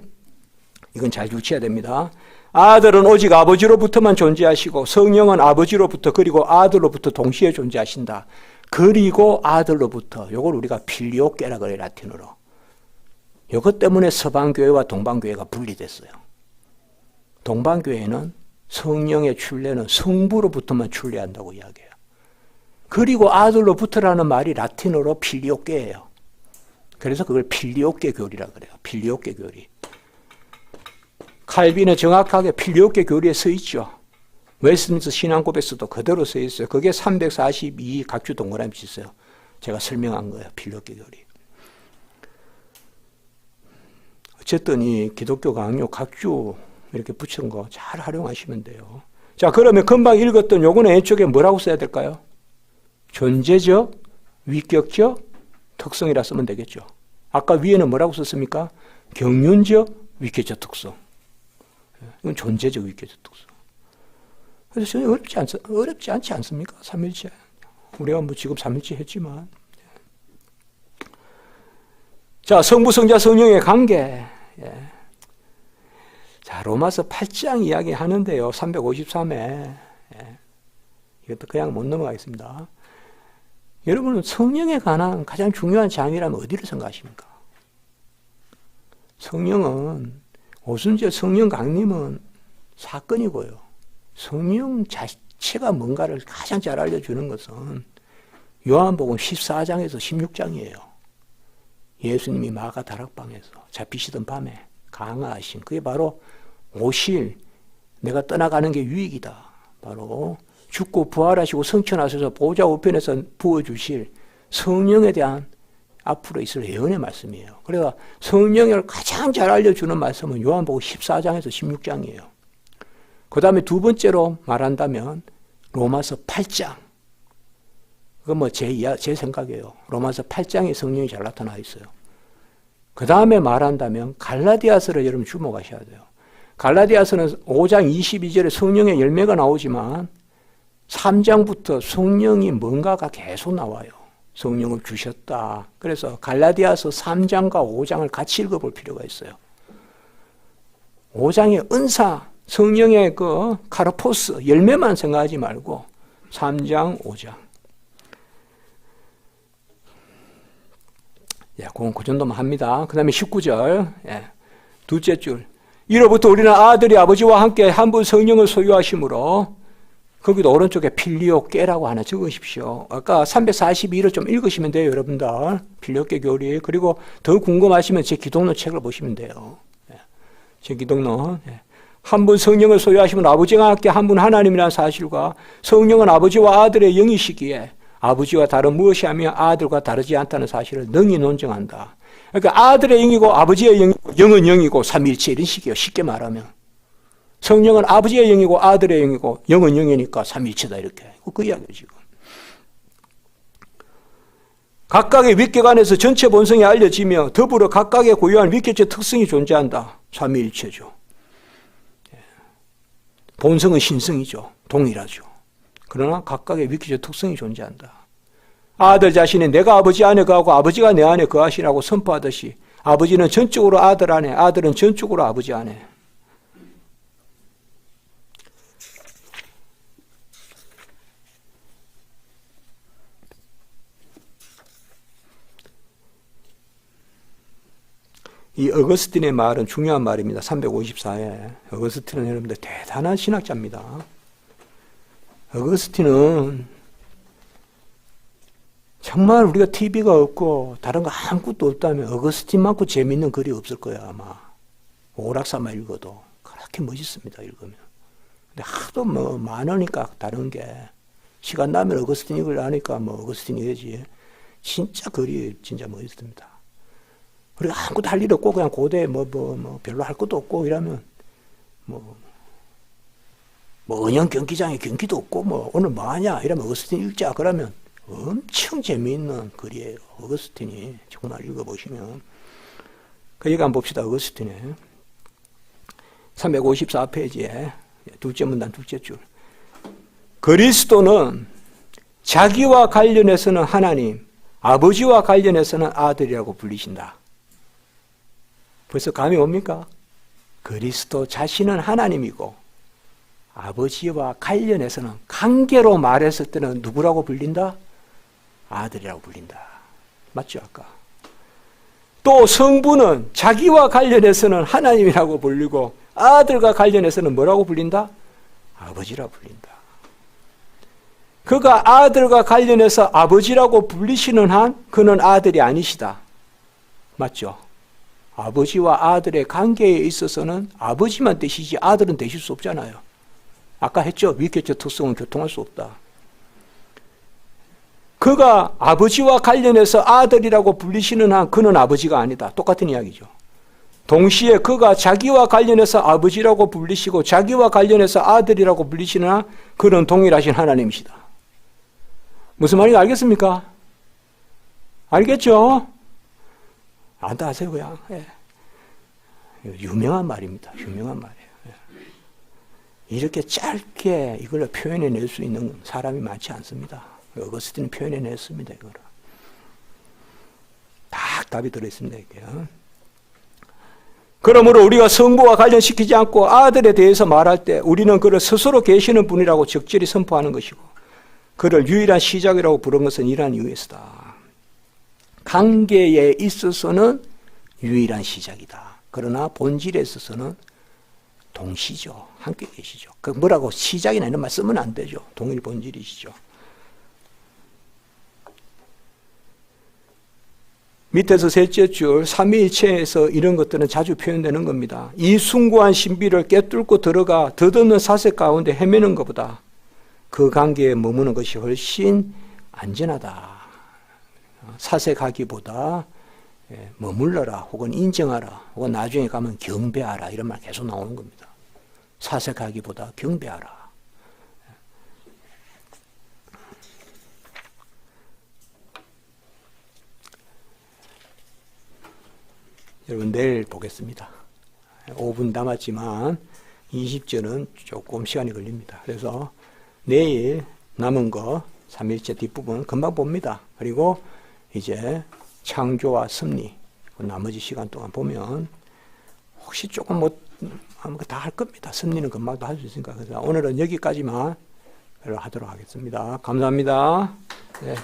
이건 잘 유치해야 됩니다. 아들은 오직 아버지로부터만 존재하시고 성령은 아버지로부터 그리고 아들로부터 동시에 존재하신다. 그리고 아들로부터 이걸 우리가 필리오케라 그래요, 라틴어로. 이것 때문에 서방교회와 동방교회가 분리됐어요. 동방교회는 성령의 출래는 성부로부터만 출래한다고 이야기해요. 그리고 아들로부터라는 말이 라틴어로 필리오케예요. 그래서 그걸 필리오케 교리라 그래요. 필리오케 교리. 칼빈은 정확하게 필리오케 교리에 써 있죠. 웨스트민스터 신앙고백서도 그대로 써 있어요. 그게 342 각주 동그라미 있어요. 제가 설명한 거예요. 필리오케 교리. 어쨌든 이 기독교 강요 각주 이렇게 붙인 거 잘 활용하시면 돼요. 자, 그러면 금방 읽었던 요거는 왼쪽에 뭐라고 써야 될까요? 존재적, 위격적 특성이라 쓰면 되겠죠. 아까 위에는 뭐라고 썼습니까? 경륜적, 위격적 특성. 이건 존재적, 위격적 특성. 그래서 전혀 어렵지 않지 않습니까? 삼일체. 우리가 뭐 지금 삼일체 했지만. 자, 성부, 성자, 성령의 관계. 예. 자, 로마서 8장 이야기 하는데요. 353회. 예. 이것도 그냥 못 넘어가겠습니다. 여러분은 성령에 관한 가장 중요한 장이라면 어디를 생각하십니까? 성령은, 오순절 성령 강림은 사건이고요. 성령 자체가 뭔가를 가장 잘 알려주는 것은 요한복음 14장에서 16장이에요. 예수님이 마가 다락방에서 잡히시던 밤에 강화하신 그게 바로 오실 내가 떠나가는 게 유익이다. 바로 죽고 부활하시고 성천하셔서 보좌 우편에서 부어주실 성령에 대한 앞으로 있을 예언의 말씀이에요. 그래서 성령을 가장 잘 알려주는 말씀은 요한복음 14장에서 16장이에요. 그 다음에 두 번째로 말한다면 로마서 8장. 그건 뭐 제 생각이에요. 로마서 8장에 성령이 잘 나타나 있어요. 그 다음에 말한다면 갈라디아서를 여러분 주목하셔야 돼요. 갈라디아서는 5장 22절에 성령의 열매가 나오지만 3장부터 성령이 뭔가가 계속 나와요. 성령을 주셨다. 그래서 갈라디아서 3장과 5장을 같이 읽어볼 필요가 있어요. 5장의 은사, 성령의 그 카르포스, 열매만 생각하지 말고 3장, 5장. 예, 그 정도만 합니다. 그 다음에 19절, 예, 둘째 줄. 이로부터 우리는 아들이 아버지와 함께 한 분 성령을 소유하심으로, 거기도 오른쪽에 필리오께라고 하나 적으십시오. 아까 342를 좀 읽으시면 돼요, 여러분들. 필리오께 교리. 그리고 더 궁금하시면 제 기독론 책을 보시면 돼요. 예, 제 기독론. 예. 한 분 성령을 소유하시면 아버지와 함께 한 분 하나님이라는 사실과 성령은 아버지와 아들의 영이시기에 아버지와 다른 무엇이 하며 아들과 다르지 않다는 사실을 능히 논증한다. 그러니까 아들의 영이고 아버지의 영이고 영은 영이고 삼위일체 이런 식이에요. 쉽게 말하면. 성령은 아버지의 영이고 아들의 영이고 영은 영이니까 삼위일체다 이렇게. 그 이야기예요 지금. 각각의 위격 안에서 전체 본성이 알려지며 더불어 각각의 고유한 위격적 특성이 존재한다. 삼위일체죠. 본성은 신성이죠. 동일하죠. 그러나 각각의 위격적 특성이 존재한다. 아들 자신이 내가 아버지 안에 거하고 아버지가 내 안에 거하시라고 선포하듯이 아버지는 전적으로 아들 안에, 아들은 전적으로 아버지 안에. 이 어거스틴의 말은 중요한 말입니다. 354에. 어거스틴은 여러분들 대단한 신학자입니다. 어거스틴은 정말 우리가 TV가 없고 다른 거 아무것도 없다면 어거스틴만큼 재미있는 글이 없을 거야 아마. 오락사만 읽어도 그렇게 멋있습니다. 읽으면. 근데 하도 뭐 많으니까 다른 게 시간 나면 어거스틴 읽으려니까 뭐 어거스틴 읽어야지. 진짜 글이 진짜 멋있습니다. 우리가 아무것도 할 일 없고 그냥 고대 뭐 별로 할 것도 없고 이러면 뭐 은영 경기장에 경기도 없고 뭐 오늘 뭐 하냐 이러면 어거스틴 읽자 그러면 엄청 재미있는 글이에요. 어거스틴이 정말 읽어보시면. 그 얘기 한번 봅시다. 어거스틴의 354페이지에 둘째 문단 둘째 줄. 그리스도는 자기와 관련해서는 하나님, 아버지와 관련해서는 아들이라고 불리신다. 벌써 감이 옵니까? 그리스도 자신은 하나님이고 아버지와 관련해서는 관계로 말했을 때는 누구라고 불린다? 아들이라고 불린다. 맞죠 아까? 또 성부는 자기와 관련해서는 하나님이라고 불리고 아들과 관련해서는 뭐라고 불린다? 아버지라고 불린다. 그가 아들과 관련해서 아버지라고 불리시는 한 그는 아들이 아니시다. 맞죠? 아버지와 아들의 관계에 있어서는 아버지만 되시지 아들은 되실 수 없잖아요. 아까 했죠. 위격적 특성은 교통할 수 없다. 그가 아버지와 관련해서 아들이라고 불리시는 한 그는 아버지가 아니다. 똑같은 이야기죠. 동시에 그가 자기와 관련해서 아버지라고 불리시고 자기와 관련해서 아들이라고 불리시는 한 그는 동일하신 하나님이시다. 무슨 말인지 알겠습니까? 알겠죠? 안다 하세요 그냥. 예. 유명한 말입니다. 유명한 말이에요. 예. 이렇게 짧게 이걸 표현해낼 수 있는 사람이 많지 않습니다. 어거스틴은 표현해냈습니다. 이거를. 딱 답이 들어있습니다. 이게. 그러므로 우리가 성부와 관련시키지 않고 아들에 대해서 말할 때 우리는 그를 스스로 계시는 분이라고 적절히 선포하는 것이고 그를 유일한 시작이라고 부른 것은 이러한 이유에서다. 관계에 있어서는 유일한 시작이다. 그러나 본질에 있어서는 동시죠. 함께 계시죠. 그 뭐라고 시작이나 이런 말 쓰면 안 되죠. 동일 본질이시죠. 밑에서 셋째 줄 삼위일체에서 이런 것들은 자주 표현되는 겁니다. 이 숭고한 신비를 꿰뚫고 들어가 덧없는 사색 가운데 헤매는 것보다 그 관계에 머무는 것이 훨씬 안전하다. 사색하기보다 머물러라 혹은 인정하라 혹은 나중에 가면 경배하라 이런 말 계속 나오는 겁니다. 사색하기보다 경배하라. 여러분 내일 보겠습니다. 5분 남았지만 20절은 조금 시간이 걸립니다. 그래서 내일 남은 거 삼일체 뒷부분 금방 봅니다. 그리고 이제 창조와 섭리, 나머지 시간 동안 보면 혹시 조금 다 할 겁니다. 섭리는 금방 다 할 수 있으니까. 그래서 오늘은 여기까지만 하도록 하겠습니다. 감사합니다. 네.